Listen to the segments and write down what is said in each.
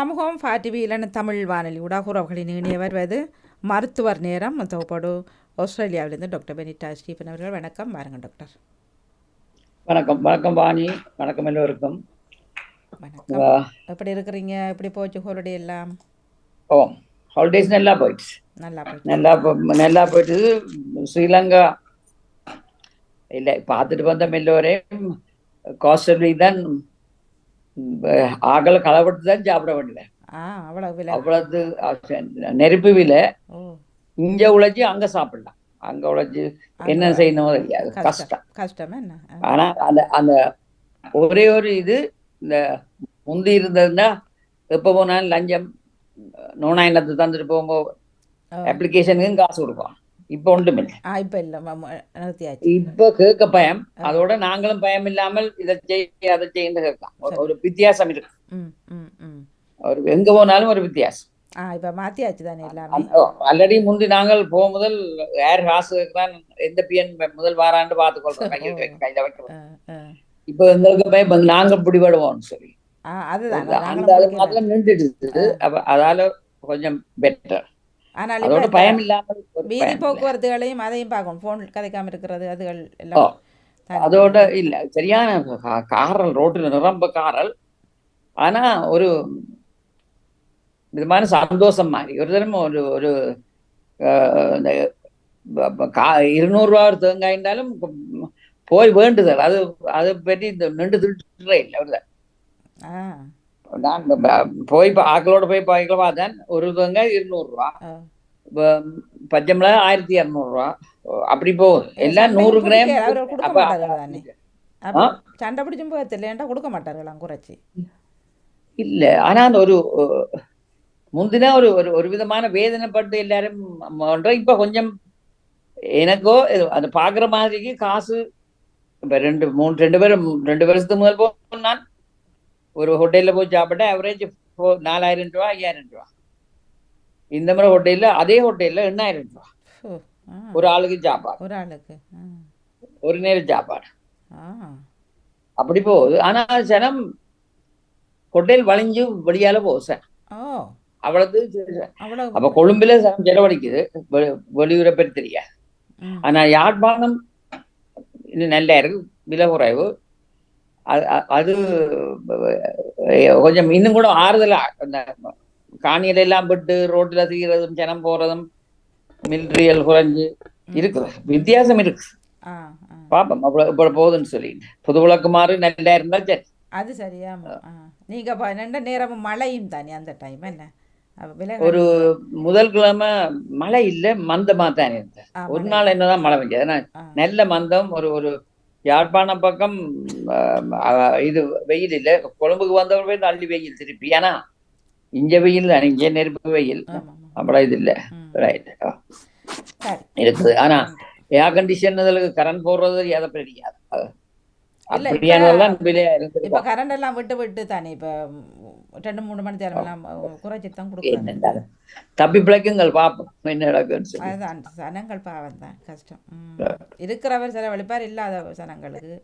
சமூகம் டிவியிலான தமிழ் வானொலி ஊடாக உறவுகளின் இணைய வருவது மருத்துவர் நேரம் தொகுப்போடு ஆஸ்திரேலியாவிலிருந்து டாக்டர் பெனிட்டா ஸ்டீஃபன் அவர்கள். வணக்கம். வாருங்க டாக்டர். வணக்கம். வணக்கம் வாணி. வணக்கம் எல்லோருக்கும். வணக்கம். எப்படி இருக்கிறீங்க? எப்படி போச்சு ஹாலிடே எல்லாம்? ஹாலிடேஸ் நல்லா போயிடுச்சு. நல்லா போயிட்டு ஸ்ரீலங்கா இல்லை பார்த்துட்டு வந்தோம் எல்லோரையும். காஸ்டலி தான் ஆகல களப்பட்டு தான் சாப்பிட வேண்டியது. அவ்வளவு நெருப்பு விலை. இங்க உழைச்சி அங்க சாப்பிடலாம். அங்க உழைச்சி என்ன செய்யணும் தெரியாது. கஷ்டம். ஆனா அந்த அந்த ஒரே ஒரு இது இந்த முந்தி இருந்ததுன்னா எப்ப போனாலும் லஞ்சம் நோனாயினத்தை தந்துட்டு போகும்போது அப்ளிகேஷனுக்கு காசு கொடுப்போம். இப்ப ஒன்றுமில்லை. இப்ப கேட்க பயம். அதோட நாங்களும் பயம் இல்லாமல் இதை செய்ய அதை செய்ய கேட்கலாம். ஒரு வித்தியாசம் இருக்கு. ஒரு எங்க போனாலும் ஒரு வித்தியாசம். ஆல்ரெடி முந்தி நாங்கள் முதல் யார் காசு கேட்கிறான் எந்த பிஎன் முதல் வாராண்டு பார்த்துக்கொள்றோம். கையில வைக்க இப்ப எங்களுக்கு பயம் நாங்க பிடிபடுவோம்னு சொல்லி அந்த நின்றுட்டு. அதால கொஞ்சம் பெட்டர். அதோட பயம் இல்லாமல் வீதி போக்குவரத்துகளையும் அதையும் பார்க்கணும். போன் கதைக்காம இருக்கிறது அதுகள் எல்லாம். அதோட இல்ல சரியான காரல் ரோட்டில் நிரம்ப காரல். ஆனா ஒரு விதமான சந்தோஷம் மாதிரி ஒரு தரம் ஒரு 200 ஒரு தேங்காய் இருந்தாலும் போய் வேண்டுதல். அது அதை பற்றி நின்று திட்டுறே இல்லை. அவர்தான் நான் போய் ஆக்களோட போய் பார்த்தேன். ஒரு தேங்காய் 200 பச்சைமிளகா 1200 அப்படி போகுது. எல்லாம் 100 கிராம். சண்டை பிடிச்சும் போகல கொடுக்க மாட்டார்களாம் குறைச்சி இல்ல. ஆனா ஒரு முந்தினா ஒரு விதமான வேதனைப்பட்டு எல்லாரும் இப்ப கொஞ்சம் எனக்கோ அது பாக்குற மாதிரிக்கு காசு இப்ப 2 வருஷத்துக்கு முதல் நான் ஒரு ஹோட்டல்ல போய் சாப்பிட்டா ஆவரேஜ் 4000 ரூபா 5000 ரூபா. இந்த மாதிரி ஹோட்டல்ல அதே ஹோட்டல்ல 8000 ரூபா ஒரு ஆளுக்கு சாப்பாடு. ஒரு நேரம் சாப்பாடு அப்படி போகுது. ஆனா ஜனம் ஹோட்டல் வளைஞ்சு வெளியால போகுது சார். அவ்வளவு அப்ப கொழும்புல செலவழிக்குது. வெளியூரை பற்றி தெரியாது. ஆனா யாழ்ப்பாணம் இன்னும் நல்லா இருக்கு. விலை குறைவு. அது கொஞ்சம் இன்னும் கூட ஆறுதலா அந்த காணியில எல்லாம் விட்டு ரோட்ல தீர்றதும் ஜனம் போறதும் மிலிட்ரியல் குறைஞ்சு இருக்குது. வித்தியாசம் இருக்கு. பாப்போம் இப்ப போகுதுன்னு சொல்லிட்டு புது விளக்குமாறு நல்லா இருந்தா சரி. அது சரியா. நீங்க நேரமும் மழையும் தானே அந்த டைம் என்ன ஒரு முதல் கிழமை மழை இல்ல மந்தமா தான் இருந்தது. ஒரு நாள் என்னதான் மழை பெஞ்சது. நல்ல மந்தம். ஒரு யாழ்ப்பாணம் பக்கம் இது வெயில் இல்லை. கொழும்புக்கு வந்தவங்க போய் அள்ளி வெயில் திருப்பி. ஏன்னா இங்க வெயில் தான். இங்க நெருப்பு வெயில். அவ்வளவு இது இல்லை. இருக்குது. ஆனா ஏர் கண்டிஷன் கரண்ட் போடுறது எதை தெரியாது. இப்ப கரண்ட் எல்லாம் விட்டு தானே இப்ப 2-3 மணி நேரம் எல்லாம் குறைச்சித்தான் கொடுக்குறாங்க. தப்பி பிழைக்குங்கள் பாப்போம் என்ன நடக்குன்னு. அதுதான் சனங்கள் பாவம் தான் கஷ்டம். இருக்கிறவர் சில வழிப்பார் இல்லாத சனங்களுக்கு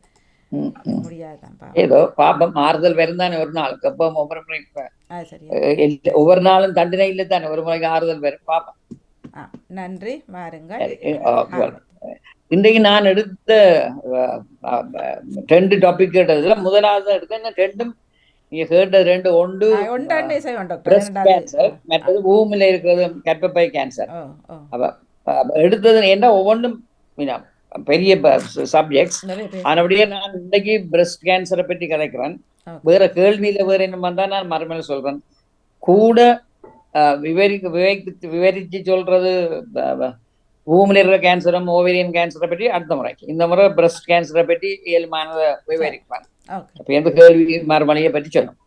முடியாதுதான். ஏதோ பாப்பம் ஆறுதல் வருந்தானே ஒரு நாளுக்கு. அப்போ ஒவ்வொரு நாளும் தண்டனை இல்லை தானே. ஒரு முறைக்கு ஆறுதல் வரும். பாப்போம். நன்றி. வாருங்கள். இன்றைக்கு நான் எடுத்த 2 டாபிக் கேட்டதுல முதலாவது எடுத்த 2ம் நீங்க கேட்டது 2 ஒன்று பிரஸ்ட் கேன்சர், மற்றது பூமியில இருக்கிறது கர்ப்பப்பை கேன்சர். எடுத்தது என்ன ஒவ்வொன்றும் பெரிய சப்ஜெக்ட்ஸ். ஆனபடியே நான் இன்னைக்கு பிரஸ்ட் கேன்சரை பற்றி கதைக்கிறேன். வேற கேள்வியில வேற என்ன வந்தா நான் மறுமையில சொல்றேன். கூட விவரிச்சு சொல்றது பூமியில இருக்கிற கேன்சரும் ஓவேரியன் கேன்சரை பற்றி அடுத்த முறைக்கு. இந்த முறை பிரஸ்ட் கேன்சரை பற்றி இயல்பானதை விவரிப்பாங்க. எந்த கேள்வி மறுமொழியை பற்றி சொல்லும்.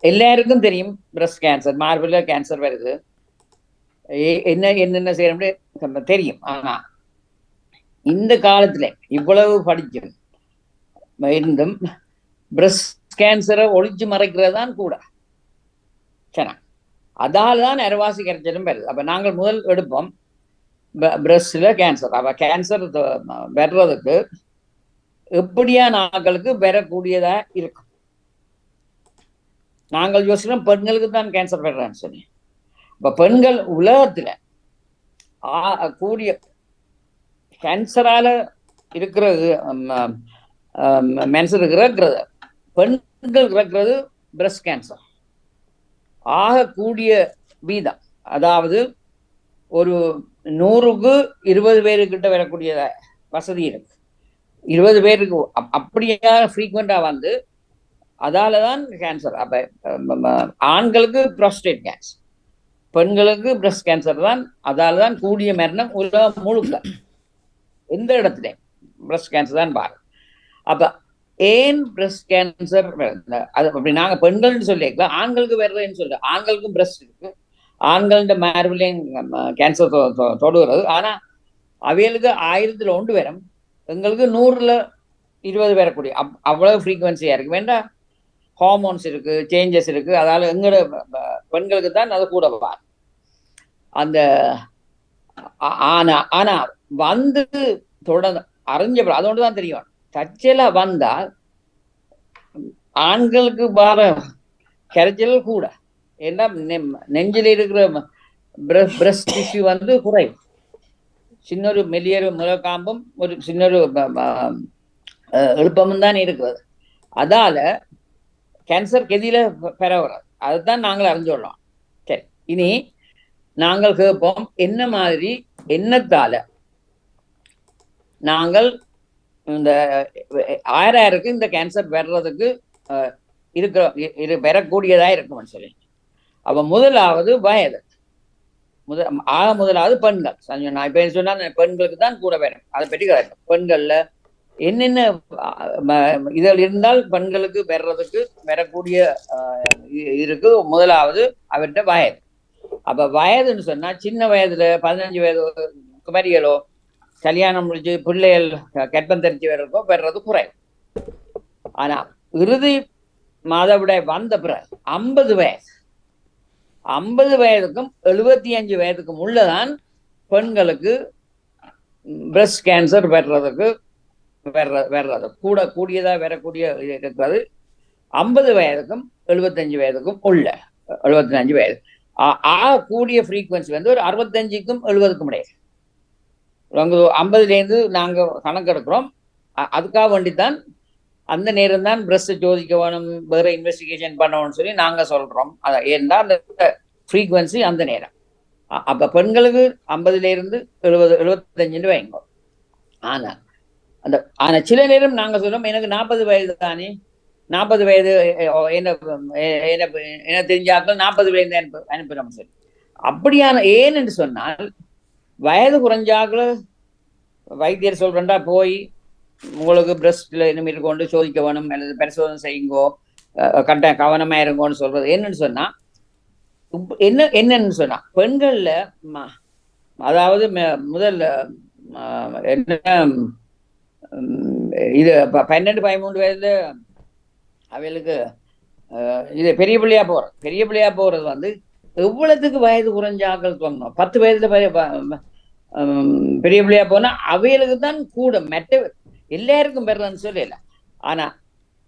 எல்லாருக்கும் தெரியும் பிரஸ்ட் கேன்சர் மார்பிள கேன்சர் வருது. என்னென்ன செய்யணும் தெரியும். ஆனா இந்த காலத்துல இவ்வளவு படிக்கும் இருந்தும் பிரஸ்ட் கேன்சரை ஒழிச்சு மறைக்கிறதான் கூட. சரி, அதால்தான் அரைவாசி கரைச்சலும் வருது. அப்ப நாங்கள் முதல் எடுப்போம் பிரஸ்ட்ல கேன்சர். அப்ப கேன்சர் வர்றதுக்கு எப்படியான ஆட்களுக்கு வரக்கூடியதா இருக்கும். நாங்கள் யோசிக்கிறோம் பெண்களுக்கு தான் கேன்சர் வர்றான்னு சொல்லி. இப்ப பெண்கள் உலகத்துல கூடிய கேன்சரால இருக்கிறது மென்சர் இருக்கிறது, பெண்கள் இருக்கிறது பிரஸ்ட் கேன்சர் ஆகக்கூடிய வீதம். அதாவது ஒரு 100க்கு 20 பேருக்கிட்ட வரக்கூடிய வசதி இருக்கு. 20 பேருக்கு அப்படியா ஃப்ரீக்வெண்டா வந்து அதாலதான் கேன்சர். அப்ப ஆண்களுக்கு ப்ராஸ்டேட் கேன்சர், பெண்களுக்கு பிரஸ்ட் கேன்சர் தான். அதாலதான் கூடிய மரணம் உலகம் முழுக்க எந்த இடத்துல பிரஸ்ட் கேன்சர் தான் பாரு. அப்ப ஏன் பிரஸ்ட் கேன்சர் அது அப்படி நாங்க பெண்கள்னு சொல்லிக்கலாம், ஆண்களுக்கு வர்றதுன்னு சொல்ல. ஆண்களுக்கும் பிரஸ்ட் இருக்கு, ஆண்கள மார்பிளையும் கேன்சர் தொடுகிறது. ஆனா அவைகளுக்கு 1000ல் 1 வரும், எங்களுக்கு 100ல் 20 வரக்கூடிய அவ்வளவு ஃப்ரீக்வன்சியா இருக்கு. வேண்டாம், ஹார்மோன்ஸ் இருக்கு, சேஞ்சஸ் இருக்கு. அதால எங்களோட பெண்களுக்கு தான் அது கூட பாரு. அந்த ஆனா வந்து தொடர்ந்து அறிஞ்ச அதோடு தான் தெரியும். தச்சலா வந்தால் ஆண்களுக்கு வர கரைச்சல் கூட. ஏன்னா நெஞ்சில் இருக்கிற பிரஸ்ட் டிஷ்யூ வந்து குறைவு. சின்னொரு மெல்லியரு முலக்காம்பும் ஒரு சின்னொரு எழுப்பமும் தான் இருக்கிறது. அதால கேன்சர் கெதியில பெறவராது. அதுதான் நாங்கள் அறிஞ்சுள்ளோம். சரி, இனி நாங்கள் கேட்போம், என்ன மாதிரி எண்ணத்தால நாங்கள் இந்த யாருக்கு இந்த கேன்சர் வர்றதுக்கு பெறக்கூடியதா இருக்கும்னு சொல்லி. அப்ப முதலாவது வயது. முதலாவது பெண்கள். நான் இப்ப சொன்னா பெண்களுக்கு தான் கூட வரும், அதை பற்றி கிடைக்கும். பெண்கள்ல என்னென்ன இதில் இருந்தால் பெண்களுக்கு வர்றதுக்கு வரக்கூடிய இருக்கு. முதலாவது அவர்கிட்ட வயது. அப்ப வயதுன்னு சொன்னா சின்ன வயதுல 15 வயது குமரிகளோ கல்யாணம் முடிஞ்சு பிள்ளைகள் கற்பம் தெரிஞ்சு வர்றது குறைவு. ஆனா இறுதி மாதவிடாய் வந்த பிறகு 50 வயது 50 வயதுக்கும் 75 வயதுக்கும் உள்ளதான் பெண்களுக்கு பிரஸ்ட் கேன்சர் வர்றதுக்கு கூடியதா வரக்கூடிய இருக்கிறது. 50 வயதுக்கும் 75 வயதுக்கும் உள்ள 75 வயது கூடிய ஃப்ரீக்வன்சி வந்து ஒரு 65க்கும் 70க்கும் இடையே. 50லேருந்து நாங்க கணக்கெடுக்கிறோம். அதுக்காக வேண்டித்தான் அந்த நேரம் தான் பிரஸ்ட் சோதிக்க வேணும், வேற இன்வெஸ்டிகேஷன் பண்ணணும்னு சொல்லி நாங்க சொல்றோம். ஏன்னா அந்த ஃப்ரீக்வன்சி அந்த நேரம். அப்ப பெண்களுக்கு 50லேருந்து 75 வைங்க. ஆனா சில நேரம் நாங்க சொல்றோம், எனக்கு 40 வயது தானே, 40 வயது என்ன தெரிஞ்சாக்கள் 40 வயது அனுப்புறோம் சொல்லி. அப்படியான ஏன் என்று சொன்னால் வயது குறைஞ்சாக்கள் வைத்தியர் சொல்றா போய் உங்களுக்கு பிரஸ்ட்ல இனிமேல் கொண்டு சோதிக்க வேணும் அல்லது பரிசோதனை செய்யுங்கோ, கவனமா இருங்கோன்னு சொல்றது. என்னன்னு சொன்னா என்னன்னு சொன்னா பெண்கள்ல அதாவது முதல்ல என்ன இது 12-13 வயதுல அவைகளுக்கு இது பெரிய பிள்ளையா போறது வந்து எவ்வளவுக்கு வயது குறைஞ்சாக்கள் தோணும். 10 வயதுல பெரிய பிள்ளையா போனா அவைகளுக்கு தான் கூட, மற்ற எல்லாருக்கும் பெறலன்னு சொல்லல. ஆனா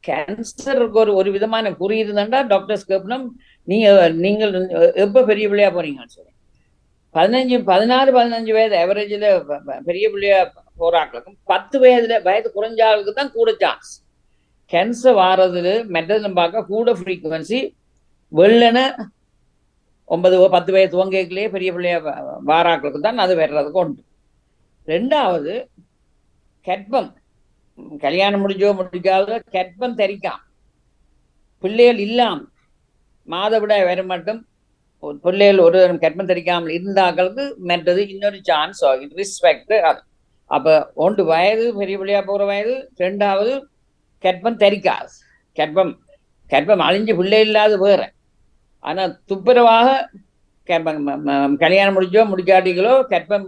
கேன்சருக்கு ஒரு விதமான குறியிருந்தாண்டா டாக்டர்ஸ் கேட்கணும், நீங்கள் எப்ப பெரிய பிள்ளையா போறீங்கன்னு சொல்லி. 14-15 வயது அவரேஜ்ல பெரிய பிள்ளையா போறாக்களுக்கும் 10 வயது குறைஞ்சாளுக்கு தான் கூட சான்ஸ். கேன்சர் வாரதுல மெட்டதுன்னு பார்க்க கூட ஃப்ரீக்வன்சி வெள்ளன 9-10 வயது துவங்கலையே பெரிய பிள்ளையா வாராக்களுக்கு தான் அது வர்றதுக்கு உண்டு. 2வது கற்பம், கல்யாணம் முடிக்காத கற்பம் தரிக்காம பிள்ளைகள் இல்லாம மாதவிடாய் வர மட்டும் பிள்ளைகள் ஒரு கற்பம் தரிக்காமல் இருந்தாக்களுக்கு மற்றது இன்னொரு சான்ஸ் ரிஸ்பெக்ட். அது அப்ப 1 வயது பெரிய பிள்ளையா போற வயது, 2வது கற்பம் தரிக்காது, கற்பம் அழிஞ்சு பிள்ளை இல்லாத வேற. ஆனா துப்புரவாக கல்யாணம் முடிக்காட்டிகளோ கற்பம்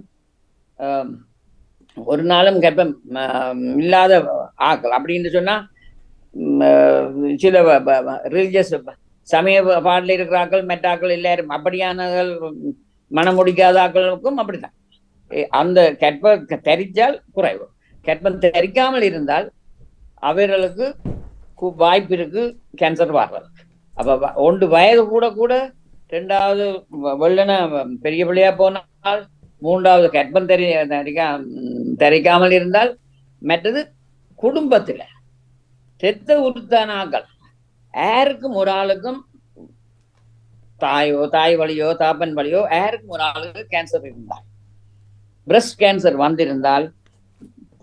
ஒரு நாளும் கற்பம் இல்லாத ஆக்கள் அப்படின்னு சொன்னா சில ரிலிஜியஸ் சமய பாடல இருக்கிற ஆக்கள் மெட்டாக்கள் எல்லாரும் அப்படியானகள் மனம் முடிக்காத ஆக்களுக்கும் அப்படித்தான். அந்த கற்பம் தரிச்சால் குறைவு, கற்பம் தரிக்காமல் இருந்தால் அவர்களுக்கு வாய்ப்பு இருக்கு கேன்சர் வர்றதுக்கு. அப்ப ஒன்று வயது கூட கூட ரெண்டாவது வெள்ளன பெரிய பிள்ளையா போனால், மூன்றாவது கர்ப்பம் தெரிக்காமல் இருந்தால், மற்றது குடும்பத்துல இரத்த உறுத்தானாக்கள் யாருக்கும் ஒரு ஆளுக்கும் தாய் வழியோ தாப்பன் வழியோ யாருக்கும் ஒரு ஆளுக்கு கேன்சர் இருந்தால், பிரஸ்ட் கேன்சர் வந்திருந்தால்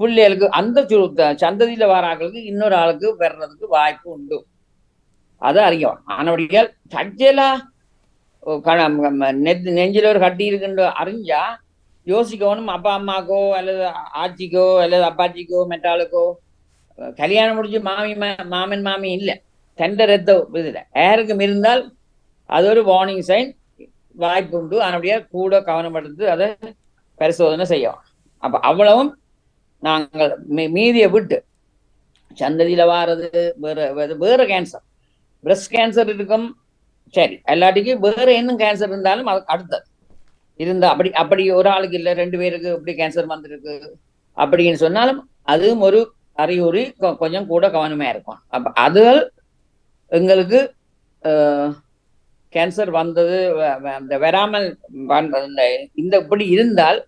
பிள்ளைகளுக்கு அந்த சந்ததியில வர ஆக்களுக்கு இன்னொரு ஆளுக்கு வர்றதுக்கு வாய்ப்பு உண்டு. அதை அறியணும். ஆனபடியால் தற்செயலா நெஞ்சில ஒரு கட்டி இருக்குன்னு அறிஞ்சா யோசிக்கணும். அப்பா அம்மாக்கோ அல்லது ஆச்சிக்கோ அல்லது அப்பாச்சிக்கோ மெட்டாளுக்கோ கல்யாணம் முடிஞ்சு மாமன் மாமி இல்லை, தண்ட ரத்த இதுல யாருக்கும் இருந்தால் அது ஒரு வார்னிங் சைன், வாய்ப்பு உண்டு. ஆனபடியா கூட கவனம் எடுத்து அதை பரிசோதனை செய்யணும். அப்ப அவ்வளவும் நாங்கள் மீதியை விட்டு சந்ததியில வாரது வேற கேன்சர், பிரஸ்ட் கேன்சர் இருக்கும் சரி, எல்லாத்துக்கும் வேற இன்னும் கேன்சர் இருந்தாலும் அது அடுத்தது இருந்தா அப்படி ஒரு ஆளுக்கு இல்லை 2 பேருக்கு இப்படி கேன்சர் வந்திருக்கு அப்படின்னு சொன்னாலும் அதுவும் ஒரு அறிகுறி, கொஞ்சம் கூட கவனமா இருக்கும். அப்ப அதுகள் எங்களுக்கு கேன்சர் வந்தது அந்த வராமல் இந்த இப்படி இருந்தால்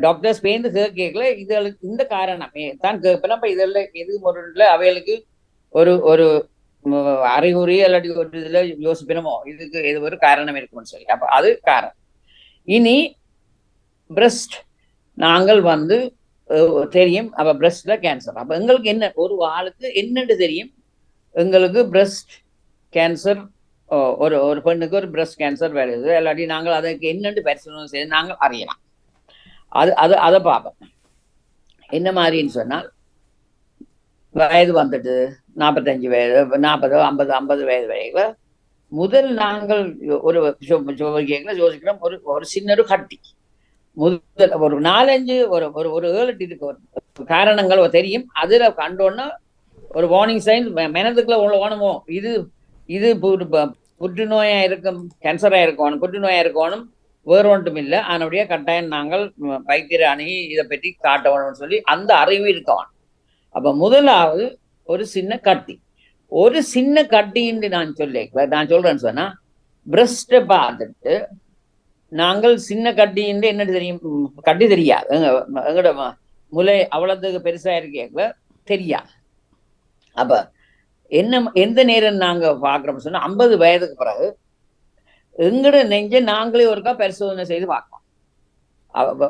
டாக்டர்ஸ் பேருந்து கேட்கல இதுகளுக்கு இந்த காரணம் தான் கேட்பேன். இதெல்லாம் எது முறையில் அவைகளுக்கு ஒரு ஒரு அறிகுறி இல்லாட்டி ஒரு இதுல யோசிப்பினமோ இதுக்கு எது ஒரு காரணம் இருக்கும்னு சொல்லி. அப்ப அது காரணம். இனி பிரஸ்ட் நாங்கள் தெரியும், அப்ப பிரஸ்ட்ல கேன்சர். அப்ப எங்களுக்கு என்ன ஒரு ஆளுக்கு என்னன்னு தெரியும், எங்களுக்கு பிரஸ்ட் கேன்சர், ஒரு பெண்ணுக்கு ஒரு பிரஸ்ட் கேன்சர் வருது, இல்லாட்டி நாங்கள் அதுக்கு என்னன்னு பரிசோதனை செய்து நாங்கள் அறியலாம். அதை பார்ப்போம். என்ன மாதிரின்னு சொன்னால், வயது வந்துட்டு 45 வயது 40 50 வயது வரையில முதல் நாங்கள் ஒரு யோசிக்கிறோம், ஒரு சின்ன ஒரு கட்டி முதல் ஒரு 4-5 ஒரு 7-8 இருக்கு காரணங்கள் தெரியும். அதுல கண்டோன்னா ஒரு வார்னிங் சைன் மனதுக்குள்ள ஓணுமோ இது புற்றுநோயா இருக்கும், கேன்சரா இருக்கணும், புற்றுநோயா இருக்கணும், வேற ஒன்றும் இல்லை. அதனுடைய கட்டாயம் நாங்கள் வைத்தியரை அணுகி இதை பற்றி காட்டணும்னு சொல்லி அந்த அறிவு இருக்கணும். அப்ப முதலாவது ஒரு சின்ன கட்டின்னு நான் சொல்றேன்னு சொன்னா, பிரஸ்ட பார்த்துட்டு நாங்கள் சின்ன கட்டின்னு என்ன தெரியும், கட்டி தெரியாது, எங்கட முலை அவ்வளவுக்கு பெருசா இருக்கேங்க தெரியாது. அப்ப எந்த நேரம் நாங்க பாக்குறோம் சொன்னா 50 வயதுக்கு பிறகு எங்கட நெஞ்ச நாங்களே ஒருக்கா பரிசோதனை செய்து பார்க்கலாம்.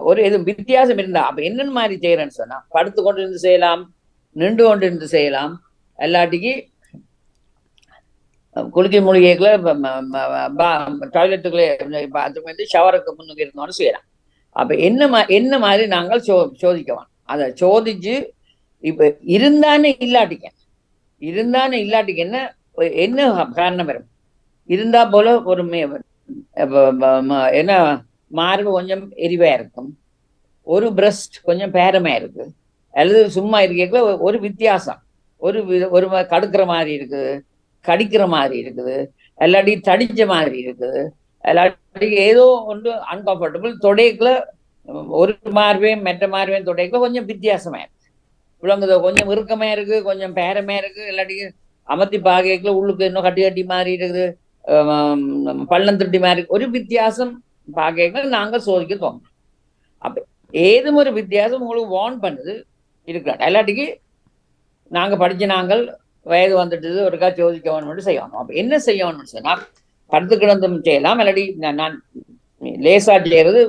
ஒரு எதுவும் வித்தியாசம் இருந்தா அப்ப என்னென்ன மாதிரி செய்யறேன்னு சொன்னா, படுத்து கொண்டு இருந்து செய்யலாம், நின்று கொண்டு இருந்து செய்யலாம், எல்லாட்டிக்கு குளிக்க மூலிகைகளை டாய்லெட்டுகளே ஷவருக்கு முன்னுக்கு இருந்தோன்னு செய்யலாம். அப்ப என்ன மாதிரி நாங்கள் சோதிக்கலாம். அதை சோதிச்சு இப்ப இருந்தானே இல்லாட்டிக்க என்ன காரணம் வரும், இருந்தா போல ஒரு என்ன மார்பு கொஞ்சம் எரிவா இருக்கும், ஒரு பிரஸ்ட் கொஞ்சம் பேரமா இருக்கு, அல்லது சும்மா இருக்க ஒரு வித்தியாசம், ஒரு கடுக்கிற மாதிரி இருக்குது, கடிக்கிற மாதிரி இருக்குது, எல்லாட்டி தடிச்ச மாதிரி இருக்குது, எல்லாட்டி ஏதோ ஒன்று அன்கம்ஃபர்டபுள், தொடைக்குள்ள ஒரு மார்பையும் மற்ற மார்பையும் தொடைக்குள்ள கொஞ்சம் வித்தியாசமா இருக்கு, விளங்குதோ, கொஞ்சம் இறுக்கமா இருக்கு, கொஞ்சம் பேரமா இருக்கு, இல்லாட்டி அமர்த்தி பாகைக்குள்ள உள்ளுக்கு இன்னும் கட்டி மாதிரி இருக்குது, பள்ளம் திருட்டி மாதிரி ஒரு வித்தியாசம் பாகைகள் நாங்கள் சோதிக்க தோணும். அப்ப ஏதும் ஒரு வித்தியாசம் உங்களுக்கு வார்ன் பண்ணுது இருக்கிறாங்க. எல்லாட்டிக்கு நாங்க நாங்கள் வயது வந்துட்டு ஒருக்கா சோதிக்கணும்னு செய்யணும். அப்ப என்ன செய்யணும்னு சொன்னா, படுத்து கிடந்தும் செய்யலாம், இல்லாட்டி நான் லேசா செய்யறது,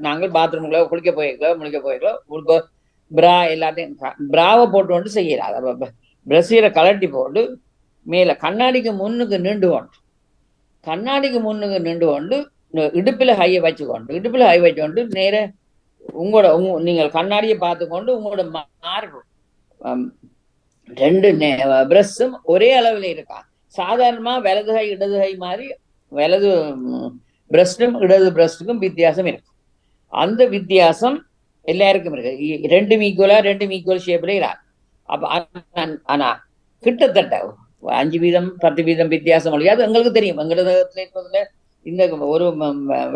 நாங்கள் பாத்ரூம்ல குளிக்க போயிருக்கோம் பிரா எல்லாத்தையும் பிராவை போட்டு கொண்டு செய்யலாம். பிரசீரை கலட்டி போட்டு மேல கண்ணாடிக்கு முன்னுக்கு நின்று கொண்டு இடுப்புல ஹையை வச்சுக்கொண்டு நேர நீங்கள் கண்ணாடியை பார்த்துக்கொண்டு உங்களோட மார்பு 2 பிரஸ்ஸும் ஒரே அளவில் இருக்கா. சாதாரணமா வலது கை இடது கை மாதிரி வலது பிரஸ்டும் இடது பிரஸ்டுக்கும் வித்தியாசம் இருக்கு. அந்த வித்தியாசம் எல்லாருக்கும் இருக்கு. 2 ஈக்குவல் ஷேப்ல இருக்கு. அப்ப ஆனா கிட்டத்தட்ட 5% 10% வித்தியாசம் முடியாது. எங்களுக்கு தெரியும், எங்களது இந்த ஒரு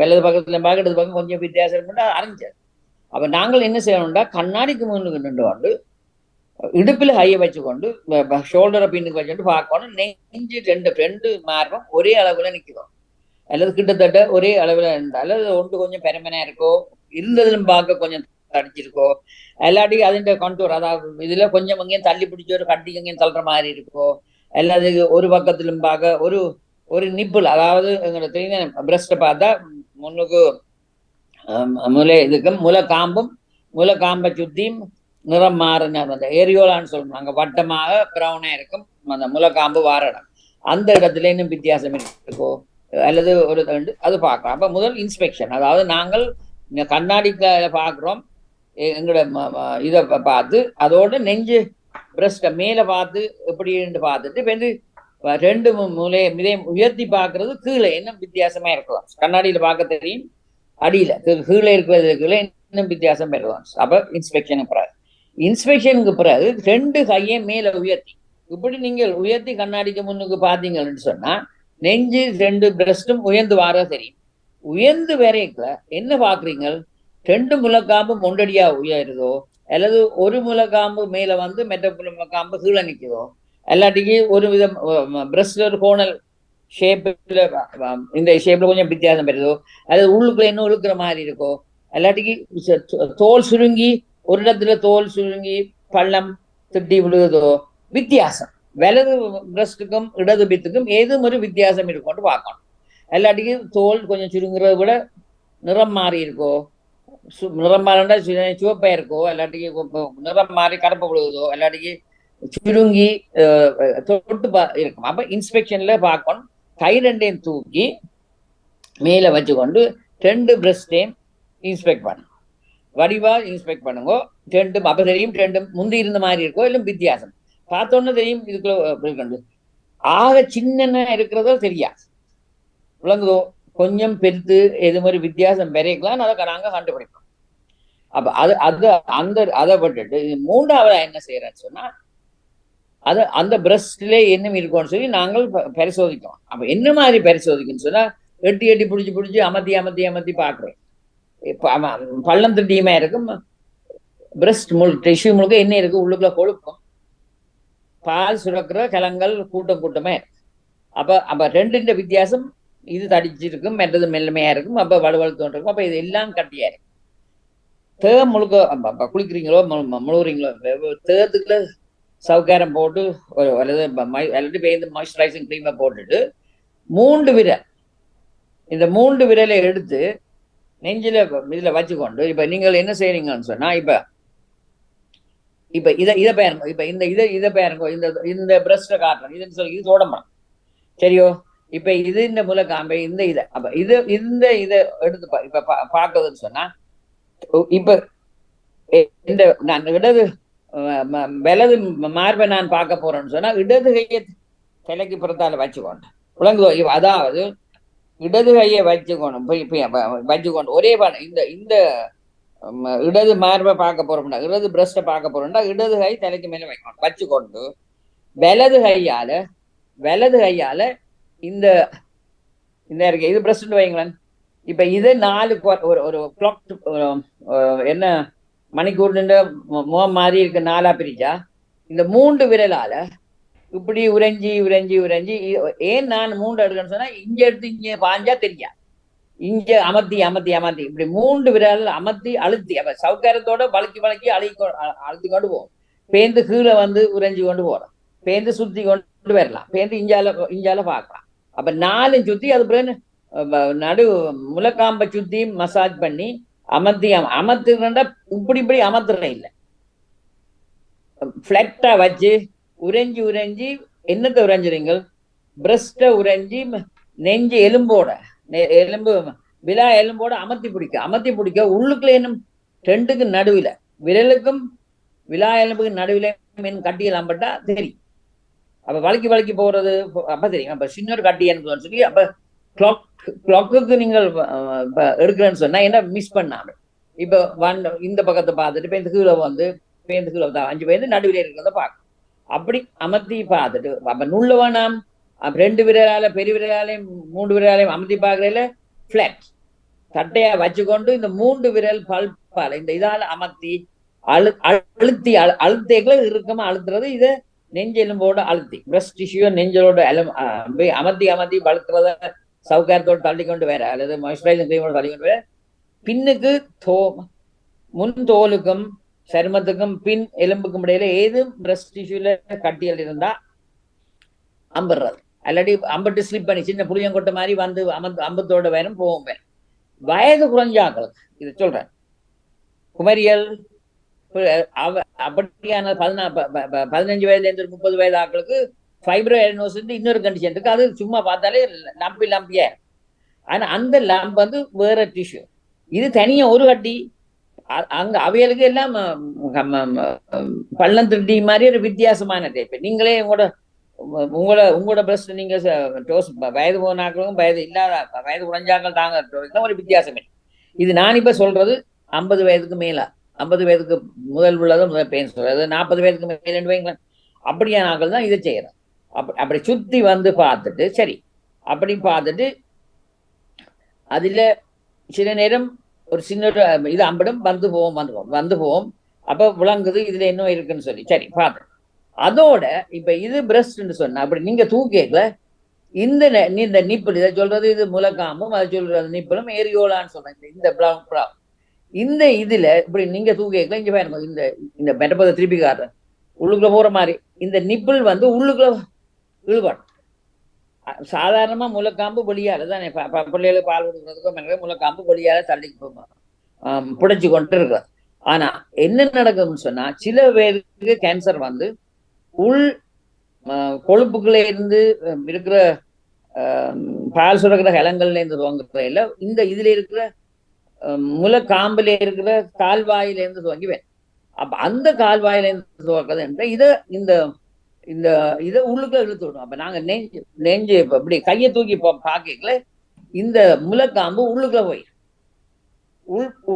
வலது பக்கத்துல இடது பக்கம் கொஞ்சம் வித்தியாசம் இருக்குன்னா அறிஞ்சது. அப்ப நாங்கள் என்ன செய்யணும்டா, கண்ணாடிக்கு முன்னுக்கு நின்று கொண்டு இடுப்புல கையை வச்சுக்கொண்டு ஷோல்டரை பின்னுக்கு வச்சுட்டு பார்க்கணும். நெஞ்சு ரெண்டு ரெண்டு மார்பும் ஒரே அளவுல நிற்கிறோம், அல்லது கிட்டத்தட்ட ஒரே அளவுல இருந்தா, அல்லது ஒன்று கொஞ்சம் பெருமனா இருக்கோ, இருந்ததிலும் பார்க்க கொஞ்சம் தடிச்சிருக்கோ, எல்லாட்டி அதிண்ட கண்டூர், அதாவது இதுல கொஞ்சம் எங்கேயும் தள்ளி பிடிச்சி ஒரு கட்டி எங்கேயும் தள்ளுற மாதிரி இருக்கோ, அல்லது ஒரு பக்கத்திலும் பார்க்க ஒரு ஒரு நிப்பிள், அதாவது எங்களோட தெரியுங்க பிரஸ்ட பார்த்தா முன்னுக்கு முலை இதுக்கும் முளைக்காம்பை சுத்தியும் நிறம் மாறின அந்த ஏரியோலான்னு சொல்லுவாங்க, வட்டமாக பிரவுனா இருக்கும் அந்த முளைக்காம்பு வாரடம், அந்த இடத்துல இன்னும் வித்தியாசம் இருக்கோ அல்லது ஒரு அது பார்க்கலாம். அப்ப முதல் இன்ஸ்பெக்ஷன், அதாவது நாங்கள் கண்ணாடிக்கு பார்க்குறோம், எங்களோட இதை பார்த்து அதோட நெஞ்சு பிரஸ்ட மேல பார்த்து எப்படின்னு பார்த்துட்டு இப்போ வந்து ரெண்டு மிதையும் உயர்த்தி பார்க்கறது கீழே என்ன வித்தியாசமா இருக்கலாம். கண்ணாடியில பார்க்க தெரியும், அடியில கீழே இருக்கிறதுக்குள்ள இன்னும் வித்தியாசம் இருக்கலாம். அப்ப இன்ஸ்பெக்ஷனுக்கு பிறகு ரெண்டு கையை மேல உயர்த்தி, இப்படி நீங்கள் உயர்த்தி கண்ணாடிக்கு முன்னுக்கு பார்த்தீங்கன்னு சொன்னா நெஞ்சு ரெண்டு பிரஸ்டும் உயர்ந்து வார தெரியும். உயர்ந்து வரைக்கல என்ன பாக்குறீங்க, ரெண்டு முளைக்காம்பு மொண்டடியா உயருதோ, அல்லது ஒரு முளைக்காம்பு மேல வந்து மெட்ட முளைக்காம்பு கீழே நிற்குதோ, எல்லாட்டிக்கு ஒரு விதம் பிரஸ்ட்ல ஒரு கோணல் ஷேப்ல இந்த ஷேப்ல கொஞ்சம் வித்தியாசம் வருதோ, அல்லது உள்ளுக்குள்ள என்ன இழுக்கிற மாதிரி இருக்கோ, எல்லாட்டிக்கு தோல் சுருங்கி ஒரு இடத்துல தோல் சுருங்கி பள்ளம் திட்டி விழுகுதோ, வித்தியாசம். வலது பிரஸ்டுக்கும் இடது பித்துக்கும் ஏதும் ஒரு வித்தியாசம் இருக்கும்னு பார்க்கணும். எல்லாட்டிக்கு தோல் கொஞ்சம் சுருங்குறத விட நிறம் மாறி இருக்கோ, நிறம் மாறினா சிவப்பா இருக்கோ, எல்லாட்டிக்கு நிறம் மாறி கருப்பு விழுகுதோ, எல்லாட்டிக்கு சுருங்கி தொட்டு இருக்கும். அப்ப இன்ஸ்பெக்ஷன்ல பார்க்கணும். கை ரெண்டையும் தூக்கி மேல வச்சுக்கொண்டு ரெண்டு பிரஸ்டையும் இன்ஸ்பெக்ட் பண்ணுங்க, வடிவா இன்ஸ்பெக்ட் பண்ணுங்க. ரெண்டும் அப்ப தெரியும் ரெண்டும் முந்தி இருந்த மாதிரி இருக்கோ இல்லை வித்தியாசம் பார்த்தோன்னு தெரியும். இதுக்குள்ள ஆக சின்ன இருக்கிறதோ தெரியாது, விளங்குதோ, கொஞ்சம் பெருத்து எது மாதிரி வித்தியாசம் பெருக்கலாம், அதை நாங்க கண்டுபிடிப்போம். அப்ப அது அது அந்த அதை விட்டுட்டு மூன்றாவது என்ன செய்யறேன்னு சொன்னா, அது அந்த பிரஸ்ட்ல என்ன இருக்கும்னு சொல்லி நாங்கள் பரிசோதிக்கோம். அப்ப என்ன மாதிரி பரிசோதிக்கணும்னு சொன்னா, எட்டி எட்டி பிடிச்சி அமர்த்தி பாக்குறேன். பள்ளம் திட்டியுமா இருக்கும், பிரஸ்ட் டிஷ்யூ முழுக்க என்ன இருக்கு, உள்ளுக்குள்ள கொழுப்பும் பால் சுரக்கிற கலங்கள் கூட்டமே இருக்கு. அப்ப ரெண்டு வித்தியாசம், இது தடிச்சிருக்கும், மற்றது மெல்லமையா இருக்கும், அப்ப வலுவழுத்து இருக்கும், அப்ப இது எல்லாம் கட்டியா இருக்கு. தேகம் முழுக்க குளிக்கிறீங்களோ முழுகிறீங்களோ, தேகத்துக்குள்ள சவுக்காரம் போட்டு அல்லது பேருந்து மாய்ஸ்சரைசிங் கிரீமை போட்டுட்டு இந்த மூன்று விரலை எடுத்து நெஞ்சில இதுல வச்சுக்கொண்டு, இப்ப நீங்கள் என்ன செய்யறீங்கன்னு சொன்னா, இப்ப இதை பாருங்க, இப்ப இதை பாருங்க, இந்த பிரஸ்ட காட்டுறோம், இதுன்னு சொல்லி இது தோடம்பரம் சரியோ. இப்ப இது இந்த முளைக்காம்பை இந்த இதை அப்ப இதை எடுத்து இப்ப பாக்குறதுன்னு சொன்னா, இப்ப இந்த நான் இடது வலது மார்பை நான் பார்க்க போறேன்னு சொன்னா, இடது கையை தலைக்கு புறத்தால வச்சுக்கொண்டு விளங்குதோ. அதாவது இடது கையை வச்சுக்கொண்டு ஒரே இந்த இடது மார்பை பார்க்க போறோம்னா, இடது பிரஸ்ட பார்க்க போறோம்னா, இடது கை தலைக்கு மேல வச்சுக்கொண்டு வலது கையால இந்த இருக்கு, இது பிரஸ்ட் வைங்களேன். இப்ப இது 4 ஒரு கிளாக் என்ன மணிக்கூர் முகம் மாதிரி இருக்கு, 4ஆ பிரிச்சா இந்த 3 விரலால இப்படி உறைஞ்சி ஏன் நான் 3 எடுக்கணும்னு சொன்னா, இங்க எடுத்து இங்க பாஞ்சா தெரியா, இங்க அமர்த்தி இப்படி 3 விரல் அமர்த்தி அழுத்தி, அப்ப சவுக்காரத்தோட வளக்கி அழுத்தி கொண்டு போவோம். பேந்து கீழே வந்து உறைஞ்சி கொண்டு போறோம், பேந்து சுத்தி கொண்டு வரலாம், பேந்து இஞ்சால பார்க்கலாம். அப்ப 4 சுத்தி அது பிறகு நடு முளைக்காம்பை சுத்தி மசாஜ் பண்ணி அமர்த்துறா, இப்படி அமர்த்துறேன் இல்லை, பிளாட்டா வச்சு உறைஞ்சி என்னத்தை உறைஞ்சுறீங்க, பிரஸ்ட உறைஞ்சி நெஞ்சு எலும்பு விழா எலும்போட அமர்த்தி பிடிக்க உள்ளுக்குள்ள என்னும் ரெண்டுக்கு நடுவில் விரலுக்கும் விழா எலும்புக்கு நடுவில் கட்டியெல்லாம் பட்டா தெரியும். அப்ப வளைக்கி போறது அப்ப தெரியும். அப்ப சின்ன கட்டி எனக்கு சொல்லி, அப்ப கிளாக்கு நீங்கள் எடுக்கிறேன்னு சொன்னா என்ன மிஸ் பண்ணாம, இப்ப இந்த பக்கத்தை பார்த்துட்டு பேருந்து கீழே வந்து 5 பேருந்து நடுவில் இருக்கிறத பார்க்கணும். அப்படி அமர்த்தி பார்த்துட்டு அப்ப நுள்ள வேணாம், 2 விரலால பெரிய விரலாலையும் 3 விரலாலையும் அமர்த்தி பார்க்கறதுல பிளாட் தட்டையா வச்சுக்கொண்டு இந்த 3 விரல் பல்பால இந்த இதால அமர்த்தி அழுத்தைகளை இறுக்கமா அழுத்துறது. இதை நெஞ்செலும்போட அழுத்தி பிரஸ்ட் டிஷ்யூ நெஞ்சலோட அமர்த்தி அமர்த்தி வளர்த்துறத சவுக்காரத்தோடு தள்ளிக்கொண்டு வேற, அல்லது மாய்ஸ்சரைசிங் கிரீமோட தள்ளிக்கொண்டு வேற. பின்னுக்கு முன் தோலுக்கும் சருமத்துக்கும் பின் எலும்புக்கும் இடையில ஏது பிரஸ்ட் டிஷ்யூல கட்டியல் இருந்தா அம்புறது, அல்லாடி அம்பட்டு ஸ்லிப் பண்ணி சின்ன புளியங்கொட்டை மாதிரி வந்து அம்பத்தோட வேணும் போகும் வேணும். வயது குறைஞ்சாக்களுக்கு இது சொல்றேன், குமரியல் அப்படியான 15 வயதுல இருந்து 30 வயது ஆக்களுக்கு ஃபைப்ரோஎடனோசிஸ் இன்னொரு கண்டிஷன் இருக்கு. அது சும்மா பார்த்தாலே லம்பியா. ஆனா அந்த லம்ப் வந்து வேற டிஷ்யூ, இது தனியா ஒரு கட்டி. அங்க அவைகளுக்கு எல்லாம் பள்ளம் திருட்டி மாதிரி ஒரு வித்தியாசமான டைப். நீங்களே உங்களோட பிரஸ்ட் நீங்க வயது போனாக்களும் வயது இல்லாத வயது குறைஞ்சாக்கள் தாங்க ஒரு வித்தியாசமே. இது நான் இப்ப சொல்றது 50 வயதுக்கு மேல, 50 வயதுக்கு முதல் உள்ளதும் முதல் பெயின் சொல்றது, 40 வயதுக்கு மேல வைங்களேன், அப்படியான ஆக்கள் தான் இதை செய்யறோம். அப்படி சுத்தி வந்து பார்த்துட்டு சரி அப்படி பார்த்துட்டு அதுல சில நேரம் ஒரு சின்ன இது அம்படம் வந்து போவோம். அப்ப விளங்குது இதுல என்ன இருக்குன்னு சொல்லி சரி பார்த்து. அதோட இப்ப இது பிரஸ்ட்ன்னு சொன்னா அப்படி நீங்க தூக்கல இந்த நிப்பிள், இதை சொல்றது இது முலக்காம்பும், அதை சொல்றது நிப்பிளும் ஏரியோலான்னு சொல்றேன். இந்த ப்ரௌன் இந்த இதுல இப்படி நீங்க தூக்கல இங்க பாருங்க, இந்த மெட்டப்பதை திருப்பி காட்டுறேன். உள்ளுக்குள்ள போற மாதிரி இந்த நிப்பிள் வந்து உள்ளுக்குள்ள இழுபாடும். சாதாரணமா முளைக்காம்பு வெளியால தான் பிள்ளைகளுக்கு பால் கொடுக்கறதுக்கும் முளைக்காம்பு வெளியால தள்ளி புடைச்சு கொண்டு இருக்கிறது. ஆனா என்ன நடக்குதுன்னு சொன்னா சில பேருக்கு கேன்சர் வந்து உள் கொழுப்புக்குள்ள இருந்து இருக்கிற பால் சுரக்கிற இளங்கள்ல இருந்து துவங்குற இல்ல, இந்த இதுல இருக்கிற முளைக்காம்புல இருக்கிற கால்வாயில இருந்து துவங்கிவேன். அப்ப அந்த கால்வாயில இருந்து துவக்கிறது என்ற இதை உள்ளுக்குள்ள இழுத்து விடும். அப்ப நாங்க நெஞ்சு இப்படி கையை தூக்கி பாக்கல இந்த முளைக்காம்பு உள்ளுக்குள்ள போய்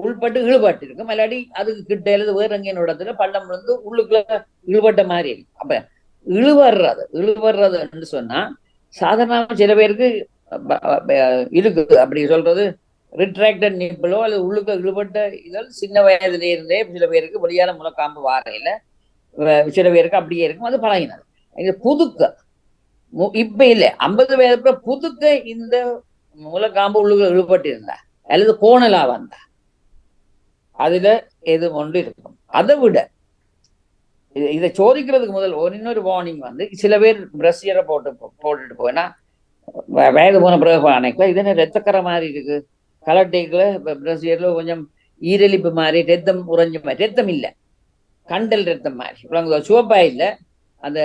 உள்பட்டு இழுபட்டு இருக்கும். இல்லாடி அதுக்கு கிட்ட எழுது வேற எங்கேன்னு இடத்துல பள்ளம் விழுந்து உள்ளுக்குள்ள இழுபட்ட மாதிரி இருக்கும். அப்ப இழுவர்றதுன்னு சொன்னா சாதாரண சில பேருக்கு இருக்குது அப்படி சொல்றது ரிட்ராக்டட் நிப்பிளோ அல்லது உள்ளுக்குள்ள இழுபட்ட இதழ் சின்ன வயதுல இருந்தே சில பேருக்கு வெளியான முளைக்காம்பு வாரையில சில பேருக்கு அப்படியே இருக்கும். அது பழகினது. இது புதுக்க இப்ப இல்லை 50 வயது புதுக்க இந்த முளைக்காம்பு உள்ளுக்குள்ள இழுபட்டு இருந்தா அல்லது கோணலா வந்தா அதுல எது ஒன்று இருக்கும். அதை விட இதை சோதிக்கிறதுக்கு முதல் இன்னொரு வார்னிங் வந்து சில பேர் பிரஷியரை போட்டுட்டு போனா வயது போன பிறகு அணைக்கல இது என்ன ரத்தக்கரை மாதிரி இருக்கு, கலட்டைக்குள்ள பிரஷியர்ல கொஞ்சம் ஈரலிப்பு மாதிரி ரத்தம் உறைஞ்ச மாதிரி, ரத்தம் இல்லை கண்டல் ரத்தம் மாதிரி சிவப்பா இல்லை, அந்த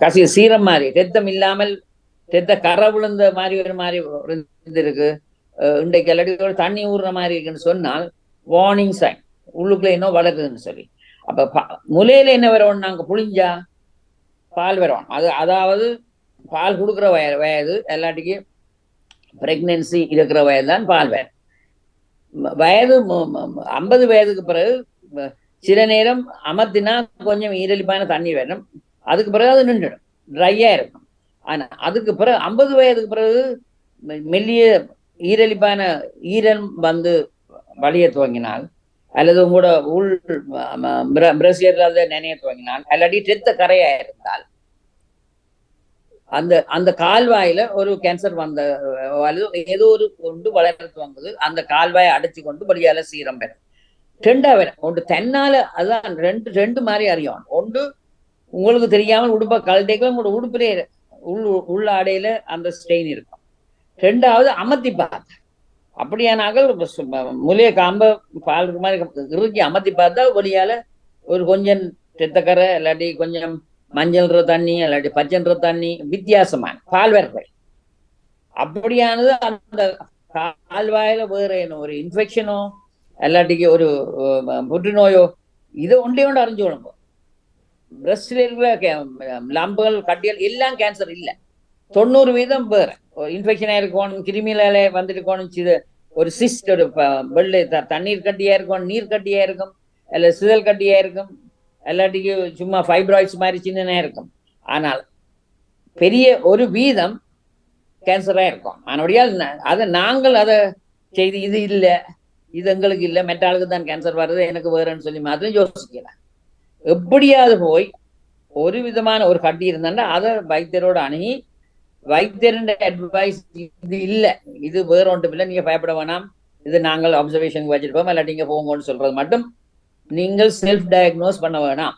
கசி சீரம் மாதிரி ரத்தம் இல்லாமல் ரத்த கரை விழுந்த மாதிரி ஒரு மாதிரி இருக்கு, இன்றைக்கு எல்லாத்தையும் தண்ணி ஊறுற மாதிரி இருக்குன்னு சொன்னால் வார்னிங் சைன் உள்ளுக்குள்ள இன்னும் வளருதுன்னு சொல்லி. அப்ப முலையில என்ன வரணும், நாங்க புளிஞ்சா பால் வரணும். அதாவது பால் கொடுக்குற வயது எல்லாத்துக்கும் பிரெக்னன்சி இருக்கிற வயது தான் பால் வயது 50 வயதுக்கு பிறகு சில நேரம் அமர்த்தினா கொஞ்சம் ஈரலிப்பான தண்ணி வேணும், அதுக்கு பிறகு அது நின்றுடும், ட்ரையா இருக்கும். ஆனா அதுக்கு பிறகு 50 வயதுக்கு பிறகு மெல்லிய ஈரலிப்பான ஈரல் வந்து வலிய துவங்கினால் அல்லது உங்களோட உள் பிரசியர்ல நினைய துவங்கினால் அல்லாடி ரத்த கரையா இருந்தால் அந்த கால்வாயில ஒரு கேன்சர் வந்த அல்லது ஏதோ ஒரு கொண்டு வளர்த்து வந்தது, அந்த கால்வாயை அடைச்சு கொண்டு வழியால சீரம் பெறும். ரெண்டா வேணும் ஒன்று தன்னால, அதான் ரெண்டு மாதிரி அறியும். ஒன்று உங்களுக்கு தெரியாமல் உடுப்ப கழட்டைக்கு உங்களோட உடுப்பிலே உள்ள ஆடையில அந்த ஸ்டெயின் இருக்கும். ரெண்டாவது அமர்த்தி பார்த்த அப்படியானாக்கள் முலைய காம்ப பால் மாதிரி இறுக்கி அமர்த்தி பார்த்தா வழியால ஒரு கொஞ்சம் ரத்தக்கரை இல்லாட்டி கொஞ்சம் மஞ்சள்ன்ற தண்ணி இல்லாட்டி பச்சைன்ற தண்ணி வித்தியாசமான பால் வேர்வை அப்படியானது அந்த கால்வாயில வேற என்ன ஒரு இன்ஃபெக்ஷனோ இல்லாட்டிக்கு ஒரு புற்றுநோயோ இதை ஒன்றே ஒன்று அறிஞ்சு கொள்ளுங்க. பிரஸ்ட்ல இருக்கிற லம்புகள் கட்டியல் எல்லாம் கேன்சர் இல்லை, 90% வேற இன்ஃபெக்ஷன் ஆயிருக்கணும், கிருமியில வந்துட்டு ஒரு சிஸ்ட் ஒரு வெள்ளை தண்ணீர் கட்டியா இருக்கும், நீர் கட்டியா இருக்கும், அல்ல சிதல் கட்டியா இருக்கும், எல்லாட்டிக்கு சும்மா ஃபைப்ராய்ட்ஸ் மாதிரி சின்னனா இருக்கும். ஆனால் பெரிய ஒரு வீதம் கேன்சரா இருக்கும். அதனுடைய அதை நாங்கள் அதை செய்து இது இல்லை இது எங்களுக்கு இல்லை, மெட்ட ஆளுக்கு தான் கேன்சர் வருது, எனக்கு வேறன்னு சொல்லி மாத்திரம் யோசிக்கலாம். எப்படியாவது போய் ஒரு விதமான ஒரு கட்டி இருந்தாண்டா அதை வைத்தியரோட அணுகி வைத்தியரின் அட்வைஸ் இது இல்லை, இது வேற ஒன்றும் இல்லை, நீங்க பயப்பட வேணாம், இது நாங்கள் அப்சர்வேஷனுக்கு வச்சிருப்போம், இல்லாட்டி நீங்க போங்கன்னு சொல்றது மட்டும் நீங்கள் செல்ஃப் டயக்னோஸ் பண்ண வேணாம்,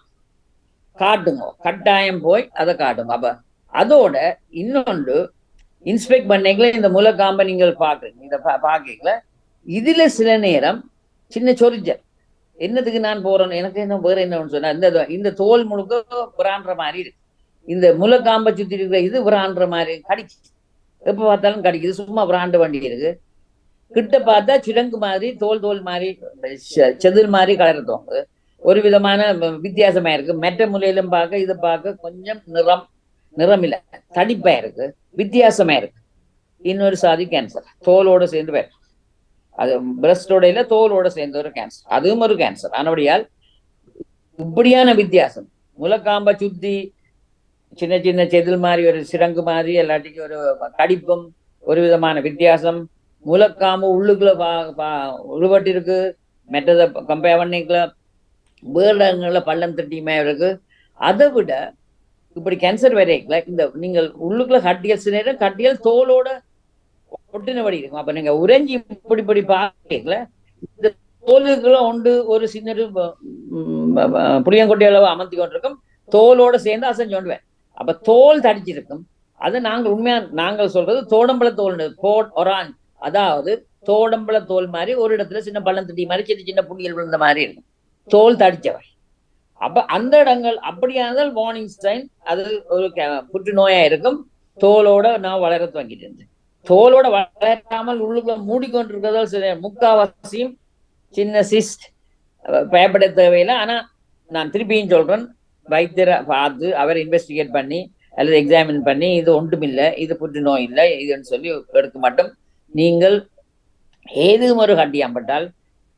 காட்டுங்க, கட்டாயம் போய் அதை காட்டுங்க. அப்ப அதோட இன்னொன்று இன்ஸ்பெக்ட் பண்ணீங்களே இந்த முலக்காம்பை நீங்கள் பாக்குறீங்க, இதை பாக்கீங்கள இதுல சில நேரம் சின்ன சொரிச்சல், என்னதுக்கு நான் போறேன்னு எனக்கு என்ன வேற என்னன்னு சொன்னா இந்த தோல் முழுக்க விரான்ற மாதிரி இருக்கு, இந்த முலக்காம்பை சுத்தி இருக்கிற இது விரான்ற மாதிரி கடிச்சு, எப்ப பார்த்தாலும் கடிக்குது, சும்மா விராண்டு வண்டி இருக்கு, கிட்ட பார்த்தா சிடங்கு மாதிரி தோல் மாதிரி செதில் மாதிரி கலர்த்தோங்க, ஒரு விதமான வித்தியாசமா இருக்கு. மெட்ட முலையிலும் பார்க்க இதை பார்க்க கொஞ்சம் நிறம் இல்ல, தடிப்பா இருக்கு, வித்தியாசமா இருக்கு. இன்னொரு சாதி கேன்சர் தோலோட சேர்ந்து வேறு, அது பிரஸ்டோட இல்ல தோலோட சேர்ந்த ஒரு கேன்சர், அதுவும் ஒரு கேன்சர். ஆனபடியால் இப்படியான வித்தியாசம், முலக்காம்பை சுத்தி சின்ன சின்ன செதில் மாதிரி ஒரு சிறங்கு மாதிரி எல்லாத்துக்கும் ஒரு கடிப்பும் ஒரு விதமான வித்தியாசம், முலக்காம்பு உள்ளுக்குள்ள உருவட்டு இருக்கு, மெட்டதை கம்பேர் பண்ணிக்கல வேர்டங்கள்ல பள்ளம் தட்டியுமே இருக்கு. அதை விட இப்படி கேன்சர் வரைக்கல இந்த நீங்கள் உள்ளுக்குள்ள கட்டியல் சில நேரம் கட்டியல் தோலோட ஒட்டினபடி இருக்கும். அப்ப நீங்க உறைஞ்சி இப்படி பார்க்கல இந்த தோலுக்குள்ள உண்டு ஒரு சின்ன புளியங்கொட்டை அளவு அமர்த்தி கொண்டிருக்கும், தோலோட சேர்ந்து அசைஞ்சோண்டுவேன். அப்ப தோல் தடிச்சிருக்கும். அது நாங்கள் உண்மையா நாங்கள் சொல்றது தோடம்பழ தோல் ஒரான், அதாவது தோடம்பழ தோல் மாதிரி ஒரு இடத்துல சின்ன பள்ளம் தட்டி மாதிரி சின்ன சின்ன புள்ளிகள் விழுந்த மாதிரி இருக்கும், தோல் தடிச்சவை. அப்ப அந்த இடங்கள் அப்படியானால் வார்னிங் சைன், அது ஒரு புற்றுநோயா இருக்கும். தோலோட நான் வளர துவங்கிட்டு இருந்தேன், தோலோட வளராமல் உள்ளுக்குள்ள மூடிக்கொண்டிருக்கிறதால் சில முக்காவாசியும் சின்ன சிஸ்ட், பயப்பட தேவையில்லை. ஆனா நான் திருப்பியும் சொல்றேன், வைத்தியரை பார்த்து அவர் இன்வெஸ்டிகேட் பண்ணி அல்லது எக்ஸாமின் பண்ணி இது ஒன்றுமில்லை, இது புற்றுநோய் இல்லை இதுன்னு சொல்லி எடுக்க மட்டும் நீங்கள் ஏதும் ஒரு கட்டியாம்பட்டால்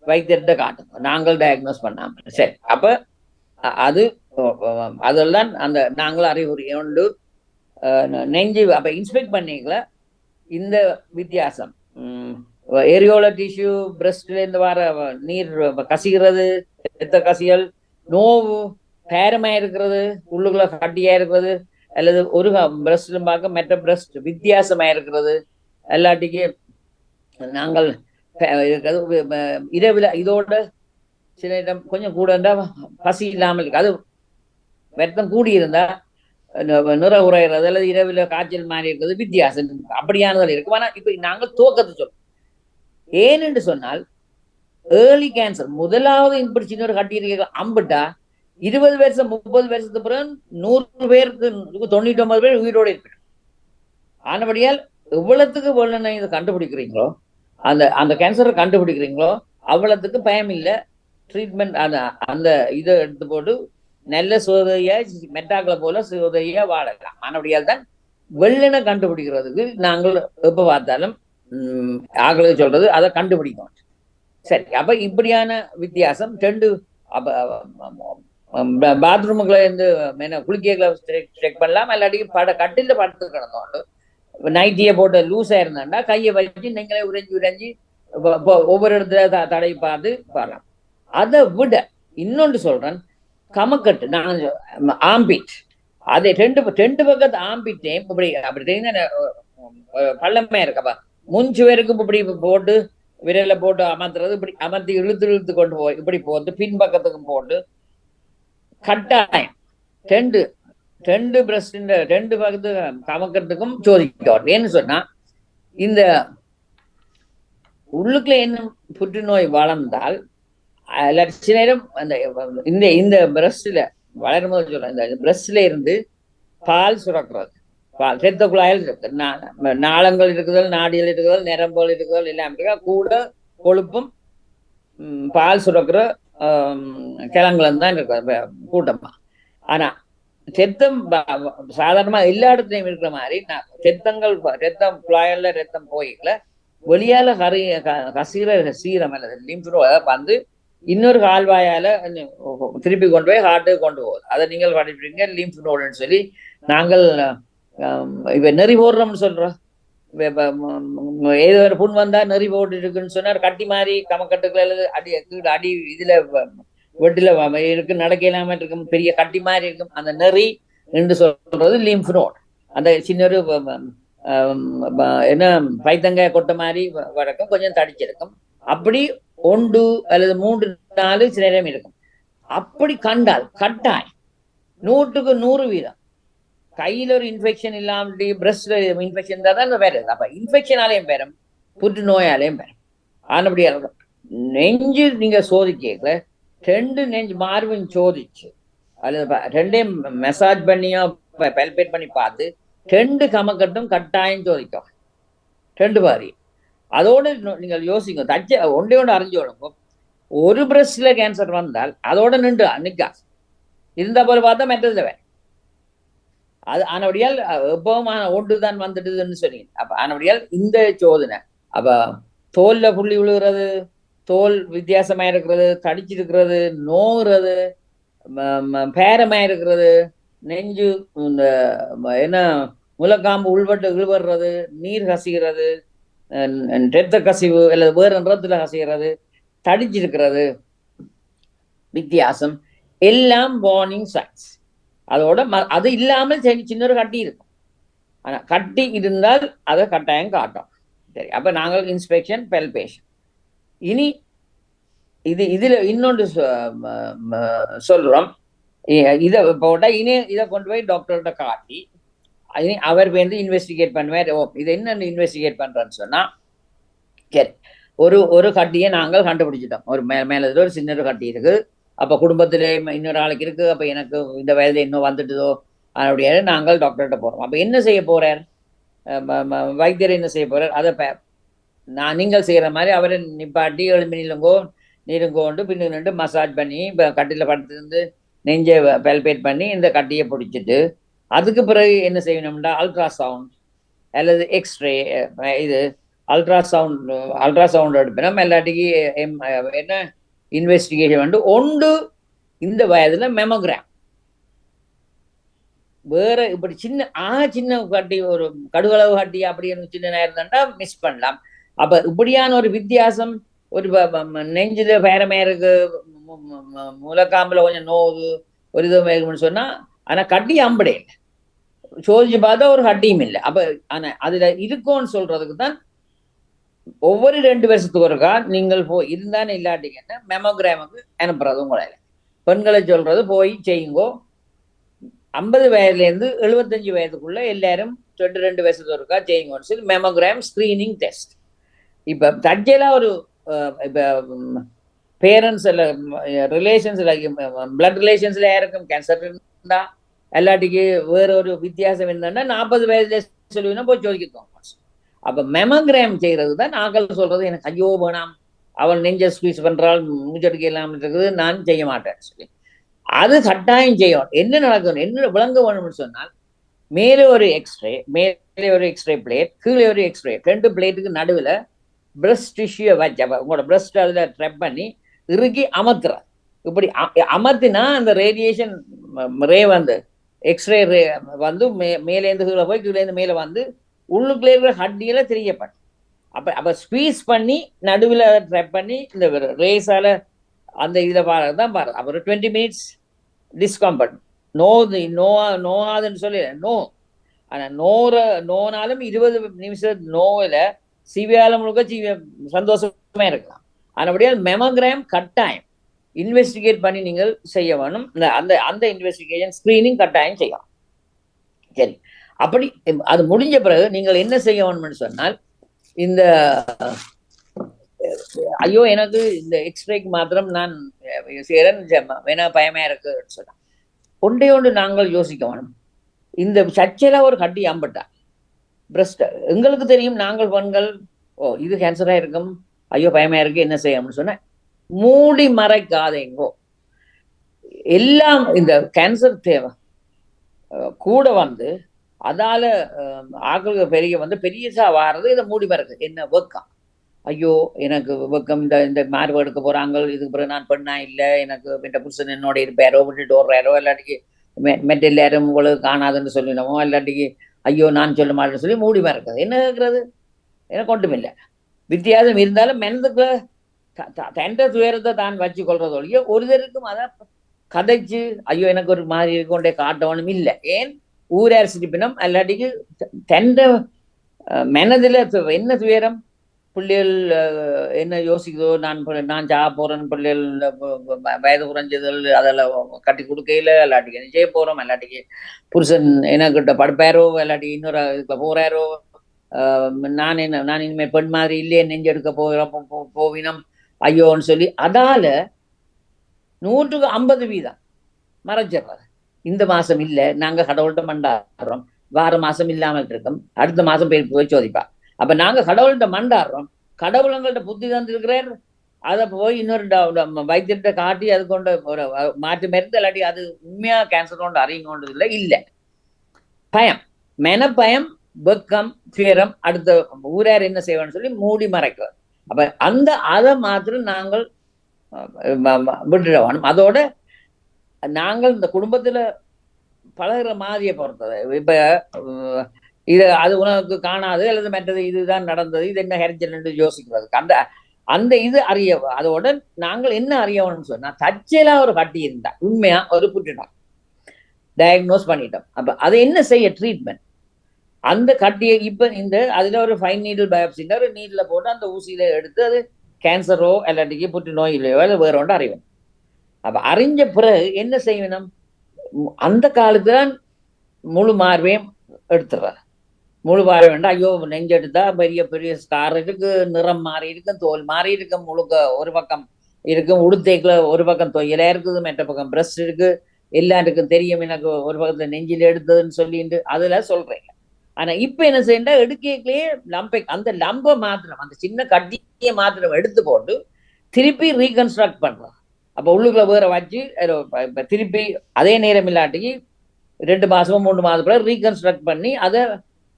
வைத்தியர்கிட்ட காட்டுங்க, நாங்கள் டயக்னோஸ் பண்ணாம. சரி, அப்ப அது அதெல்லாம் அந்த நாங்கள் அறிகுறி உண்டு. நெஞ்சு அப்ப இன்ஸ்பெக்ட் பண்ணிக்கல இந்த வித்தியாசம், ஏரியோல டிஷ்யூ, பிரஸ்ட்ல இருந்து வர நீர் கசிகிறது, ரத்த கசியல், நோவு, பேரமா இருக்கிறது, உள்ளுக்குள்ள கட்டியா இருக்கிறது, அல்லது ஒரு பிரஸ்ட் பார்க்க மெட்ட பிரஸ்ட் வித்தியாசமா இருக்கிறது, எல்லாட்டிக்கு நாங்கள் இரவுல இதோட சில இடம் கொஞ்சம் கூட இருந்தா பசி இல்லாமல் இருக்கு, அது வெத்தம் கூடி இருந்தா நிற உரைகிறது, அல்லது இரவுல காய்ச்சல் மாதிரி இருக்கிறது, வித்தியாசம் அப்படியானதில் இருக்கு. ஆனா இப்ப நாங்கள் துவக்கத்தை சொல்றோம், ஏன்னு சொன்னால் ஏர்லி கேன்சர் முதலாவது இப்படி சின்ன ஒரு கட்டி இருக்க அம்பிட்டா 20 வருஷம் 30 வருஷத்துக்கு பிறகு 100 பேருக்கு 99 பேர் உயிரோடு இருப்பிடும். ஆனபடியால் எவ்வளவுக்கு வெள்ளனை இதை கண்டுபிடிக்கிறீங்களோ, அந்த கேன்சரை கண்டுபிடிக்கிறீங்களோ அவ்வளவுக்கு பயம் இல்லை, ட்ரீட்மெண்ட் அந்த இதை எடுத்து போட்டு நல்ல சோதனையா மெட்டாக்களை போல சோதனையா வாழலாம். ஆனபடியால் தான் வெள்ளனை கண்டுபிடிக்கிறதுக்கு நாங்கள் எப்ப பார்த்தாலும் ஆக்களுக்கு சொல்றது அதை கண்டுபிடிக்கணும். சரி, அப்ப இப்படியான வித்தியாசம் ரெண்டு. பாத்ரூமுக்குள்ள இருந்து குளிக்கல செக் பண்ணலாம், இல்லாட்டி கட்டில படுத்து கிடந்தோண்டு நைட்டியை போட்டு லூஸா இருந்தாண்டா கையை வச்சு நீங்களே உறைஞ்சி ஒவ்வொரு இடத்துல தடை பார்த்து பாடலாம். அதை விட இன்னொன்று சொல்றேன், கமக்கட்டு, நான் ஆம்பிட், அதை ரெண்டு பக்கத்து ஆம்பிட்டேன் அப்படி பள்ளமே இருக்கப்பா, முஞ்சு பேருக்கு இப்படி போட்டு விரல போட்டு அமர்த்துறது, இப்படி அமர்த்தி இழுத்து கொண்டு போய் இப்படி போட்டு பின்பக்கத்துக்கும் போட்டு கட்டாயம் ரெண்டு பிரஸ்ட் ரெண்டு பக்கத்து கமக்கிறதுக்கும் சோதிக்க. ஏன்னு சொன்னா இந்த உள்ளுக்குள்ள என்ன புற்றுநோய் வளர்ந்தால் சில நேரம் இந்த பிரஸ்ட்ல வளரும் போது சொல்றேன், இந்த பிரஸ்ட்ல இருந்து பால் சுரக்கிறது, பால் ரத்த குழாயில் இருக்கு, நாளங்கள் இருக்குதல், நாடிகள் இருக்குதல், நரம்புகள் இருக்குதல் எல்லாம் கூட கொழுப்பும் பால் சுரக்கிற கிழங்குலம் தான் இருக்கு கூட்டமா. ஆனா ரத்தம் சாதாரணமா எல்லா இடத்துலையும் இருக்கிற மாதிரி ரத்தம் குழாயில ரத்தம் போயிக்கல, வெளியால கசீர சீரம் அல்லது லிம்ஃப் வந்து இன்னொரு கால்வாயால திருப்பி கொண்டு போய் ஹார்ட்டுக்கு கொண்டு போகுது. அதை நீங்கள் படிப்பீங்க லிம்ஃப் நோடுன்னு சொல்லி. நாங்கள் இப்ப நெறி போடுறோம்னு சொல்றோம், ஏதோ ஒரு புண் வந்தா நெறி போட்டு இருக்குன்னு சொன்னா கட்டி மாதிரி கமக்கட்டுகள் அல்லது அடி கீழே அடி இதுல வெட்டில இருக்கு, நடக்க இல்லாம இருக்கும், பெரிய கட்டி மாதிரி இருக்கும். அந்த நெறி என்று சொல்றது லிம்ஃப் நோட். அந்த சின்ன ஒரு என்ன பைத்தங்காய கொட்டை மாதிரி வழக்கம், கொஞ்சம் தடிச்சிருக்கும். அப்படி 1 அல்லது 3 4 சில நேரம் இருக்கும். அப்படி கண்டால் கட்டாய் 100க்கு 100% கையில ஒரு இன்ஃபெக்ஷன் இல்லாம பிரஸ்ட்ல இன்ஃபெக்ஷன் தான் அந்த வேற. அப்ப இன்ஃபெக்ஷனாலையும் பெறும், புற்றுநோயாலையும் பெறும். ஆனபடியா நெஞ்சு நீங்க சோதிக்கல 2 நெஞ்சு மார்பும் சோதிச்சு அல்லது 2டையும் மெசாஜ் பண்ணியோ பல்பேட் பண்ணி பார்த்து 2 கமக்கட்டும் கட்டாயம் சோதிக்கும், 2 பாரி. அதோட நீங்கள் யோசிங்க, தச்ச ஒன்றே ஒன்று அறிஞ்சோளுங்க. ஒரு பிரஸ்ட்ல கேன்சர் வந்தால் அதோட நிக்கா இருந்த போல பார்த்தா மெட்டதுல வேற. அது ஆனபடியால் எப்பவும் ஒன்றுதான் வந்துடுதுன்னு சொன்னீங்க. அப்ப ஆனபடியால் இந்த சோதனை அப்ப தோல்ல புள்ளி விழுகிறது, தோல் வித்தியாசமா இருக்கிறது, தடிச்சிருக்கிறது, நோகிறது, பேரமா இருக்கிறது, நெஞ்சு இந்த என்ன முலக்காம்பு உள்வட்டு இழுவடுறது, நீர் கசிகிறது, ரத்த கசிவு அல்லது வேறு நிறத்துல கசிகிறது, தடிச்சிருக்கிறது, வித்தியாசம் எல்லாம் வார்னிங் சைன்ஸ். அதோட அது இல்லாமல் சின்ன ஒரு கட்டி இருக்கும். ஆனா கட்டி இருந்தால் அதை கட்டாயம் காட்டும். சரி, அப்ப நாங்கள் இன்ஸ்பெக்ஷன் பெல்பேஷன். இனி இதுல இன்னொன்று சொல்றோம். இதை போட்டா இனி இதை கொண்டு போய் டாக்டர்கிட்ட காட்டி அவர் வந்து இன்வெஸ்டிகேட் பண்ணுவார். இது என்னன்னு இன்வெஸ்டிகேட் பண்றேன்னு சொன்னா, சரி ஒரு கட்டியை நாங்கள் கண்டுபிடிச்சிட்டோம். ஒரு மேலதுல ஒரு சின்ன கட்டி இருக்கு. அப்ப குடும்பத்துல இன்னொரு ஆளுக்கு இருக்கு. அப்ப எனக்கு இந்த வயதுல இன்னும் வந்துட்டுதோ அப்படியே நாங்கள் டாக்டர்கிட்ட போறோம். அப்ப என்ன செய்ய போறார் வைத்தியர்? என்ன செய்ய போறார்? அதை நீங்கள் செய்யற மாதிரி அவரை நிப்பாட்டி எழும்பி நீருங்கோண்டு பின்னு மசாஜ் பண்ணி கட்டில படுத்துருந்து நெஞ்சை பெல்பேட் பண்ணி இந்த கட்டியை பிடிச்சிட்டு அதுக்கு பிறகு என்ன செய்யணும்னா அல்ட்ராசவுண்ட் அல்லது எக்ஸ்ரே, இது அல்ட்ராசவுண்ட் எடுப்பினோம். எல்லாட்டிக்கு என்ன இன்வெஸ்டிகேஷன் வந்து ஒன்று இந்த வயதுல மெமோகிராம். வேற இப்படி சின்ன கட்டி ஒரு கடுகளவு கட்டி அப்படி சின்ன நேரம் இருந்தா மிஸ் பண்ணலாம். அப்ப இப்படியான ஒரு வித்தியாசம் ஒரு நெஞ்சில பேரமே இருக்கு, முலக்காம்புல கொஞ்சம் நோவு ஒரு இதுவும் சொன்னா, ஆனா கட்டி அம்படே இல்லை, சோதிச்சு பார்த்தா ஒரு கட்டியும் இல்லை. அப்ப ஆனா அதுல இருக்கும்னு சொல்றதுக்கு தான் ஒவ்வொரு 2 வருஷத்துக்கு ஒருக்கா நீங்கள் போய் இருந்தானே இல்லாட்டிங்கன்னா மெமோகிராமுக்கு அனுப்புறது. உங்களால பெண்களை சொல்றது போய் செய்யுங்கோ. 50 வயதுலேருந்து 75 வயதுக்குள்ள எல்லாரும் 2 வருஷத்துக்கு ஒருக்கா செய்யுங்கன்னு சொல்லி மெமோகிராம் ஸ்கிரீனிங் டெஸ்ட். இப்ப தற்செயலா ஒரு இப்ப பேரண்ட்ஸ் ரிலேஷன்ஸ்ல பிளட் ரிலேஷன்ஸ்ல யாருக்கும் கேன்சர் இருந்தா எல்லாட்டிக்கு வேற ஒரு வித்தியாசம் இருந்தா 40 வயதுல சொல்லுவீங்கன்னா போய் சோதிக்கணும். அப்ப மெமோகிராம் செய்யறது தான் நாங்கள் சொல்றது. எனக்கு ஐயோ வேணாம், அவள் நெஞ்ச ஸ்குவீஸ் பண்றாள், மூச்சடிக்க இல்லாமல் இருக்குது, நான் செய்ய மாட்டேன்னு சொல்லி அது கட்டாயம் செய்யும். என்ன நடக்கும், என்ன விளங்க வேணும்னு சொன்னால், மேலே ஒரு எக்ஸ்ரே பிளேட், கீழே ஒரு எக்ஸ்ரே, 2 பிளேட்டுக்கு நடுவில் பிரஸ்ட் டிஷ்யூ வச்சு உங்களோட பிரஸ்ட் அதில் ட்ரெப் பண்ணி இறுக்கி அமர்த்துறார். இப்படி அமர்த்தினா அந்த ரேடியேஷன் ரே வந்து எக்ஸ்ரே ரே வந்து மேலேருந்து கீழே போய் கீழேருந்து மேலே வந்து உள்ளுக்குள்ளே இருக்கிற ஹட்டியில தெரியப்படும். அப்ப ஸ்குவீஸ் பண்ணி நடுவில் ட்ரெப் பண்ணி இந்த ரேஸால அந்த இதில் பாருதான் பாரு. அப்புறம் 20 மினிட்ஸ் டிஸ்கம்பர்ட் நோகாதுன்னு சொல்லி நோ. ஆனால் நோனாலும் 20 நிமிஷம் நோவில் சிவியால முழுக்க சந்தோஷமா இருக்கலாம். ஆனபடியால் மெமோகிராம் கட்டாயம் இன்வெஸ்டிகேட் பண்ணி நீங்கள் செய்ய வேணும். அந்த இன்வெஸ்டிகேஷன் ஸ்கிரீனிங் கட்டாயம் செய்யலாம். சரி, அப்படி அது முடிஞ்ச பிறகு நீங்கள் என்ன செய்ய வேணும்னு சொன்னால், இந்த ஐயோ எனக்கு இந்த எக்ஸ்ரேக்கு மாத்திரம் நான் செய்யறேன் வேணா பயமா இருக்குன்னு சொன்னா ஒன்று நாங்கள் யோசிக்க வேணும். இந்த சர்ச்சையில ஒரு கட்டி அம்பட்டா பிரஸ்ட் எங்களுக்கு தெரியும், நாங்கள் பெண்கள் இது கேன்சரா இருக்கும், ஐயோ பயமா இருக்கு, என்ன செய்யணும்னு சொன்ன மூடி மறைக்காதேங்கோ. எல்லாம் இந்த கேன்சர் தேவை கூட வந்து அதால ஆக்களுக்கு பெரியசா வாரது இதை மூடி மறைக்கு. என்ன வெக்கம், ஐயோ எனக்கு வெக்கம், இந்த மார்பு எடுக்க போறாங்க, இதுக்கு பிறகு நான் பெண்ணா இல்லை, எனக்கு இந்த புருஷன் என்னோட இருப்பாரோ, விட்டுட்டு ஓடுறாரோ, இல்லாட்டிக்கு மெட்ட எல்லாரும் உங்களுக்கு காணாதுன்னு சொல்லிடுவோம், இல்லாட்டிக்கு ஐயோ நான் சொல்ல மாட்டேன்னு சொல்லி மூடி மறக்கிறது. என்ன கேட்கறது? எனக்கு ஒன்றுமில்லை. வித்தியாசம் இருந்தாலும் மெனதுக்குள்ள தண்ட துயரத்தை தான் வச்சு கொள்றதொழிய ஒருத்தருக்கும் அதை கதைச்சு ஐயோ எனக்கு ஒரு மாதிரி கொண்டே காட்டவனும் இல்லை. ஏன் ஊரார் சிரிப்பினம் அல்லாட்டிக்கு தண்ட மனதில் என்ன துயரம், பிள்ளைகள் என்ன யோசிக்குதோ, நான் சாக போறேன், பிள்ளைகள் வயது குறைஞ்சதுகள் அதெல்லாம் கட்டி கொடுக்கையில, இல்லாட்டிக்கு என்ன செய்ய போறோம், இல்லாட்டிக்கு புருஷன் எனக்கிட்ட படுப்பாரோ, இல்லாட்டி இன்னொரு இதுல போறாரோ, நான் இனிமேல் பெண் மாதிரி இல்லையே நெஞ்செடுக்க போவினம் ஐயோன்னு சொல்லி அதால 150% மறைச்சிடுறது. இந்த மாசம் இல்லை, நாங்க கடவுள்கிட்ட மண்டாடுறோம், வார மாசம் இல்லாமல் இருக்கோம், அடுத்த மாசம் போய் சோதிப்பா. அப்ப நாங்க கடவுள்கிட்ட மண்டாடுறோம், கடவுள் எங்கள்கிட்ட புத்தி தந்திருக்கிறார், அதை போய் இன்னொரு வைத்தியத்தை காட்டி அது கொண்டு ஒரு மாற்று மருந்து இல்லாட்டி அது உண்மையா கேன்சர் கொண்டு அறியுங்கொண்டது இல்லை. இல்லை, பயம், பயம், வெக்கம், துயரம், அடுத்த ஊரார் என்ன செய்வான்னு சொல்லி மூடி மறைக்கிறது. அப்ப அந்த அதை மாத்திரம் நாங்கள் விட்டுடணும். அதோட நாங்கள் இந்த குடும்பத்துல பழகிற மாதிரியை பொறுத்தது. இப்ப இது அது உனக்கு காணாது அல்லது மற்றது இதுதான் நடந்தது, இது என்ன ஹெரிஜன் யோசிக்கிறதுக்கு அந்த அந்த இது அறிய. அதோட நாங்கள் என்ன அறியணும்னு சொன்னா, தற்செயலா ஒரு கட்டி இருந்தா உண்மையா ஒரு புட்டுட்டோம், டயக்னோஸ் பண்ணிட்டோம். அப்ப அதை என்ன செய்ய ட்ரீட்மெண்ட், அந்த கட்டியை இப்ப இந்த அதுல ஒரு 5 நீடில் பயாப்சின்ற ஒரு நீட்ல போட்டு அந்த ஊசியில எடுத்து அது கேன்சரோ இல்லாட்டிக்கு புற்றுநோய் இல்லையோ இல்லை வேற ஒன்று அறிவோம். அப்ப அறிஞ்ச பிறகு என்ன செய்யணும், அந்த காலத்துல முழு மார்பையும் எடுத்துடுறாரு. முழு பார்வை வேண்டாம், ஐயோ நெஞ்செடுத்தா பெரிய பெரிய ஸ்கார் இருக்கு, நிறம் மாறி இருக்கு, தோல் மாறி இருக்கு, முழுக்க ஒரு பக்கம் இருக்கு, உடுத்தைக்குள்ள ஒரு பக்கம் தொயலா இருக்குது, மற்ற பக்கம் பிரஸ்ட் இருக்கு, எல்லாருக்கும் தெரியும் எனக்கு ஒரு பக்கத்துல நெஞ்சில் எடுத்ததுன்னு சொல்லிட்டு அதுல சொல்றேன். ஆனா இப்ப என்ன செய்யண்டா, எடுக்கையே லம்பை அந்த லம்பை மாத்திரம் அந்த சின்ன கட்டியை மாத்திரம் எடுத்து போட்டு திருப்பி ரீகன்ஸ்ட்ரக்ட் பண்றோம். அப்ப உள்ளுக்குள்ள வேற வச்சு திருப்பி அதே நேரம் இல்லாட்டிக்கு 2 மாசமோ 3 மாதம் பிறகு ரீகன்ஸ்ட்ரக்ட் பண்ணி அதை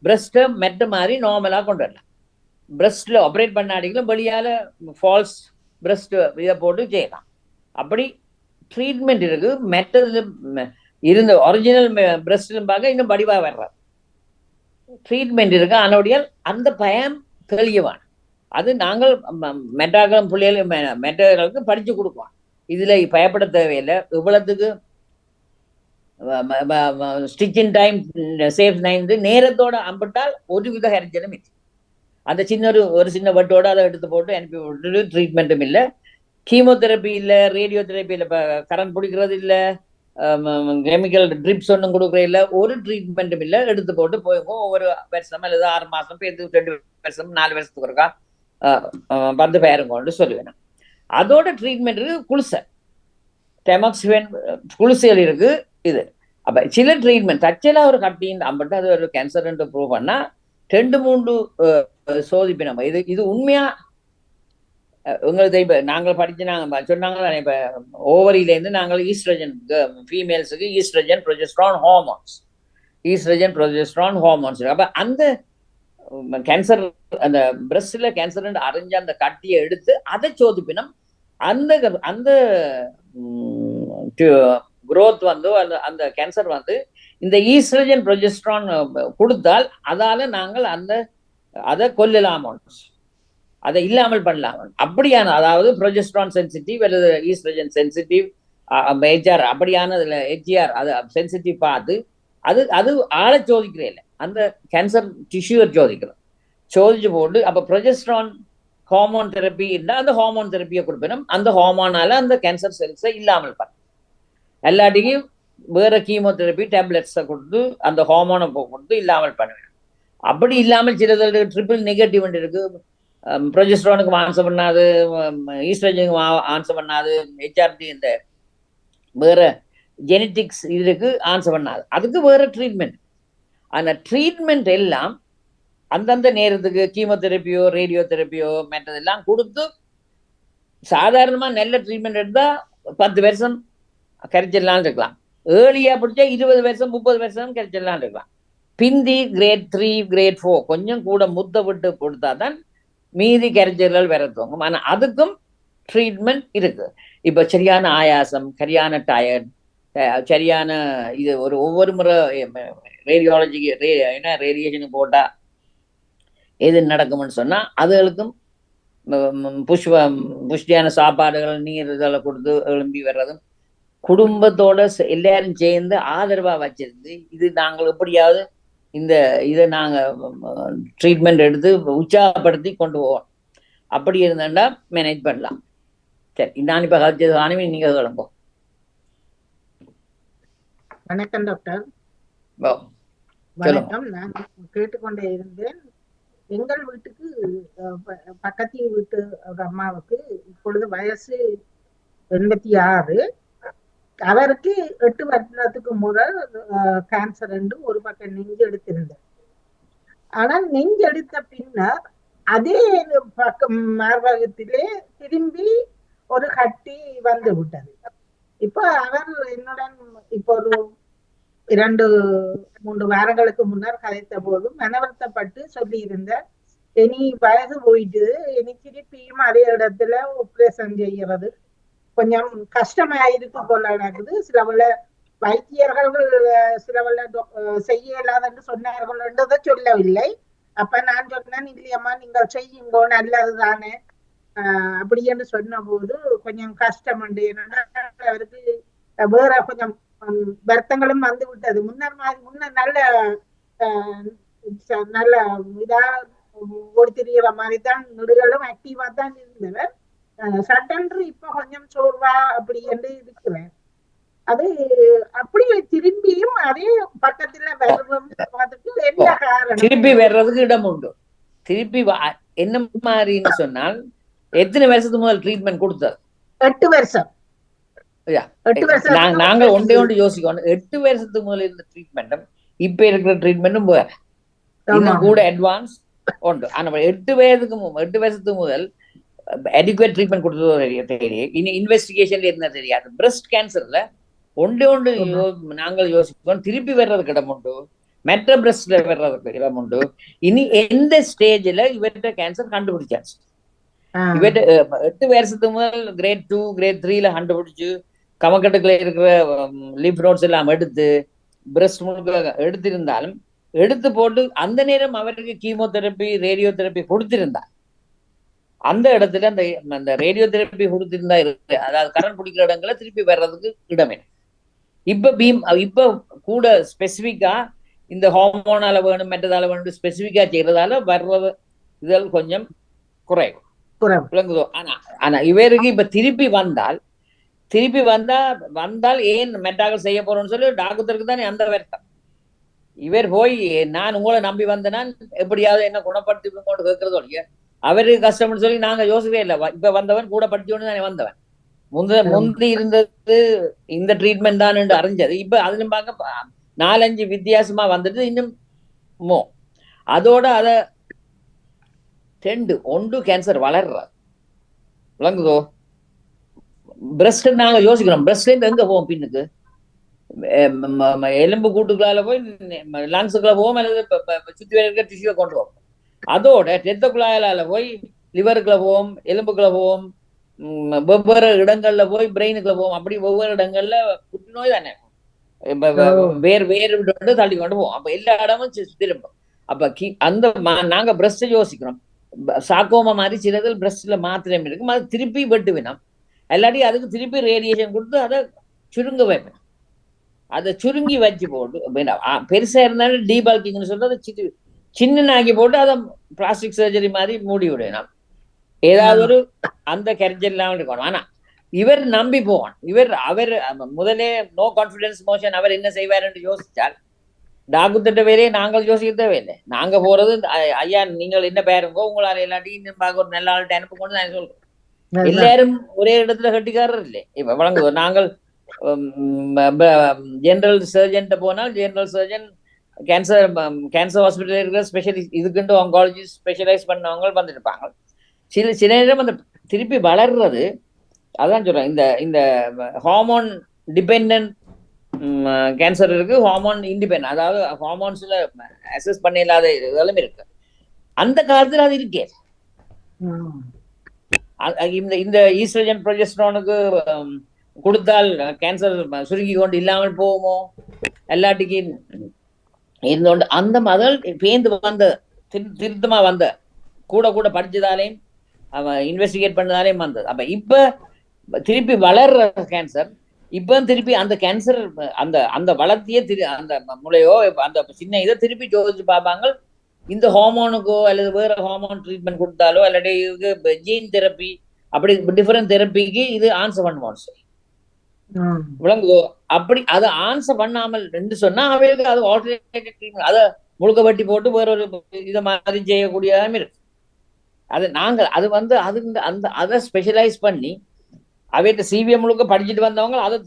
பிரஸ்ட்டை மெட்ட மாதிரி நார்மலா கொண்டு வரலாம். பிரஸ்ட்ல ஆப்ரேட் பண்ணாடிகளும் வெளியால ஃபால்ஸ் பிரஸ்ட் இதை போட்டு செய்யலாம். அப்படி ட்ரீட்மெண்ட் இருக்கு. மெட்டது இருந்த ஒரிஜினல் பிரஸ்ட்லும் பார்க்க இன்னும் வடிவா வர்றாரு ட்ரீட்மெண்ட் இருக்கு. அதனுடைய அந்த பயம் தெளிவான அது நாங்கள் மெட்டாக்களும் பிள்ளைகளும் மெட்டர்களுக்கு படிச்சு கொடுப்போம். இதுல பயப்பட தேவையில்லை. இவ்வளவுக்கு ஸ்டிச்சிங் டைம் சேஃப் டைம் நேரத்தோட அம்பிட்டால் ஒரு வித ஹெரிஜனும் இல்லை. அந்த சின்ன ஒரு சின்ன வட்டோட அதை எடுத்து போட்டு அனுப்பி விட்டு ட்ரீட்மெண்ட்டும் இல்லை, கீமோதெரப்பி இல்லை, ரேடியோ தெரப்பி இல்லை, கரண்ட் பிடிக்கிறது இல்லை, கெமிக்கல் ட்ரிப்ஸ் ஒன்றும் கொடுக்குற இல்லை, ஒரு ட்ரீட்மெண்ட்டும் இல்லை, எடுத்து போட்டு போய்க்கோ. ஒவ்வொரு வருஷம் அல்லது 6 மாசம் 2 வருஷம் 4 வருஷத்துக்கு இருக்கா வந்து பேருங்கன்னு சொல்லுவேன். அதோட ட்ரீட்மெண்ட் இருக்கு குளிசை, டெமாக்சிஃபன் குளிசைகள் இருக்கு. இது அப்ப சில ட்ரீட்மெண்ட் தச்சலா ஒரு கட்டின்னு அம்பட்டு அது ஒரு கேன்சர் ப்ரூவ் பண்ணா 2-3 சோதிப்பினம். இது உண்மையா உங்களுக்கு இப்ப நாங்கள் படிச்சு நாங்க சொன்னாங்க இப்ப ஓவரியில இருந்து நாங்கள் ஈஸ்ட்ரஜன் ஃபீமேல்ஸுக்கு ஈஸ்ட்ரஜன் ப்ரொஜெஸ்ட்ரான் ஹார்மோன்ஸ். அப்ப அந்த கேன்சர் அந்த பிரஸ்ட்ல கேன்சர் அறிஞ்ச அந்த கட்டியை எடுத்து அதை சோதிப்பினம். அந்த அந்த குரோத் வந்து அந்த கேன்சர் வந்து இந்த ஈஸ்ட்ரஜன் ப்ரொஜெஸ்ட்ரான் கொடுத்தால் அதால நாங்கள் அதை கொல்லலாமோ, அதை இல்லாமல் பண்ணலாம். அப்படியான அதாவது ப்ரொஜெஸ்ட்ரான் சென்சிட்டிவ் அல்லது ஈஸ்ட்ரஜன் சென்சிட்டிவ் ஹெச்ஆர் அப்படியான ஹெச்ஆர் அது சென்சிட்டிவ் பார்த்து அது ஆளை சோதிக்கிறேன் இல்லை, அந்த கேன்சர் டிஷ்யூவை சோதிச்சு போட்டு அப்ப ப்ரொஜெஸ்ட்ரான் ஹார்மோன் தெரப்பி இருந்தால் அந்த ஹார்மோன் தெரப்பியை கொடுப்பேன். அந்த ஹார்மோனால அந்த கேன்சர் செல்ஸை இல்லாமல் பண்ண, எல்லாட்டிக்கும் வேற கீமோதெரப்பி டேப்லெட்ஸை கொடுத்து அந்த ஹார்மோனை கொடுத்து இல்லாமல் பண்ணுவேன். அப்படி இல்லாமல் சிலது ட்ரிபிள் நெகட்டிவ் இருக்கு, ப்ரொஜெஸ்ட்ரானுக்கு ஆன்சர் பண்ணாது, ஈஸ்ட்ரஜனுக்கு ஆன்சர் பண்ணாது, ஹெச்ஆர்டி இந்த வேற ஜெனட்டிக்ஸ் இதுக்கு ஆன்சர் பண்ணாது, அதுக்கு வேற ட்ரீட்மெண்ட். அந்த ட்ரீட்மெண்ட் எல்லாம் அந்தந்த நேரத்துக்கு கீமோதெரப்பியோ ரேடியோ தெரப்பியோ மற்றதெல்லாம் கொடுத்து சாதாரணமா நல்ல ட்ரீட்மெண்ட் எடுத்தா 10 வருஷம் கரைச்சிடலாம் இருக்கலாம். ஏர்லியா பிடிச்சா 20 வருஷம் 30 வருஷம் கரைச்சிடலாம் இருக்கலாம். பிந்தி கிரேட் 3 கிரேட் 4 கொஞ்சம் கூட முத்த விட்டு கொடுத்தாதான் மீதி கரைச்சல்கள் வரத்துவங்க. ஆனா அதுக்கும் ட்ரீட்மெண்ட் இருக்கு. இப்ப சரியான ஆயாசம், சரியான டயர்ட், சரியான இது ஒவ்வொரு முறை ரேடியாலஜிக்கு என்ன ரேடியேஷனுக்கு போட்டா எது நடக்கும்னு சொன்னா அதுகளுக்கும் புஷ்டியான சாப்பாடுகள் நீர் இதெல்லாம் கொடுத்து எழும்பி வர்றதும் குடும்பத்தோட எல்லாரும் சேர்ந்து ஆதரவா வச்சிருந்து இது நாங்கள் எப்படியாவது இந்த இதை நாங்க ட்ரீட்மெண்ட் எடுத்து உற்சாகப்படுத்தி கொண்டு போவோம். அப்படி இருந்தா மேனேஜ் பண்ணலாம். சரி, நான் இப்ப கழிச்சது ஆனவி நீங்க கிளம்போ. வணக்கம் டாக்டர். வணக்கம். நான் கேட்டுக்கொண்டே இருந்தேன். எங்கள் வீட்டுக்கு பக்கத்து வீட்டு ஒரு அம்மாவுக்கு இப்பொழுது வயசு 86. அவருக்கு 8 வருடத்துக்கு முதல் கேன்சர் என்று ஒரு பக்கம் நெஞ்சு எடுத்திருந்தேன். ஆனால் நெஞ்சு எடுத்த பின்னர் அதே பக்கம் மார்பகத்திலே திரும்பி ஒரு கட்டி வந்து விட்டது. இப்ப அவர் என்னுடன் இப்போ ஒரு 2-3 வாரங்களுக்கு முன்னர் கதைத்த போது மனவருத்தப்பட்டு சொல்லி இருந்த, இனி வயது போயிட்டு இனி திருப்பியும் அதே இடத்துல ஆபரேஷன் செய்யறது கொஞ்சம் கஷ்டமாயிருக்கு போல நடக்குது. சிலவள வைத்தியர்கள் சிலவள செய்ய இயலாதென்று சொன்னார்கள் என்றதை சொல்லவில்லை. அப்ப நான் சொன்னேன், இல்லையம்மா நீங்கள் செய்யுங்கோ, நல்லதுதானே அப்படி என்று சொன்ன போது கொஞ்சம் கஷ்டம் உண்டு. அவருக்கு வேற கொஞ்சம் வருத்தங்களும் வந்து விட்டது. முன்னர் நல்ல இதா ஓடி தெரியற மாதிரி தான் நெடுகளும் ஆக்டிவா தான் இருந்தவர். சட்டன்று இப்ப கொஞ்சம் சோர்வா அப்படி என்று இருக்கிறேன். அது அப்படி திரும்பியும் அதே பக்கத்துல வருவதுக்கு என்ன காரணம்? திருப்பி வர்றதுக்கு இடம் உண்டு. திருப்பி என்ன மாதிரின்னு சொன்னால் எத்தனை வருஷத்துக்கு முதல் ட்ரீட்மெண்ட் கொடுத்தார்? 8 வருஷம். நாங்க ஒன்றே யோசிக்கணும். 8 வருஷத்துக்கு முதல்ல இருந்த ட்ரீட்மெண்ட்டும் இப்ப இருக்கிற ட்ரீட்மெண்ட்டும் இன்னும் கூட அட்வான்ஸ் உண்டு. ஆனா 8 வருஷத்துக்கு முதல் அடிக்குவேட் ட்ரீட்மெண்ட் கொடுத்தது தெரியும். இனி இன்வெஸ்டிகேஷன்ல இருந்தா தெரியாது. பிரஸ்ட் கேன்சர்ல ஒன்று நாங்கள் யோசிப்போம், திருப்பி வர்றதுக்கு இடம் உண்டு, மெட்ர பிரஸ்ட்ல வர்றதுக்கு இடம் உண்டு. இனி எந்த ஸ்டேஜ்ல இவர்கிட்ட கேன்சர் கண்டுபிடிச்சாச்சு. இவர்கிட்ட 8 வருஷத்துக்கு முதல் கிரேட் 2 கிரேட் 3ல கண்டுபிடிச்சு கமக்கட்டுக்குள்ள இருக்கிற லிம்ப் நோட்ஸ் எல்லாம் எடுத்து பிரஸ்ட் முழுக்க எடுத்திருந்தாலும் எடுத்து போட்டு அந்த நேரம் அவருக்கு கீமோதெரப்பி ரேடியோ தெரப்பி கொடுத்திருந்தார். அந்த இடத்துல அந்த ரேடியோ தெரப்பி கொடுத்திருந்தா அதாவது கரண்ட் பிடிக்கிற இடங்களை திருப்பி வர்றதுக்கு இடமே. இப்ப கூட ஸ்பெசிபிக்கா இந்த ஹார்மோனால வேணும் மற்றதால வேணும் ஸ்பெசிபிக்கா செய்யறதால வர்றது இதழ் கொஞ்சம் குறைவு விளங்குதோ. ஆனா இவருக்கு இப்ப திருப்பி வந்தால் ஏன் மெட்டாக்கள் செய்ய போறோம்னு சொல்லி டாக்டருக்கு தானே அந்த வருத்தம். இவர் போய் நான் உங்களை நம்பி வந்தேன்னா எப்படியாவது என்ன குணப்படுத்தி கொண்டு கேட்கறதோ இல்லையா, அவருக்கு கஷ்டம்னு சொல்லி நாங்க யோசிக்கவே இல்லை. இப்ப வந்தவன் கூட படிச்சோன்னு தானே வந்தவன். முந்தி இருந்தது இந்த ட்ரீட்மெண்ட் தான் அறிஞ்சது. இப்ப அதுல பார்க்க 4-5 வித்தியாசமா வந்துட்டு இன்னும் அதோட அத 2 கேன்சர் வளர்ற விளங்குதோ. பிரஸ்ட் நாங்க யோசிக்கிறோம், பிரஸ்ட்ல இருந்து எங்க போவோம் பின்னுக்கு, எலும்பு கூட்டுக்குள்ளால போய் லங்ஸுக்குள்ள போவோம், அல்லது சுத்தி வரைக்கிற டிஷ்யூவை கொண்டு போவோம். அதோட ரத்த குழாயால போய் லிவருக்குள்ள போவோம், எலும்புக்குள்ள போவோம், வெவ்வேறு இடங்கள்ல போய் பிரெயினுக்குள்ள போவோம். அப்படி ஒவ்வொரு இடங்கள்ல புற்றுநோய் தானே வேறு தள்ளி கொண்டு போவோம். அப்ப எல்லா இடமும் திரும்பும். அப்ப அந்த நாங்க பிரஸ்ட் யோசிக்கிறோம். சாக்கோமா மாதிரி சிலது பிரஸ்ட்ல மாத்திரம் இருக்கும், அது திருப்பி வெட்டு வேணும். இல்லாட்டி அதுக்கு திருப்பி ரேடியேஷன் கொடுத்து அதை சுருங்க வைப்பேன். அதை சுருங்கி வச்சு போட்டு பெருசா இருந்தாலும் டீபால்கிங்னு சொல்றது சின்னனாக்கி போட்டு அதை பிளாஸ்டிக் சர்ஜரி மாதிரி மூடி விடணும். ஏதாவது ஒரு அந்த கெர்ஜல் இல்லாமல் இருக்கணும். ஆனா இவர் நம்பி போவான். அவர் முதலே நோ கான்பிடன்ஸ் மோஷன். அவர் என்ன செய்வார் என்று யோசிச்சால் டாக்டர்கிட்ட வேலையே நாங்கள் யோசிக்க தேவையில்லை. நாங்க போறது ஐயா நீங்கள் என்ன பேருங்கோ, உங்களால இல்லாட்டி இன்னும் ஒரு நல்ல ஆள்கிட்ட அனுப்பு கொண்டு நான் சொல்றேன். எல்லாரும் ஒரே இடத்துல கட்டிக்காரர் இல்லை. இப்ப வழங்குவோம். நாங்கள் ஜெனரல் சர்ஜன் போனால் ஜெனரல் சர்ஜன் கேன்சர் ஹாஸ்பிட்டல் இருக்கிற ஸ்பெஷலிஸ்ட் இதுக்குண்டு ஆங்காலஜி ஸ்பெஷலைஸ் பண்ணவங்க வந்துருப்பாங்க. சில நேரம் அந்த திருப்பி வளர்றது அதான் சொல்றேன். இந்த ஹார்மோன் டிபெண்டன்ட் கேன்சர் இருக்கு, ஹார்மோன் இண்டிபெண்டன்ட், அதாவது ஹார்மோன்ஸ்ல அசஸ் பண்ண இல்லாத இதெல்லாம் இருக்கு. அந்த காலத்துல அது இருக்கே. இந்த ஈஸ்ட்ரோஜன் ப்ரொஜெஸ்டரோனுக்கு கொடுத்தால் கேன்சர் சுருங்கி கொண்டு இல்லாமல் போகுமோ? எல்லாட்டிக்கு இருந்தோண்டு அந்த மகள் பேந்து வந்த திருத்தமா வந்த கூட கூட படிச்சதாலேயும் அவன் இன்வெஸ்டிகேட் பண்ணதாலேயும் வந்தது. அப்ப இப்ப திருப்பி வளர்ற கேன்சர் இப்ப திருப்பி அந்த கேன்சர் அந்த அந்த வளர்த்தியே அந்த முளையோ அந்த சின்ன இதை திருப்பி ஜோதிச்சு பார்ப்பாங்க. இந்த ஹார்மோனுக்கோ அல்லது வேற ஹார்மோன் ட்ரீட்மெண்ட் கொடுத்தாலோ அல்லது ஜீன் தெரப்பி அப்படி டிஃபரெண்ட் தெரப்பிக்கு இது ஆன்சர் பண்ணுவோம் சொல்லி விளங்குதோ. அப்படி அதை ஆன்சர் பண்ணாமல் என்று சொன்னா அவைகளுக்கு அது ஆல்டர்னேட்டிவ் ட்ரீட்மெண்ட் அதை முழுக்க வட்டி போட்டு வேற ஒரு இதை மாதிரி செய்யக்கூடியதாகவும் இருக்கு. அது நாங்கள் அது அது அந்த அதை ஸ்பெஷலைஸ் பண்ணி அவைகிட்ட சிபிஎம் முழுக்க படிச்சுட்டு வந்தவங்க அதை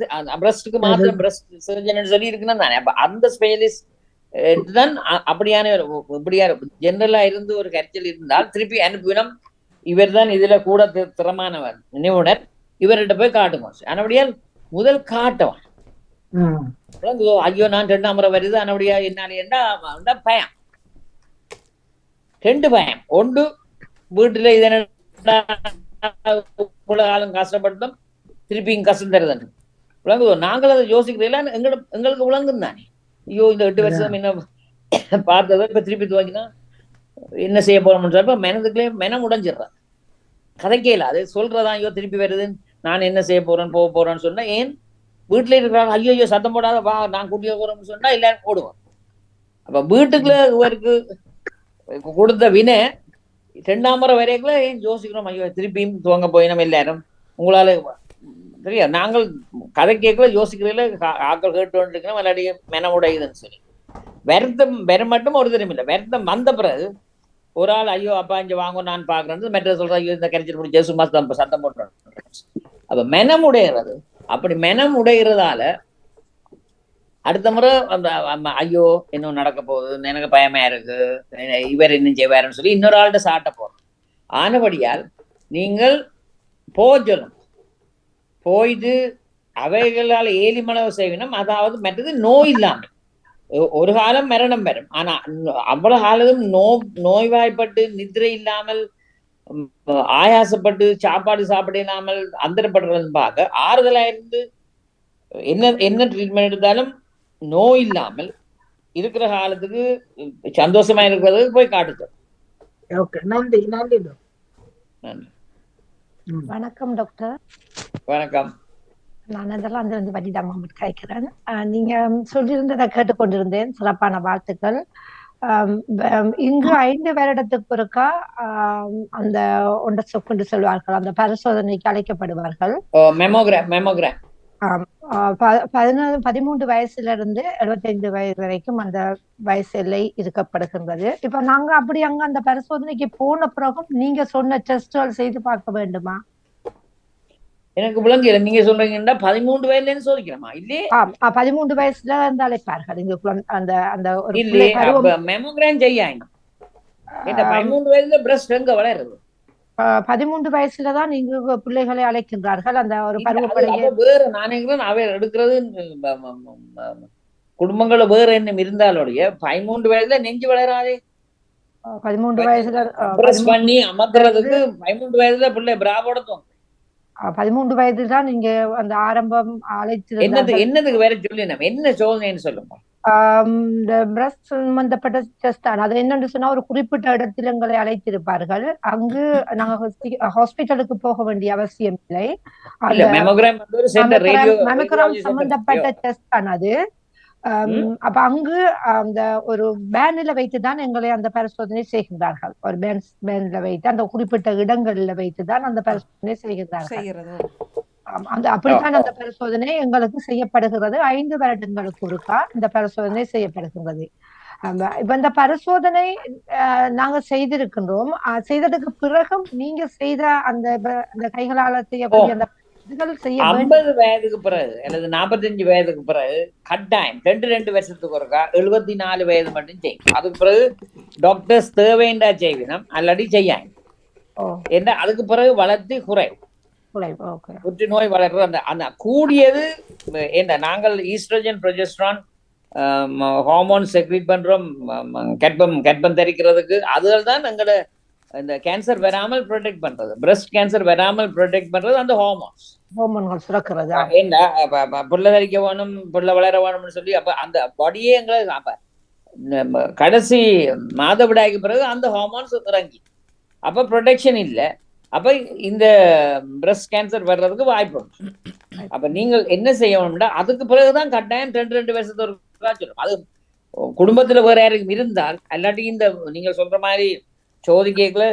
பிரஸ்டுக்கு மாத்திரம் பிரஸ்ட் சர்ஜன் சொல்லி இருக்குன்னா தானே. அப்ப அந்த ஸ்பெஷலிஸ்ட் தான் அப்படியான இப்படியான ஜெனரலா இருந்து ஒரு கரைச்சல் இருந்தால் திருப்பி அனுப்பினம் இவர் தான் இதுல கூட திறமானவர் நிபுணர் இவர்கிட்ட போய் காட்டுவோம். ஆனபடியால் முதல் காட்டவன் ஐயோ நான் 2ஆம் முறை வருது ஆனபடியா என்னால என்ன பயம், 2 பயம். ஒன்று வீட்டுல இதன காலம் கஷ்டப்பட்டோம் திருப்பியும் கஷ்டம் தருதுன்னு விளங்குதோ. நாங்கள் அதை யோசிக்கிறீங்களா எங்களுக்கு விளங்கும் தானே. ஐயோ இந்த 8 வருஷம் என்ன பார்த்ததோ இப்ப திருப்பி துவங்கினா என்ன செய்ய போறோம்னு சொல்ல மனதுக்குள்ளே மனம் உடைஞ்சிடுறான். கதைக்கல அது சொல்றதான் ஐயோ திருப்பி வருதுன்னு நான் என்ன செய்ய போறேன்னு போக போறேன்னு சொன்னா ஏன் வீட்டுல இருக்கிறாங்க ஐயோ ஐயோ சத்தம் போடாத வா நான் கூட்டிய போறோம்னு சொன்னா எல்லாரும் ஓடுவோம். அப்ப வீட்டுக்குள்ள இவருக்கு கொடுத்த வினை 2ஆம் முறை வரைக்குள்ள ஏன் யோசிக்கிறோம் ஐயோ திருப்பியும் துவங்க போயினோம் எல்லாரும் உங்களால சரியா. நாங்கள் கதை கேட்கல யோசிக்கிறதுல ஆக்கள் கேட்டு இருக்கணும் விளையாடி மென உடையுதுன்னு சொல்லி வருத்தம் வர மட்டும் ஒரு தினம் இல்லை. வருத்தம் வந்த பிறகு ஒரு ஆள் ஐயோ அப்பா இங்க வாங்க நான் பாக்குறேன் மெட்ரோ சொல்றேன் ஐயோ இந்த கரைச்சல் முடிஞ்ச சும்மா சத்தம் போட்டுறேன். அப்ப மெனம் உடையிறது அப்படி மெனம் உடைகிறதால அடுத்த முறை அந்த ஐயோ இன்னும் நடக்க போகுது எனக்கு பயமா இருக்கு இவர் இன்னும் செய்வாருன்னு சொல்லி இன்னொரு ஆள்கிட்ட சாட்ட போறோம். ஆனபடியால் நீங்கள் போஜலும் போயிட்டு அவைகளால் ஏலிமளவு செய்யணும். அதாவது மற்றது நோய் இல்லாமல் ஒரு காலம் மரணம் வரும். ஆனா அவ்வளவு காலம் நோய்வாய்ப்பட்டு நித்திரை இல்லாமல் ஆயாசப்பட்டு சாப்பாடு சாப்பிட இல்லாமல் அந்தரப்படுறது பார்க்க ஆறுதலா இருந்து என்ன ட்ரீட்மெண்ட் எடுத்தாலும் நோய் இல்லாமல் இருக்கிற காலத்துக்கு சந்தோஷமா இருக்கிறது போய் காட்டுது. நன்றி நன்றி. வணக்கம் டாக்டர். வணக்கம். நான் அதெல்லாம் வந்து வடிதா மாமட் கேட்கிறேன். நீங்க சொல்லியிருந்ததை கேட்டுக்கொண்டிருந்தேன். சிறப்பான வாழ்த்துக்கள். இங்கு 5 வருடத்துக்கு ஒருக்கா அந்த ஒன்றை சொக்குண்டு சொல்வார்கள் அந்த பரிசோதனைக்கு அழைக்கப்படுவார்கள். 13 வயசுல இருந்து 75 வயது வரைக்கும் அந்த வயசு எல்லை இருக்கப்படுகின்றது. இப்ப நாங்க அப்படி அங்க அந்த பரிசோதனைக்கு போன பிறகும் நீங்க சொன்ன டெஸ்ட்கள் செய்து பார்க்க வேண்டுமா? எனக்கு விளங்கல. நீங்க சொல்றீங்கன்னா 13 வயதுல சோதிக்கிறோமா? இல்லையே 13 வயசுல இருந்து அழைப்பார்கள். இங்க அந்த அந்த ஒரு மெமோகிராம் செய்யாங்க. 13 வயதுல பிரஸ்ட் எங்க வளருது? 13 வயசுலதான் நீங்க பிள்ளைகளை அழைக்கின்றார்கள். அந்த ஒரு பருவப்படையை வேற நானேங்கிறேன் அவை எடுக்கிறது குடும்பங்கள வேற என்ன இருந்தாலோடைய 13 வயதுல நெஞ்சு வளராதே. 13 வயசுல பண்ணி அமர்த்துறதுக்கு 13 வயதுல பிள்ளை பிராவோட தோணும். 13 வயதுதான் நீங்க அந்த ஆரம்பம் அழைத்து என்னதுக்கு வேற சொல்லி நம்ம என்ன சோதனைன்னு சொல்லுங்க. இந்த பிரஸ்ட் சம்பந்தப்பட்ட டெஸ்ட் தான். அது என்னன்னு சொன்னா ஒரு குறிப்பிட்ட இடத்தில் எங்களை அழைத்திருப்பார்கள். அங்கு நாங்க ஹாஸ்பிட்டலுக்கு போக வேண்டிய அவசியம் இல்லை. மெமோகிராம் சம்பந்தப்பட்ட டெஸ்ட் தான் அது. அப்ப அங்கு அந்த ஒரு பேனில வைத்துதான் எங்களை அந்த பரிசோதனை செய்கின்றார்கள். ஒரு பேன்ல வைத்து அந்த குறிப்பிட்ட இடங்கள்ல வைத்துதான் அந்த பரிசோதனை செய்கின்றார்கள். அந்த அப்படித்தான் அந்த பரிசோதனை எங்களுக்கு செய்யப்படுகிறது. 5 வருடங்களுக்கு ஒருக்கா இந்த பரிசோதனை செய்யப்படுகின்றது. இப்ப இந்த பரிசோதனை நாங்க செய்திருக்கின்றோம். செய்ததுக்கு பிறகும் நீங்க செய்த அந்த கைகளால செய்யக்கூடிய அந்த 50 வயதுக்கு பிறகு அல்லது 45 வயதுக்கு பிறகு கட்டாயம் 2 வருஷத்துக்கு ஒருக்கா 74 வயது மட்டும் செய்யும். அதுக்கு பிறகு டாக்டர்ஸ் தேவைண்டா செய்வினம் அல்லடி செய்யாங்க. என்ன அதுக்கு பிறகு வளர்ச்சி குறைவு புற்றுநோய் வளர்றது அந்த அந்த கூடியது என்ன நாங்கள் ஈஸ்ட்ரோஜன் ப்ரொஜெஸ்ட்ரான் ஹார்மோன் செக்ரீட் பண்றோம் கர்ப்பம் தரிக்கிறதுக்கு. அதுகள் தான் எங்களோட இந்த கேன்சர் வராமல் ப்ரொடெக்ட் பண்றது. பிரஸ்ட் கேன்சர் வராமல் ப்ரொடெக்ட் பண்றது அந்த ஹார்மோன்ஸ் சுரக்கிறது. என்ன புள்ள தரிக்க வேணும் புள்ள வளர வேணும்னு சொல்லி அப்ப அந்த பாடியே எங்களை அப்ப கடைசி மாதவிடாய்க்கு பிறகு அந்த ஹார்மோன்ஸ் இறங்கி அப்ப ப்ரொடெக்ஷன் இல்லை, அப்ப இந்த பிரஸ்ட் கேன்சர் வர்றதுக்கு வாய்ப்பு உண்டு. அப்ப நீங்கள் என்ன செய்யணும்னா அதுக்கு பிறகுதான் கட்டாயம் 2 வருஷத்துக்கு ஒரு சொல்லணும். அது குடும்பத்துல வேற யாருக்கும் இருந்தால் அல்லாட்டி இந்த நீங்க சொல்ற மாதிரி சோதிக்கைக்குள்ள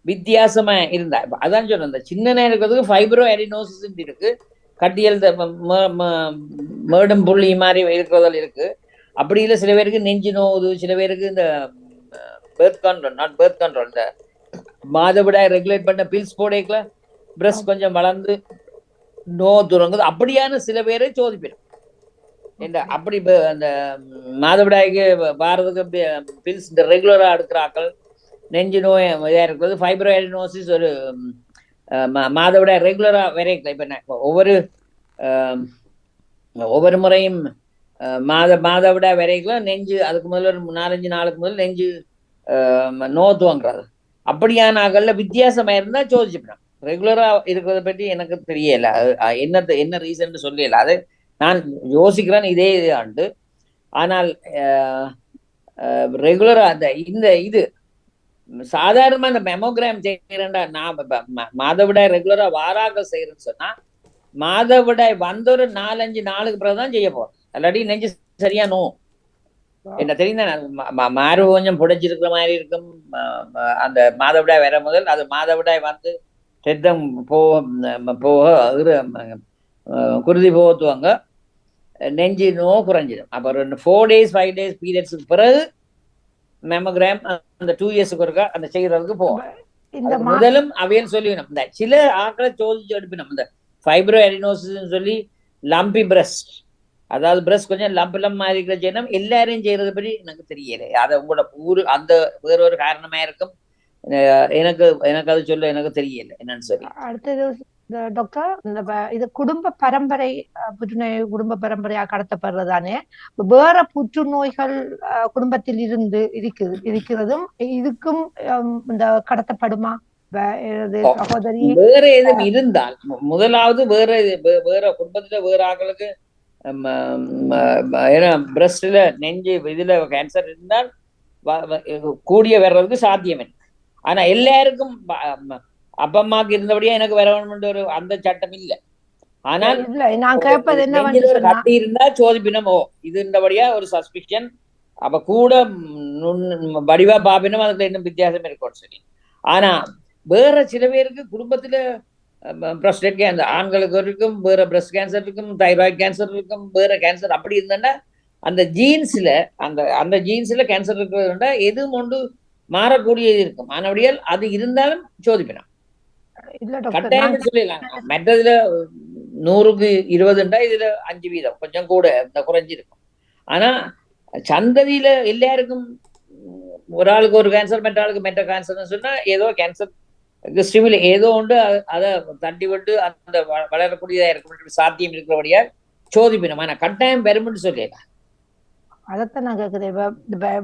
வித்தியாசமா இருந்தா அதான் சொன்னேன். இந்த சின்ன இருக்கிறதுக்கு ஃபைப்ரோ அடினோசிஸ் இருக்கு, கட்டியல் மேடும் புள்ளி மாதிரி இருக்கிறதில் இருக்கு. அப்படி இல்லை சில பேருக்கு நெஞ்சு நோவுது, சில பேருக்கு இந்த birth control not birth control இந்த மாதவிடாய் ரெகுலேட் பண்ண பில்ஸ் போடேக்கல பிரஸ்ட் கொஞ்சம் வளர்ந்து நோ துறங்குது. அப்படியான சில பேரை சோதிப்பிடும். அப்படி அந்த மாதவிடாய்க்கு வாரதுக்கு பில்ஸ் இந்த ரெகுலரா எடுக்கிறாக்கள் நெஞ்சு நோய் இதா இருக்கிறது ஃபைப்ரோ அடினோசிஸ் ஒரு மாதவிடாய் ரெகுலரா வரைக்கல. இப்ப ஒவ்வொரு முறையும் மாதவிடாய் வரைக்கும் நெஞ்சு அதுக்கு முதல்ல ஒரு 4-5 நாளுக்கு முதல்ல நெஞ்சு நோ துவங்குறது. அப்படியான ஆகல வித்தியாசமா இருந்தா சோதிச்சுப்பேன். ரெகுலரா இருக்கிறத பற்றி எனக்கு தெரியல, என்ன ரீசன் சொல்லல. அது நான் யோசிக்கிறேன் இதே ஆண்டு. ஆனால் ரெகுலரா அந்த இது சாதாரணமா இந்த மெமோகிராம் செய்யறேன்டா நான் மாதவிடாய் ரெகுலரா வாராக செய்யறேன்னு சொன்னா மாதவிடாய் வந்த ஒரு 4-5 நாளுக்கு பிறகுதான் செய்ய போறேன். இல்லாட்டி நெஞ்சு சரியா நோ என்ன தெரியுதா மாறு கொஞ்சம் புடைச்சிருக்கிற மாதிரி இருக்கும். அந்த மாதவிடாய் வர முதல் அது மாதவிடாய் வந்து ரத்தம் போக குருதி போத்துவாங்க, நெஞ்சு நோ குறைஞ்சிடும். அப்புறம் 4 days 5 days பீரியட்ஸுக்கு பிறகு மெமோகிராம் அந்த 2 yearsக்கு ஒருக்கா அந்த செய்யறதுக்கு போவோம். முதலும் அவையன்னு சொல்லி இந்த சில ஆக்களை சோதிச்சு எடுப்பினோம். இந்த ஃபைப்ரோ அடினோசிஸ் சொல்லி லம்பி பிரஸ்ட், அதாவது பிரஸ்ட் கொஞ்சம் லம்பலம் மாதிரி இருக்கிற செய்யணும். எல்லாரையும் செய்யறது பற்றி எனக்கு தெரியல. அதை உங்களோட அந்த வேற ஒரு காரணமா இருக்கும். எனக்கு அது சொல்ல எனக்கு தெரியல என்னன்னு சொல்லி. அடுத்தது டாக்டர், இது குடும்ப பரம்பரை புற்றுநோய் குடும்ப பரம்பரையா கடத்தப்படுறதானே வேற புற்றுநோய்கள் குடும்பத்தில் இருக்கிறதும் இதுக்கும் இந்த கடத்தப்படுமா? சகோதரி வேற எதுவும் இருந்தால் முதலாவது வேற குடும்பத்துல வேற ஆக்களுக்கு பிரஸ்ட்ல நெஞ்சு இதுல கேன்சர் இருந்தால் கூடிய வர்றதுக்கு சாத்தியம். ஆனா எல்லாருக்கும் அப்பா அம்மாவுக்கு இருந்தபடியா எனக்கு வரணும்னு ஒரு அந்த சட்டம் இல்லை. ஆனால் கட்டி இருந்தா சோதிப்பினம் இது இருந்தபடியா ஒரு சஸ்பிஷன் அப்ப கூட வடிவா பாப்பினும் அதுக்கு இன்னும் வித்தியாசம் இருக்கும் சரி. ஆனா வேற சில பேருக்கு குடும்பத்துல ப்ரோஸ்டேட் கேன்சர் ஆண்களுக்கு இருக்கும், வேற பிரஸ்ட் கேன்சர் இருக்கும், தைராய்டு கேன்சர் இருக்கும், வேற கேன்சர் அப்படி இருந்தா அந்த ஜீன்ஸ்ல கேன்சர் இருக்கிறது எதுவும் ஒன்று மாறக்கூடியது இருக்கும். ஆனபடியால் அது இருந்தாலும் சோதிப்பினா கட்டாயம் சொல்லிடலாம். மற்றதுல 100க்கு 20 இதுல 5% கொஞ்சம் கூட குறைஞ்சிருக்கும். ஆனா சந்ததியில எல்லாருக்கும் ஒரு ஆளுக்கு ஒரு கேன்சர் மற்ற ஆளுக்கு மெட்ட கேன்சர்னு சொன்னா ஏதோ கேன்சர் ஸ்டிமில் ஏதோ உண்டு அதை தட்டி விட்டு அந்த வளரக்கூடியதா இருக்க சாத்தியம் இருக்கிறபடியா சோதிப்பினம். ஆனா கட்டாயம் பெருமைன்னு சொல்லிடலாம். அதைத்தான் நான் கேட்குறேன்.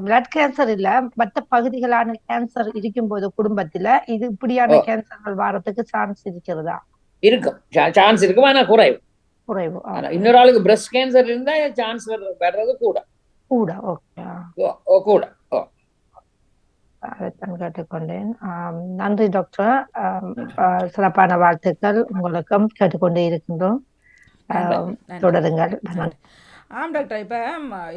பிளட் கேன்சர் இல்ல மற்ற பகுதிகளான கேன்சர் இருக்கும் போது குடும்பத்துல இது இப்படியான கேன்சர்கள் வாரத்துக்கு சான்ஸ் இருக்கிறதா? இருக்கும், சான்ஸ் இருக்கும். ஆனா குறைவு. இன்னொரு ஆளுக்கு பிரஸ்ட் கேன்சர் இருந்தா சான்ஸ் வர்றது கூட. அதைத்தான் கேட்டுக்கொண்டேன். நன்றி டாக்டர், சிறப்பான வாழ்த்துக்கள் உங்களுக்கும் கேட்டுக்கொண்டே இருக்கின்றோம். தொடருங்கள். ஆம் டாக்டர்,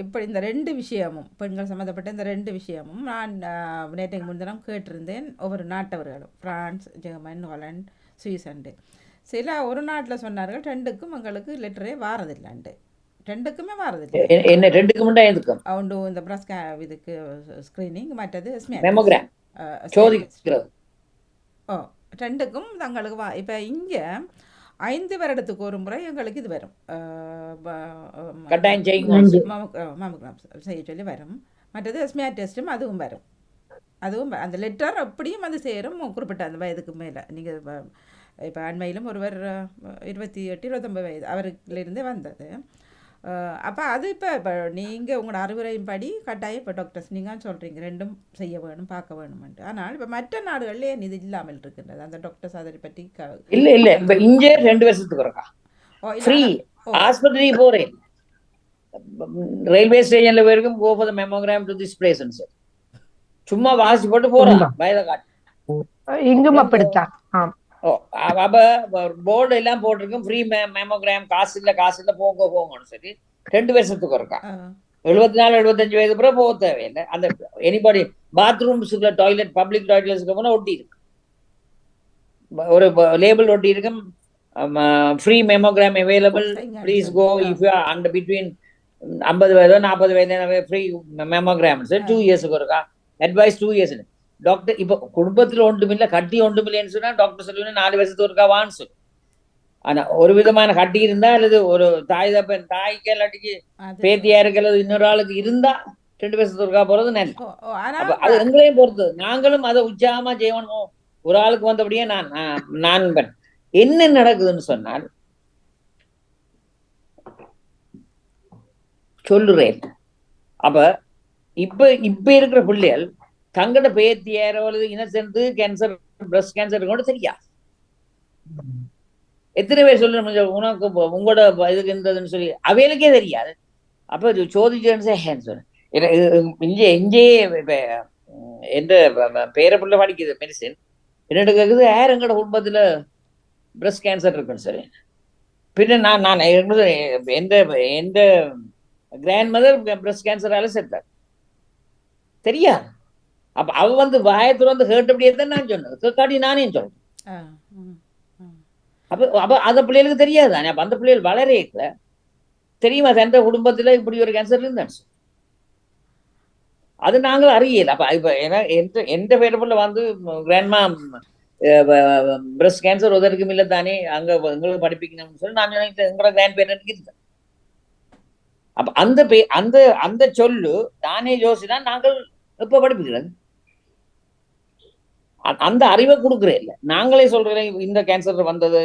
இப்போ இந்த 2 விஷயமும் பெண்கள் சம்மந்தப்பட்ட இந்த 2 விஷயமும் நான் நேற்றைக்கு முன்தினம் கேட்டிருந்தேன். ஒவ்வொரு நாட்டவர்களும் பிரான்ஸ், ஜெர்மன், ஹாலண்ட், சுவிஸண்டு சில ஒரு நாட்டில் சொன்னார்கள் 2க்கும் எங்களுக்கு லெட்டரே வாரதில்லைண்டு. 2க்குமே வாரதில்லை. என்ன 2க்கு முன்னே எதுக்கும் அவண்டு இந்த பிரஸ்ட் இதுக்கு ஸ்க்ரீனிங் மற்றது மெமோகிராம் சோதிக்கிறது. 2க்கும் தங்களுக்கு இப்போ இங்கே 5 வருடத்துக்கு ஒரு முறை எங்களுக்கு இது வரும், மேமோகிராம் செய்ய சொல்லி வரும். மற்றது எஸ்மிஆர் டெஸ்ட்டும் அதுவும் வரும். அதுவும் அந்த லெட்டர் அப்படியும் அது சேரும் குறிப்பிட்ட அந்த வயதுக்கு மேலே. நீங்கள் இப்போ அண்மையிலும் ஒருவர் 28-29 வயது அவருக்குலேருந்தே வந்தது. அப்போ அது இப்போ நீங்கள் உங்களோட அறிவுரையும் படி கட்டாயம் இப்போ டாக்டர்ஸ் நீங்கள் சொல்கிறீங்க 2ம் செய்ய வேணும் பார்க்க வேணும்ன்ட்டு. ஆனால் இப்போ மற்ற நாடுகளில் ஏன் இது இல்லாமல் இருக்கின்றது? அந்த டாக்டர்ஸ் அதை பற்றி இல்லை இப்போ இங்கே 2 வருஷத்துக்கு இருக்கா ஃப்ரீ ஆஸ்பத்திரி போகிறேன். ரயில்வே ஸ்டேஷன்ல போயிருக்கும் go for the mammogram to this place sir. சும்மா வாசி போட்டு போறான் வயதை காட்டு. இங்கும் அப்படித்தான். அப்ப போர்டு எல்லாம் போட்டிருக்கும் ஃப்ரீ மெமோகிராம், காசு இல்ல போங்கன்னு சொல்லி 2 வருஷத்துக்கு இருக்கா. 74 75 வயது பிறகு போக தேவையில்லை. அந்த எனிபாடி பாத்ரூம்ஸுக்குள்ள டாய்லெட், பப்ளிக் டாய்லெட்ஸ்க்கு போனால் ஒட்டி இருக்கு, ஒரு லேபிள் ஒட்டி இருக்கும், free mammogram available, please go if you are under between 50 வயதோ 40 வயது ஃப்ரீ மெமோகிராம் 2 இயர்ஸுக்கு இருக்கா. Advice 2 years. டாக்டர் இப்போ குடும்பத்தில் ஒன்றுமில்லை, கட்டி ஒன்றுமில்லைன்னு சொன்னா டாக்டர் சொல்லுவேன் 4 வருஷத்துக்கு இருக்காவான்னு சொல்லு. ஆனா ஒரு விதமான கட்டி இருந்தா, அல்லது ஒரு தாய்க்கு இல்லாட்டிக்கு பேத்தியா இருக்கிறது இன்னொரு ஆளுக்கு இருந்தா 2 வருஷத்துக்கு இருக்கா போறது நல்ல. அது எங்களையும் பொறுத்தது. நாங்களும் அதை உற்சாகமா செய்யணும். ஒரு ஆளுக்கு வந்தபடியே நான் என்ன நடக்குதுன்னு சொன்னால் சொல்லுறேன். அப்ப இப்ப இருக்கிற பிள்ளைகள் தங்கட பேத்தியாரோ அல்லது இன்னசென்ட் கேன்சர், பிரஸ்ட் கேன்சர் கூட தெரியாது. எத்தனை பேர் சொல்லணும் உனக்கு உங்களோட இதுக்கு இருந்ததுன்னு சொல்லி அவைகளுக்கே தெரியாது. அப்ப சோதிச்சேன்னு சொன்னேன். இங்கே எந்த பேர பிள்ளை படிக்குது மெடிசின், என்னட்டு கேக்குது யார் எங்கட குடும்பத்துல பிரஸ்ட் கேன்சர் இருக்குன்னு சொல்லி. பின்ன நான் எந்த கிராண்ட் மதர் பிரஸ்ட் கேன்சரால செத்தார் தெரியாது. அப்ப அவ வாயத்துல கேட்டபடியே தான் நான் சொன்னேன், கேட்காட்டி நானே சொல்றேன். அப்ப அந்த பிள்ளைகளுக்கு தெரியாது. அப்ப அந்த பிள்ளைகள் வளரேக்கல தெரியுமா எந்த குடும்பத்துல இப்படி ஒரு கேன்சர் இருந்தாச்சு, அது நாங்கள் அறியல. அப்ப இப்ப எந்த பேரப்புல கிராண்ட்மா பிரஸ்ட் கேன்சர் உதற்கும் இல்லை தானே, அங்க எங்களுக்கு படிப்பிக்கணும்னு சொல்லி நான் நினைக்கிறேன் எங்களோட கிராண்ட் பேரண்ட்க்கு இருந்தேன். அப்ப அந்த சொல்லு தானே யோசினா நாங்கள் எப்ப படிப்புகிறது, அந்த அறிவை கொடுக்குறேன் இல்ல. நாங்களே சொல்றேன் இந்த கேன்சர் வந்தது,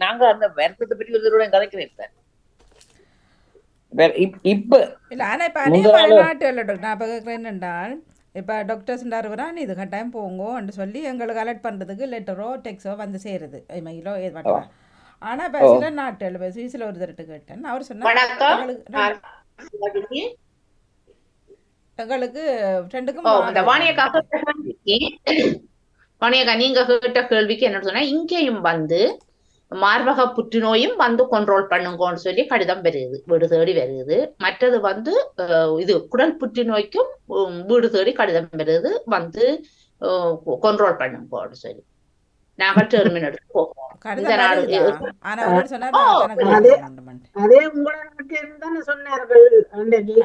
நாங்க அந்த வருத்தத்தை பற்றி ஒரு கதைக்கிறேன் இப்ப இல்ல. ஆனா இப்ப அநேக நாட்டுல நான் கேட்கிறேன் என்றால், இப்போ டாக்டர்ஸ் வருவான் இது கட்டாயம் போங்கோன்னு சொல்லி எங்களுக்கு அலர்ட் பண்ணுறதுக்கு லெட்டரோ டெக்ஸோ சேருது, மெயிலோ இது மட்டும். ஆனால் இப்போ சில நாட்டில் இப்போ சுவிஸில் ஒரு தரட்டு கேட்டேன், அவர் சொன்னார் எங்களுக்கு ரெண்டுக்கும் வாணியக்கா நீங்க கேட்ட கேள்விக்கு என்ன சொன்னா, இங்கேயும் மார்பக புற்றுநோயும் கண்ட்ரோல் பண்ணுங்கன்னு சொல்லி கடிதம் வருது, வீடு தேடி வருது. மற்றது இது குடல் புற்றுநோய்க்கும் வீடு தேடி கடிதம் வருது, கண்ட்ரோல் பண்ணுங்கன்னு சொல்லி நாங்கள் டெர்மின் எடுத்து போவோம்.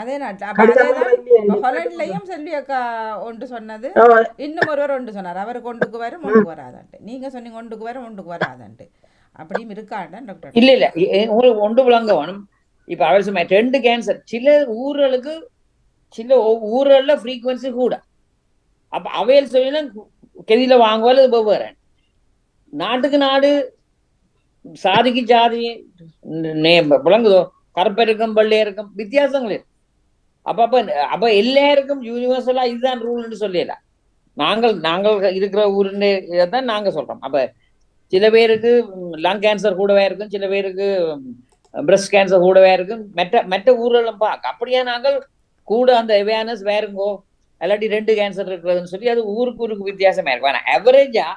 அதே நாட்டிலையும் செல்வி அக்கா ஒன்று சொன்னது, இன்னும் ஒருவர் ஒன்று சொன்னார், அவர் கொண்டுக்கு வரும் ஒன்றுக்கு வராதான்ட்டு. நீங்க சொன்னீங்க ஒன்றுக்கு வரும் ஒன்றுக்கு வராதான்ட்டு. அப்படியும் இருக்காண்டான் டாக்டர். இல்ல உங்களுக்கு ஒன்று விளங்க வேணும். இப்ப அவர் சொன்ன 2 கேன்சர் சில ஊர்களுக்கு சில ஊர்கள்ல ஃப்ரீக்வன்சி கூட. அப்ப அவையில் சொல்லினா கெதியில வாங்குவாள் வெவ்வேறு. நாட்டுக்கு நாடு, சாதிக்கு சாதி விளங்குதோ, கருப்பருக்கும் வெள்ளையருக்கும் வித்தியாசங்கள் இருக்கு. அப்ப எல்லாருக்கும் யூனிவர்சலா இதுதான் ரூல்னு சொல்லல. நாங்கள் இருக்கிற ஊருன்னு இதைத்தான் நாங்க சொல்றோம். அப்ப சில பேருக்கு லங் கேன்சர் கூடவே இருக்கும், சில பேருக்கு பிரஸ்ட் கேன்சர் கூடவே இருக்கும். மற்ற ஊர்களும் பார்க்க அப்படியே நாங்கள் கூட அந்த அவேர்னஸ் வேறுங்கோ, இல்லாட்டி 2 கேன்சர் இருக்கிறதுன்னு சொல்லி அது ஊருக்கு வித்தியாசமா இருக்கும். ஆனால் அவரேஜா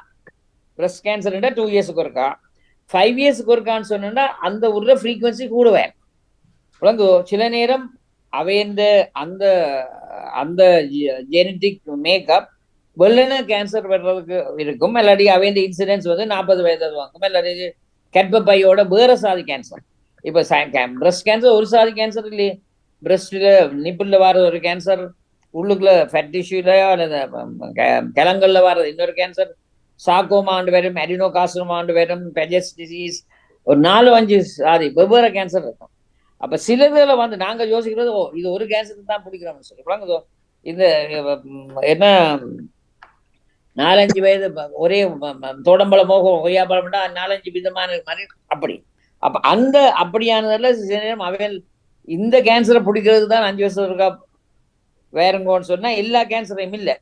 பிரஸ்ட் கேன்சர் 2 இயர்ஸுக்கு இருக்கா, 5 இயர்ஸுக்கு இருக்கான்னு சொன்னா அந்த ஊர்ல ஃப்ரீக்வன்சி கூடவே விளங்கு. சில நேரம் அவைந்த அந்த ஜெனட்டிக் மேக்கப் வெள்ளன கேன்சர் வர்றதுக்கு இருக்கும், இல்லாட்டி அவைந்த இன்சிடென்ட்ஸ் 40 வயது வாங்கும், இல்லாட்டி கர்ப்பப்பையோட வேற சாதி கேன்சர். இப்ப பிரஸ்ட் கேன்சர் ஒரு சாதி கேன்சர் இல்லையே, பிரஸ்ட்ல நிப்பிள்ல வர ஒரு கேன்சர், உள்ளுக்குள்ள ஃபேட் டிஷ்யூலயோ அல்லது கிழங்கள்ல வர்றது இன்னொரு கேன்சர், சாக்கோமாண்டு வரும், அடினோகார்சினோமாண்டு வரும், பெஜஸ் டிசீஸ், ஒரு 4-5 சாதி வெவ்வேறு கேன்சர் இருக்கும். அப்ப சிலதுல நாங்க யோசிக்கிறது இது ஒரு கேன்சர் தான் பிடிக்கிறோம்னு சொல்லி விளங்குதோ. இந்த என்ன 4-5 வயது ஒரே தோடம்பழமோ கொய்யாப்பழம்னா 4-5 விதமான மாதிரி அப்படி. அப்ப அப்படியானதுல சில நேரம் அவைகள் இந்த கேன்சரை பிடிக்கிறதுக்கு தான் 5 வருஷம் இருக்கா வேறங்கோன்னு சொன்னா எல்லா கேன்சரையும் இல்லை,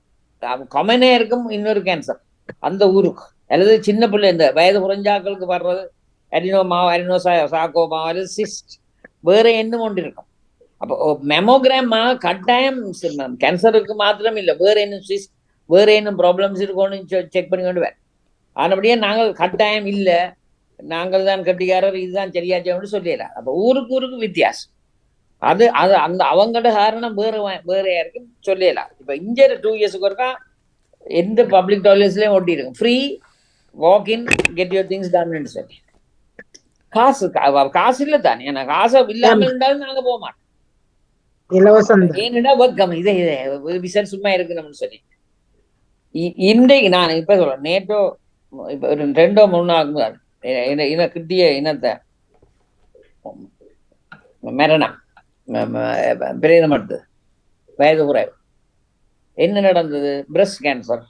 காமனே இருக்கும் இன்னொரு கேன்சர் அந்த ஊருக்கு. அல்லது சின்ன பிள்ளை இந்த வயது குறைஞ்சாக்களுக்கு வர்றது அரினோசாக்கோமா அல்லது சிஸ்ட் வேற என்ன ஒன்று இருக்கும். அப்போ மெமோகிராம் கட்டாயம் கேன்சருக்கு மாத்திரம் இல்லை, வேற என்ன ப்ராப்ளம்ஸ் இருக்கும்னு செக் பண்ணி கொண்டு வேற. ஆனபடியே நாங்கள் கட்டாயம் இல்லை, நாங்கள் தான் கட்டிக்காரர், இதுதான் சரியாச்சு சொல்லிடலாம். அப்போ ஊருக்கு வித்தியாசம். அது அது அந்த அவங்களோட காரணம் வேறையா இருக்கு சொல்லலாம். இப்ப இங்க 2 இயர்ஸுக்கு ஒருக்கா எந்த பப்ளிக் டாய்லெட்ஸ்லயும் ஒட்டி இருக்கும், free walk in get your things ton சொல்லி. காசு இல்லை தானே, ஏன்னா காசு இல்லாமல் இருந்தாலும் நாங்க போக மாட்டோம். இலவசம் தான். ஏன்னா வெக்கம் இதை விசர் சும்மா இருக்கணும்னு சொல்லி. இன்றைக்கு நான் இப்ப சொல்றேன், நேற்றோ இப்ப ஒரு 2-3 நாளுக்கு கிட்டிய இனத்தை மரணம் பிரேதமடுத்து வயது குறைவு. என்ன நடந்தது? Breast cancer.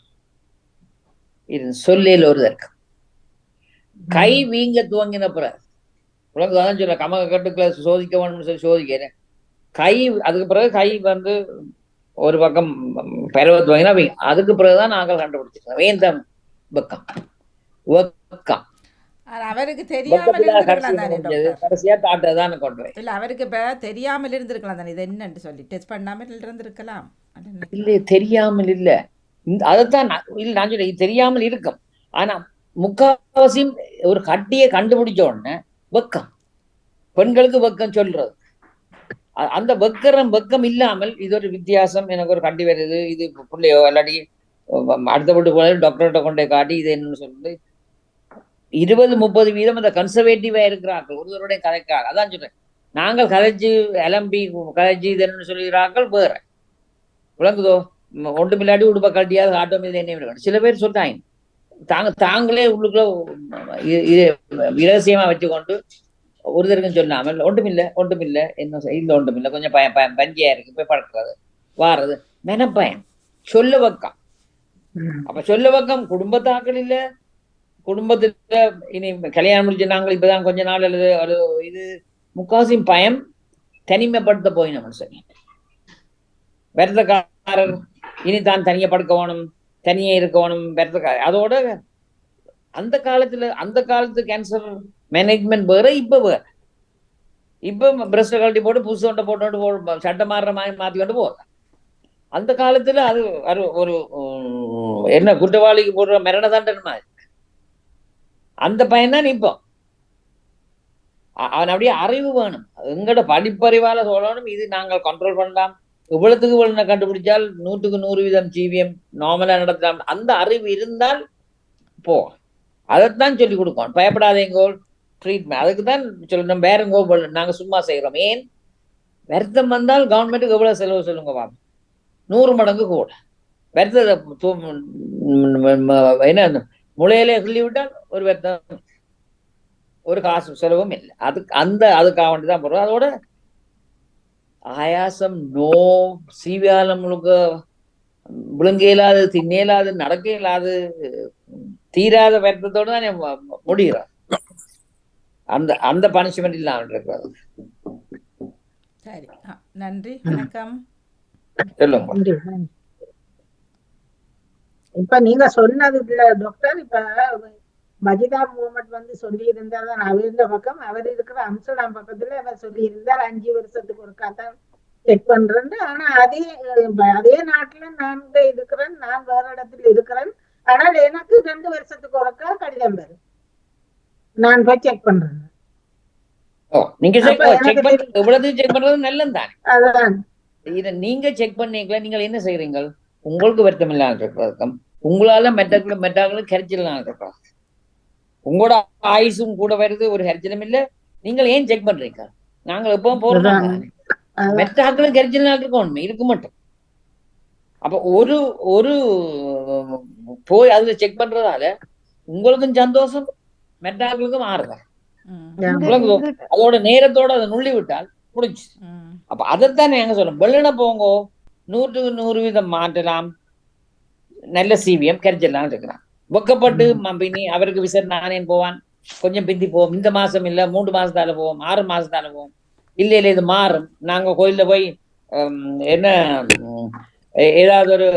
இது சொல்லையில் ஒரு தர்க்கம். கை வீங்க துவங்கின பிறகு உலகம் தான் சொல்ல கமக கட்டுக்களை சோதிக்க வேணும்னு சொல்லி சோதிக்கிறேன். கை அதுக்கு பிறகு கை வந்து ஒரு பக்கம் பரவ துவங்கினா அதுக்கு பிறகுதான் நாங்கள் கண்டுபிடிச்சிருக்கோம் வேந்தம் வெக்கம். அவருக்கு தெரியாமல் இருந்திருக்கலாம் தானே டாக்டர்? கடைசியா தாட்டதான் கொண்டு வரேன். இல்ல அவருக்கு இப்ப தெரியாமல் இருந்திருக்கலாம் தானே, இது என்னன்னு சொல்லி டெஸ்ட் பண்ணாமல் இருந்திருக்கலாம். இல்ல தெரியாமல் இல்ல, அதைத்தான் இல்ல நான் சொல்ல, இது தெரியாமல் இருக்கும். ஆனா முக்காவாசியும் ஒரு கட்டியை கண்டுபிடிச்ச உடனே வெக்கம், பெண்களுக்கு வெக்கம் சொல்றது, அந்த வெக்கம் இல்லாமல் இது ஒரு வித்தியாசம், எனக்கு ஒரு கட்டி வருது, இது பிள்ளையோ இல்லாட்டி அடுத்த வீட்டு போல டாக்டர்கிட்ட கொண்டே காட்டி இது என்னன்னு சொல்றது. 20-30% அந்த கன்சர்வேட்டிவா இருக்கிறார்கள் ஒருவருடைய கதைக்காக. அதான் சொல்றேன், நாங்கள் கதைச்சு எலம்பி கதைச்சு இது என்னன்னு சொல்லுகிறார்கள் வேற. விளங்குதோ? ஒன்று மில்லாடி உடுப்ப கட்டியாவது ஆட்டோ மீது என்ன சில பேர் சொல்றாங்க, தாங்களே உள்ளுக்குள்ள இரகசியமா வச்சுக்கொண்டு ஒருத்தருக்கும் சொல்லாமல் ஒன்றுமில்லை என்ன இல்ல ஒன்றுமில்லை, கொஞ்சம் பயம் பஞ்சியா இருக்கு போய் பழக்கிறது வாரது மெனப்பயம் சொல்ல வைக்கம். அப்ப சொல்ல வைக்கம் குடும்பத்தாக்கள் இல்ல, குடும்பத்துல இனி கல்யாணம் முடிச்சு நாங்கள் இப்பதான் கொஞ்ச நாள் அல்லது இது முக்காசியும் பயம் தனிமைப்படுத்த போய் நம்ம சரி விரதக்காரர் இனி தான் தனியா படுக்கணும், தனியே இருக்கணும் விரதக்காரர். அதோட அந்த காலத்து கேன்சர் மேனேஜ்மெண்ட் வேற, இப்ப வேற. இப்ப பிரஸ்ட கழட்டி போட்டு புதுசு ஒன்றை போட்டு சட்டை மாறுற மாதிரி மாத்தி கொண்டு போக. அந்த காலத்துல அது ஒரு என்ன குற்றவாளிக்கு போடுற மரண தண்டனை மாதிரி. அந்த பையன்தான் இப்போ அவன் அப்படியே அறிவு வேணும், எங்கட படிப்பறிவால சொல்லணும், இது நாங்கள் கண்ட்ரோல் பண்ணலாம், இவ்வளவுக்கு இவ்வளவு கண்டுபிடிச்சால் 100% ஜிவிஎம் நார்மலா நடத்தலாம், அந்த அறிவு இருந்தால் போ. அதைத்தான் சொல்லி கொடுக்கணும். பயப்படாதேங்கோ ட்ரீட்மெண்ட், அதுக்கு தான் சொல்லணும். வேறங்கோ நாங்க சும்மா செய்யறோம். ஏன் வருத்தம் வந்தால் கவர்மெண்ட்டுக்கு எவ்வளவு செலவு சொல்லுங்க பாப்போம், 100 மடங்கு கூட. வருத்தத்தை என்ன முளையிலே சொல்லி விட்டால் ஒரு வருத்தம், ஒரு காசு செலவும் இல்லை. அதுக்காக வேண்டிதான் போறோம். அதோட ஆயாசம் நோ சீவியாலம் முழுக்க விழுங்க இயலாது, திண்ண இயலாது, நடக்க இயலாது, தீராத வருத்தத்தோடு தான் முடிகிறோம். அந்த பனிஷ்மெண்ட் இல்லாமல் இருக்கிறது. சரி, நன்றி, வணக்கம். சொல்லுங்க. இப்ப நீங்க சொன்னது இல்ல டாக்டர், இப்ப மஜிதா முகமது வந்து சொல்லி இருந்தார் தான், அவர் இருந்த பக்கம், அவர் இருக்கிற அம்ஸ்டர்டாம் பக்கத்துல அவர் சொல்லி இருந்தார் 5 வருஷத்துக்கு ஒருக்கா தான் செக் பண்றேன்னு. ஆனா அதே நாட்டுல நான் இருக்கிறேன், நான் வேற இடத்துல இருக்கிறேன், ஆனால் எனக்கு 2 வருஷத்துக்கு ஒருக்கா கடிதம் வரும், நான் போய் செக் பண்றேன். நீங்க எவ்வளவு செக் பண்றது நல்லதுதான். அதான் இதை நீங்க செக் பண்ணீங்களா? நீங்கள் என்ன செய்யறீங்க? உங்களுக்கு வருத்தம் இல்லாம இருக்கிறதுக்கும் உங்களால மெட்டாக்களும் கரைச்சலாம் இருக்கிறோம், உங்களோட ஆயுசும் கூட வருது, ஒரு கரைச்சலும் இல்லை. நீங்கள் ஏன் செக் பண்றீங்க? நாங்கள் எப்பவும் போறோம், மெட்டாக்களும் கரைச்சலாம் இருக்கணும் இருக்க மாட்டோம். அப்ப ஒரு போய் அதுல செக் பண்றதால உங்களுக்கும் சந்தோஷம், மெட்டாக்களுக்கும் ஆறுதான். அதோட நேரத்தோட அதை நுள்ளி விட்டால் முடிஞ்சு. அப்ப அதைத்தான் நாங்க சொல்லணும், வெள்ளன போங்கோ 100% மாற்றலாம், நல்ல சிவிஎம் கரைச்சலாம் இருக்கிறான். வெக்கப்பட்டு பின்னி அவருக்கு விசர் நானேன் போவான், கொஞ்சம் பிந்தி போவோம், இந்த மாசம் இல்ல 3 மாசத்தால போவோம், 6 மாசத்தால போவோம். இல்ல இது மாறும். நாங்க கோயில்ல போய் என்ன ஏதாவது ஒரு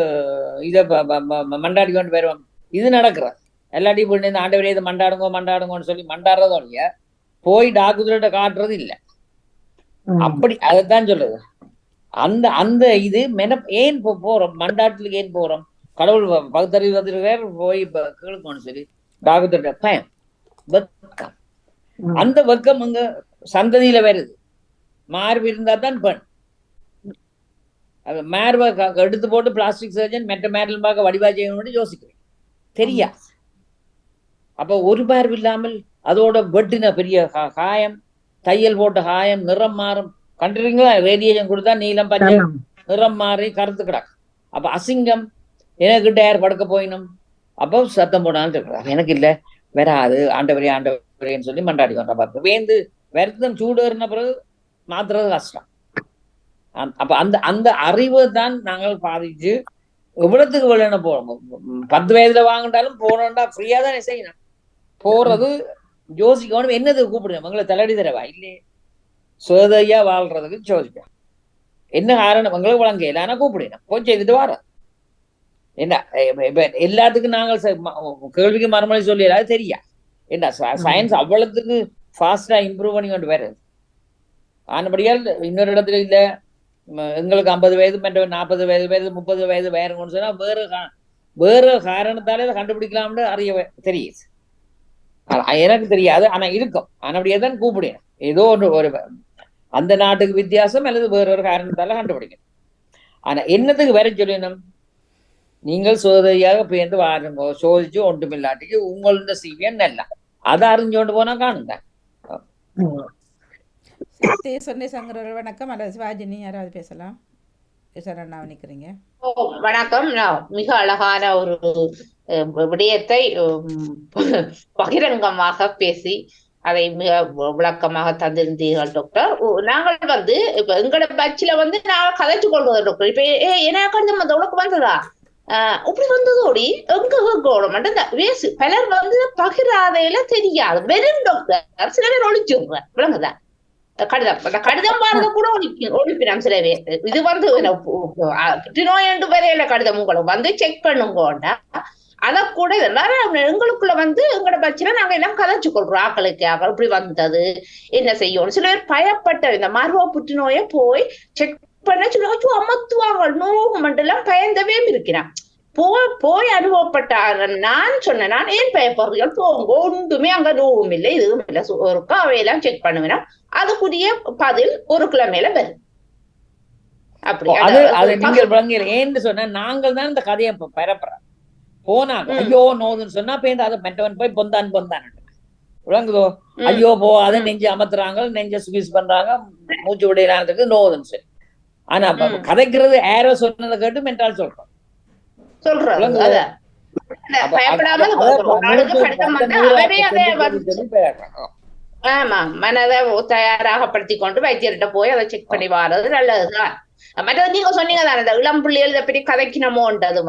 இதை மண்டாடி கொண்டு வருவோம், இது நடக்கிற எல்லாத்தையும் போய் இந்த ஆண்டவரே இதை மண்டாடுங்கன்னு சொல்லி மண்டாடுறதோ இல்லையா, போய் டாக்டர்கிட்ட காட்டுறது இல்லை. அப்படி அதைத்தான் சொல்லுது. அந்த அந்த இது ஏன் போறோம் மண்டாட்டுக்கு ஏன் போறோம்? கடவுள் பகுத்தறிவு வந்திருக்கார் போய் கேளுக்கணும் சரி டாக்டர் பயம் வெக்கம். அந்த வெக்கம் அங்க சந்ததியில வருது. மார்பு இருந்தா தான் பெண். மார்பை எடுத்து போட்டு பிளாஸ்டிக் சர்ஜன் மெட்ட மேரல் பார்க்க வடிவா செய்யணும்னு யோசிக்கிறேன். தெரியா? அப்ப ஒரு மார்பு இல்லாமல் அதோட வெட்டின பெரிய காயம், தையல் போட்ட காயம், நிறம் மாறும். கண்டுறீங்களா? ரேடியேஷன் கொடுத்தா நீளம் பஞ்ச நிறம் மாறி கருத்து கிடக்கு. அப்ப அசிங்கம். எனக்கிட்ட யார் படுக்க போயினும் அப்போ சத்தம் போடான்னு இருக்கிறார். எனக்கு இல்லை வராது ஆண்டவரே ஆண்டவரேன்னு சொல்லி மண்டாடி கொண்டா பார்த்து வேந்து வருத்தம் சூடு ஏறின பிறகு மாத்துறது கஷ்டம். அப்ப அந்த அந்த அறிவை தான் நாங்கள் பாதிச்சு எவ்வளவுக்கு வெளியின போறோம். 10 வயதுல வாங்கிட்டாலும் போனோம்டா ஃப்ரீயா தானே செய்யணும். போறது யோசிக்கணும். என்னது கூப்பிடுங்க உங்களை தலையடி தரவா இல்லையே சுயதையா வாழ்றதுக்கு யோசிப்பேன். என்ன காரணம் உங்களுக்கு வழங்க ஆனா கூப்பிடுங்க போய் செய்துட்டு வார என்ன இப்ப எல்லாத்துக்கும் நாங்கள் கேள்விக்கு மறுமொழி சொல்லி அது தெரியா என்ன சயின்ஸ் அவ்வளவுக்கு ஃபாஸ்டா இம்ப்ரூவ் பண்ணி கொண்டு வருது. ஆனபடியால் இன்னொரு இடத்துல இல்ல எங்களுக்கு 50 வயது மற்றவன் 40 வயது 30 வயது வேறுங்கன்னு சொன்னா வேறு காரணத்தாலே அதை கண்டுபிடிக்கலாம்னு அறிய தெரியுது. எனக்கு தெரியாது ஆனா இருக்கும். ஆனபடியே தான் கூப்பிடுவேன். ஏதோ ஒரு அந்த நாட்டுக்கு வித்தியாசம் அல்லது வேறொரு காரணத்தால கண்டுபிடிக்கணும். ஆனா என்னத்துக்கு வர சொல்லணும்? நீங்கள் சோதனையாக பேர்ந்து வாருங்க. சோதிச்சு ஒன்றுமில்லாட்டிக்கு உங்களோட சிவியன் நல்லா அதை அறிஞ்சோண்டு போனா காணுங்க. சொன்ன சங்கர வணக்கம். அல்லது சிவாஜினி யாராவது பேசலாம். அண்ணா நிக்கிறீங்க. வணக்கம். மிக அழகான ஒரு விடயத்தை பகிரங்கமாக பேசி அதை மிக விளக்கமாக தந்திருந்தீர்கள் டாக்டர். நாங்கள் இப்ப எங்களோட பட்சில நாங்கள் கதைச்சு கொள்வது டாக்டர். இப்ப எனக்கு அந்த உனக்கு வந்ததா இப்படி வந்ததோடி எங்க கவர்மெண்ட் வேசு பலர் பகிராதையில தெரியாது. வெறும் டாக்டர் சில பேர் ஒழிச்சுடுற விளங்குதா கடிதம். அந்த கடிதம் பாருங்க கூட ஒழிப்பினாம் சில பேர். இது புற்றுநோய் என்று வரையில கடிதம் உங்களுக்கு செக் பண்ணுங்கோண்டா அத கூட எங்களுக்குள்ள எங்களோட பட்சத்துல நாங்க எல்லாம் கதைச்சு கொள்றோம். ஆக்களுக்கு ஆக்கள் இப்படி வந்தது என்ன செய்யணும். சில பேர் பயப்பட்ட இந்த மார்பக புற்றுநோயை போய் செக் பண்ண சொல்லி அமத்துவாங்க. நோவு மண்டலம் பயந்தவே இருக்கிறான். போய் அனுபவப்பட்ட நான் சொன்னேன். நான் ஏன் பயப்படுறீர்கள் போங்க ஒன்றுமே அங்க நோவும் இல்லை இதுவும் இல்லை. ஒருக்கா அவையெல்லாம் செக் பண்ணுவேன். அதுக்குரிய பதில் ஒரு கிழமையில வரும். அப்படி நீங்கள் விளங்க ஏன்னு சொன்னா நாங்கள் தான் இந்த கதையை பரப்புறோம். போனாங்க ஐயோ நோதுன்னு சொன்னா பேருந்து அதை மற்றவன் போய் பொந்தான் விளங்குதோ. ஐயோ போ அதை நெஞ்சு அமர்த்துறாங்க, நெஞ்ச சுவிஸ் பண்றாங்க, மூச்சு விடையிலானதுக்கு நோதுன்னு சொல்லி. ஆனா கதைக்கிறது யாரோ சொன்னதை கேட்டு மென்றால் சொல்றோம். ஆமா மனதை தயாராகப்படுத்தி கொண்டு வைத்தியர்கிட்ட போய் அதை செக் பண்ணி வாரது நல்லதுதான். மற்றது நீங்க சொன்னீங்க தானே அந்த இளம் பிள்ளைகள் எப்படி கதைக்கணுமோன்றது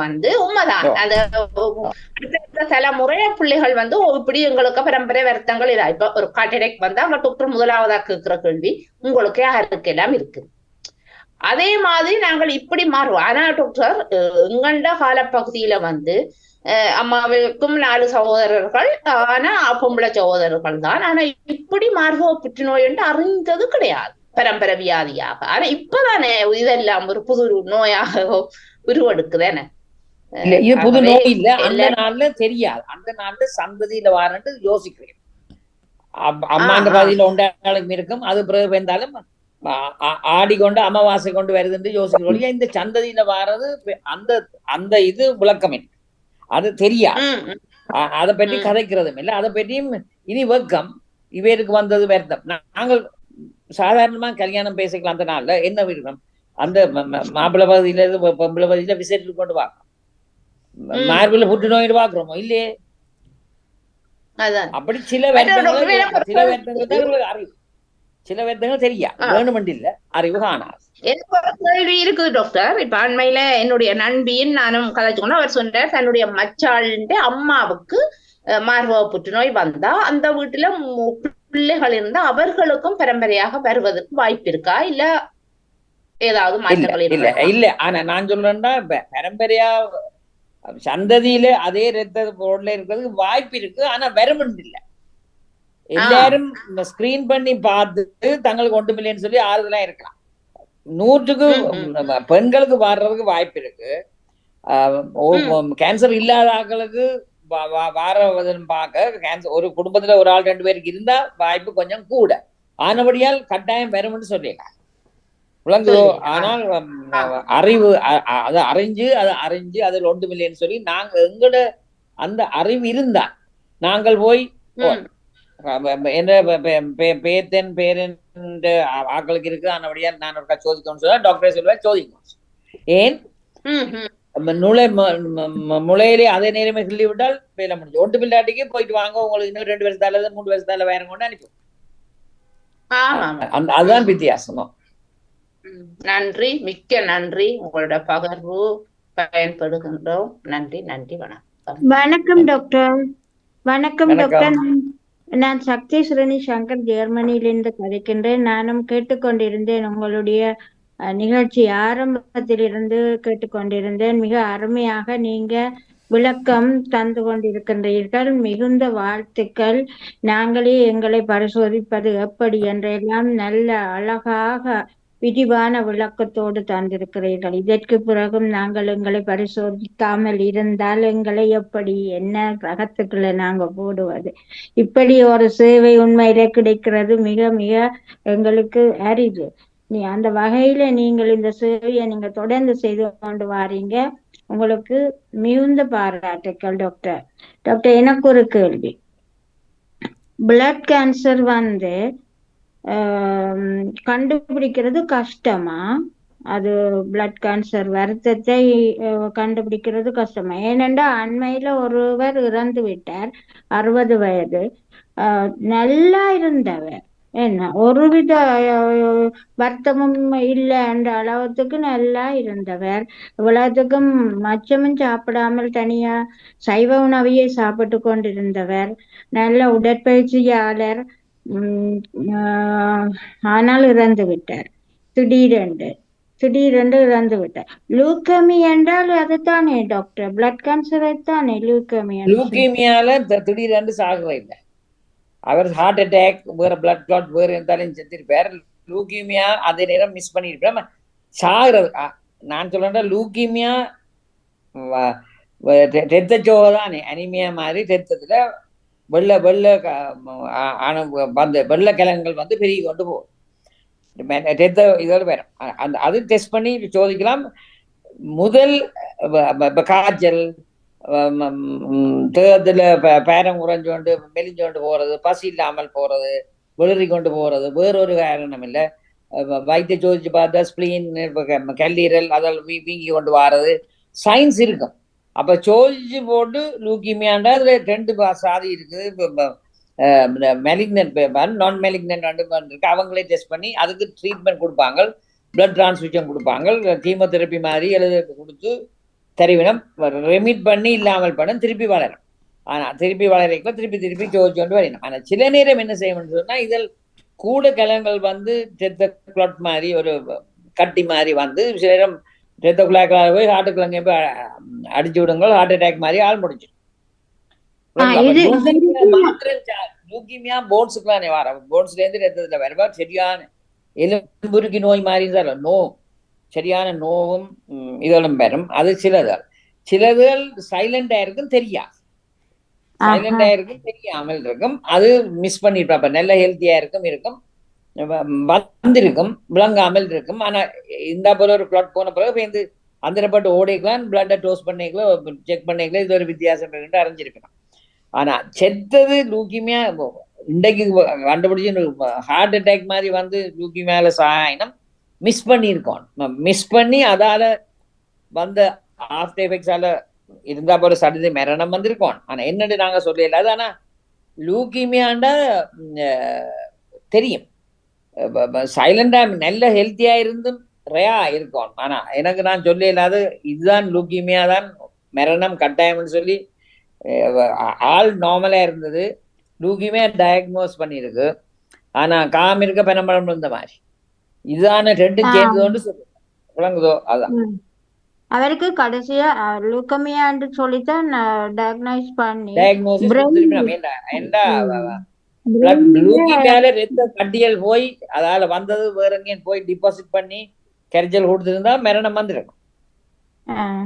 உண்மைதான். அந்த தலைமுறை பிள்ளைகள் இப்படி எங்களுக்கு பரம்பரை வருத்தங்கள் இதா. இப்ப ஒரு காட்டடைக் அங்க டாக்டர் முதலாவதா கேட்கிற கேள்வி உங்களுக்கு யாருக்கு எல்லாம் இருக்குது. அதே மாதிரி நாங்கள் இப்படி மாறுவோம். ஆனா டாக்டர் எங்கண்ட காலப்பகுதியில அம்மாவுக்கும் 4 சகோதரர்கள், ஆனா பொம்பளை சகோதரர்கள் தான். ஆனா இப்படி மார்பக புற்றுநோய் என்று அறிந்தது கிடையாது பரம்பரை வியாதியாக. ஆனா இப்பதானே இதெல்லாம் ஒரு புது நோயாக உருவெடுக்குதானே. இது புது நோய் இல்ல. அந்த நாள்ல தெரியாது. அந்த நாள்ல சந்ததியில வாரன்னு யோசிக்கிறேன். அம்மாண்ட பாதியில உண்டாலும் இருக்கும். அது பிறகு வந்தாலும் ஆடிக்கொண்டு அமாவாசை கொண்டு வருதுன்னு யோசிக்கிறோம். இந்த சந்ததியில வாரது அந்த அந்த இது விளக்கம் அது தெரியா. அதை பற்றி கதைக்கிறதும் இல்லை. அதை பற்றியும் இனி வெக்கம் இவருக்கு வந்தது வருத்தம். நாங்கள் சாதாரணமா கல்யாணம் பேசிக்கலாம். அந்த நாள்ல என்ன விருப்பம் அந்த மாப்பிள்ளை பகுதியில இருந்து பொம்பளை பகுதியில விசேஷத்துக்கு கொண்டு பார்க்கணும். மார்பில் புற்றுநோய் பார்க்கிறோமோ இல்லையே. அப்படி சில வருத்தங்கள் அறிவு, சில வருத்தங்கள் தெரியா வேணுமென்று இல்ல அறிவு காணாது. எனக்கு ஒரு கேள்வி இருக்குது டாக்டர். இப்ப அண்மையில என்னுடைய நண்பியின் நானும் கதைச்சுக்கணும். அவர் சொன்னார் தன்னுடைய மச்சாளுடைய அம்மாவுக்கு மார்பக புற்றுநோய் வந்தா அந்த வீட்டுல பிள்ளைகள் இருந்தா அவர்களுக்கும் பரம்பரையாக வருவதற்கு வாய்ப்பு இருக்கா இல்ல ஏதாவது மாற்றங்கள் இல்ல? ஆனா நான் சொல்றேன்னா பரம்பரையா சந்ததியில அதே ரத்த போர்ல இருக்கிறதுக்கு வாய்ப்பு இருக்கு. ஆனா வருமென்று இல்ல. எல்லாரும் ஸ்கிரீன் பண்ணி பார்த்து தங்களுக்கு ஒன்றுமில்லைன்னு சொல்லி ஆறுதலா இருக்கலாம். 100க்கு பெண்களுக்கு வர்றதுக்கு வாய்ப்பு இருக்கு. கேன்சர் இல்லாத ஆட்களுக்கு வாரவதன் பார்க்க கேன்சர் ஒரு குடும்பத்துல ஒரு ஆள் 2 பேருக்கு இருந்தா வாய்ப்பு கொஞ்சம் கூட. ஆனபடியால் கட்டாயம் வரும்னு சொல்லிடலாம். விளங்குதோ? ஆனால் அறிவு அதை அறிஞ்சு அதில் ஒன்றுமில்லைன்னு சொல்லி நாங்க எங்களோட அந்த அறிவு இருந்தா நாங்கள் போய் என்ன பேத்தன் பேரன் ஆக்களுக்கு இருக்கு. ஆனபடியா நான் ஒருக்கா சோதிக்கணும்னு சொல்ல டாக்டரே சொல்லுவேன் சோதிக்கணும். ஏன் முளையிலே அதே நேரமே சொல்லி விட்டால் வேலை முடிஞ்சு. ஒன்று பிள்ளாட்டிக்கு போயிட்டு வாங்க, உங்களுக்கு இன்னும் 2 வருஷத்தால 3 வருஷத்தால வேற கொண்டு அனுப்பி. அதுதான் வித்தியாசமா. நன்றி, மிக்க நன்றி. உங்களோட பகர்வு பயன்படுகின்றோம். நன்றி, நன்றி. வணக்கம். வணக்கம் டாக்டர். வணக்கம் டாக்டர். நான் சக்தி சுரணி சங்கர் ஜெர்மனியிலிருந்து கதைக்கின்றேன். நானும் கேட்டுக்கொண்டிருந்தேன், உங்களுடைய நிகழ்ச்சி ஆரம்பத்திலிருந்து கேட்டுக்கொண்டிருந்தேன். மிக அருமையாக நீங்க விளக்கம் தந்து கொண்டிருக்கின்றீர்கள். மிகுந்த வாழ்த்துக்கள். நாங்களே எங்களை பரிசோதிப்பது எப்படி என்றெல்லாம் நல்ல அழகாக விரிவான விளக்கத்தோடு தந்திருக்கிறீர்கள். இதற்கு பிறகும் நாங்கள் எங்களை பரிசோதிக்காமல் இருந்தால் எங்களை எப்படி என்ன ரகத்துக்களை நாங்க போடுவது? இப்படி ஒரு சேவை உண்மையிலே கிடைக்கிறது மிக மிக எங்களுக்கு அரிது. அந்த வகையில நீங்கள் இந்த சேவையை நீங்க தொடர்ந்து செய்து கொண்டு வாரீங்க. உங்களுக்கு மிகுந்த பாராட்டுக்கள் டாக்டர். டாக்டர், எனக்கு ஒரு கேள்வி. பிளட் கேன்சர் கண்டுபிடிக்கிறது கஷ்டமா? அது பிளட் கேன்சர் வருத்தத்தை கண்டுபிடிக்கிறது கஷ்டமா? ஏனென்றா அண்மையில ஒருவர் இறந்து விட்டார், 60 வயது, நல்லா இருந்தவர், என்ன ஒருவித வருத்தமும் இல்லை என்ற அளவுக்கு நல்லா இருந்தவர். இவ்வளவுக்கும் மச்சமும் சாப்பிடாமல் தனியா சைவ உணவையே சாப்பிட்டு கொண்டிருந்தவர், நல்ல உடற்பயிற்சியாளர். ஆனால் இறந்து விட்டார். திடீரென்று இறந்து விட்டார். லூக்கமி என்றால் அதுதானே டாக்டர்? பிளட் கேன்சரை தானே லூக்கமியால திடீரென்று சாகுற இல்லை. அவர் ஹார்ட் அட்டாக் வேற பிளட் கிளாட் வேற இருந்தாலும் செத்துருப்பார். லூக்கீமியா அதே நேரம் மிஸ் பண்ணிருப்பார். சாகுறது நான் சொல்றேன், லூக்கீமியா ரத்த சோகை தானே, அனிமியா மாதிரி ரத்தத்துல வெள்ளை கிழங்குகள் பெருகி கொண்டு போகும். ரத்த இதோட வரும். அது டெஸ்ட் பண்ணி சோதிக்கலாம். முதல் காய்ச்சல், தேகத்துல பேரம் குறைஞ்சோண்டு மெலிஞ்சோண்டு போறது, பசி இல்லாமல் போறது, வெளிறி கொண்டு போறது வேறொரு காரணம் இல்லை. வைத்திய சோதிச்சு பார்த்தா ஸ்பிளீன், கல்லீரல் அதில் வீங்கி கொண்டு வர்றது சயின்ஸ் இருக்கும். அப்ப சோதிச்சு போட்டு லூக்கிமியாண்டா அதுல 2 சாதி இருக்குது. மெலிக்னன்ட் நான் மெலிக்னன்ட் இருக்கு. அவங்களே டெஸ்ட் பண்ணி அதுக்கு ட்ரீட்மெண்ட் கொடுப்பாங்க, பிளட் டிரான்ஸ்ஃபியூஷன் கொடுப்பாங்க, கீமோதெரப்பி மாதிரி எழுத கொடுத்து தருவினம் ரெமிட் பண்ணி இல்லாமல் பண்ண திருப்பி வளரும். ஆனா திருப்பி வளர்க்க திருப்பி சோதிச்சு கொண்டு வரணும். ஆனா சில நேரம் என்ன செய்யணும்னு சொன்னா, இதில் கூட கிழங்குகள் ரத்த கிளாட் மாதிரி ஒரு கட்டி மாதிரி சில நேரம் ரத்த குழாய்களாக போய் ஹார்ட் கிழங்கு போய் அடிச்சு விடுங்கள், ஹார்ட் அட்டாக் மாதிரி ஆள் முடிச்சிடும். லூக்கிமியா போன்ஸுக்குலாம் வர, போன்ஸ்ல இருந்து ரத்தத்துல வருவா சரியான எலும்புருக்கி நோய் மாதிரி இருந்தாலும் சரியான நோவும் இதெல்லாம் வரும். அது சிலதுகள் சைலண்டா இருக்கும், தெரியாது. சைலண்டா இருக்கும், தெரியாமல் இருக்கும். அது மிஸ் பண்ணிருப்பா. நல்ல ஹெல்த்தியா இருக்கும் வந்திருக்கும், விளங்காமல் இருக்கும். ஆனா இந்த போல ஒரு பிளட் போன பிறகு அந்தரப்பட்டு ஓடிக்கலாம், பிளட்டை டோஸ் பண்ணிக்கலாம், செக் பண்ணிக்கலாம், இது ஒரு வித்தியாசம் இருக்குன்னு அறிஞ்சிருக்கணும். ஆனா செத்தது லூக்கிமியா இன்றைக்கு கண்டுபிடிச்சு ஹார்ட் அட்டாக் மாதிரி லூக்கிமியால சாயினம் மிஸ் பண்ணியிருக்கோம். மிஸ் பண்ணி அதால ஆஃப்டர் எஃபெக்ட்ஸால இருந்தா போல சடுதி மரணம் வந்திருக்கோம். ஆனா என்னன்னு நாங்க சொல்லல. ஆனா லூக்கிமியாண்டா தெரியும், சைலண்டா நல்ல ஹெல்த்தியா இருந்தும் ரேயா இருக்கும். ஆனா எனக்கு நான் சொல்ல இல்லாத இதுதான் லூக்கிமியா தான் மரணம் கட்டாயம்னு சொல்லி ஆள் நார்மலா இருந்தது, லூக்கிமியா டயக்னோஸ் பண்ணிருக்கு. ஆனா காம் இருக்க பெனம்பழம் இருந்த மாதிரி இதுதான 2 சேர்ந்து விளங்குதோ? அதான் அவருக்கு கடைசியா லூக்கமியா சொல்லித்தான் டயக்னோஸ் பண்ணி லூக்கிமியால ரத்த கட்டியல் போய் அதால வந்தது வேற எங்கேயும் போய் டிபாசிட் பண்ணி கரைச்சல் கொடுத்துருந்தா மரணம் வந்திருக்கும்.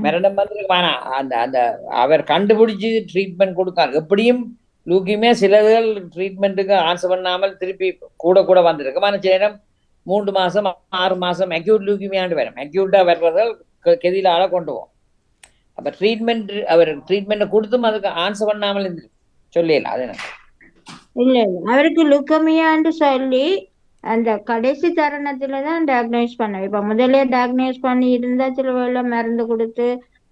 மரணம் வந்திருக்கும். ஆனா அந்த அந்த அவர் கண்டுபிடிச்சு ட்ரீட்மெண்ட் கொடுக்காங்க. எப்படியும் லூக்கிமியா சிலர்கள் ட்ரீட்மெண்ட்டுக்கு ஆன்சர் பண்ணாமல் திருப்பி கூட கூட வந்திருக்கும். ஆனா சில நேரம் 3 மாசம் 6 மாசம் அக்யூட் லூக்கிமியாண்டு வரும். அக்யூட்டா வர்றதால் கெதியில ஆள கொண்டு போவோம். அப்ப ட்ரீட்மெண்ட் அவர் ட்ரீட்மெண்ட் கொடுத்தும் அதுக்கு ஆன்சர் பண்ணாமல் இருந்து சொல்லல. அது என்ன இல்ல அவருக்கு லுக்கமியான்னு சொல்லி அந்த கடைசி தருணத்துலதான் டயக்னோஸ் பண்ண. இப்ப முதல்ல டயக்னோஸ் பண்ணி இருந்தா சில வேளை மருந்து கொடுத்து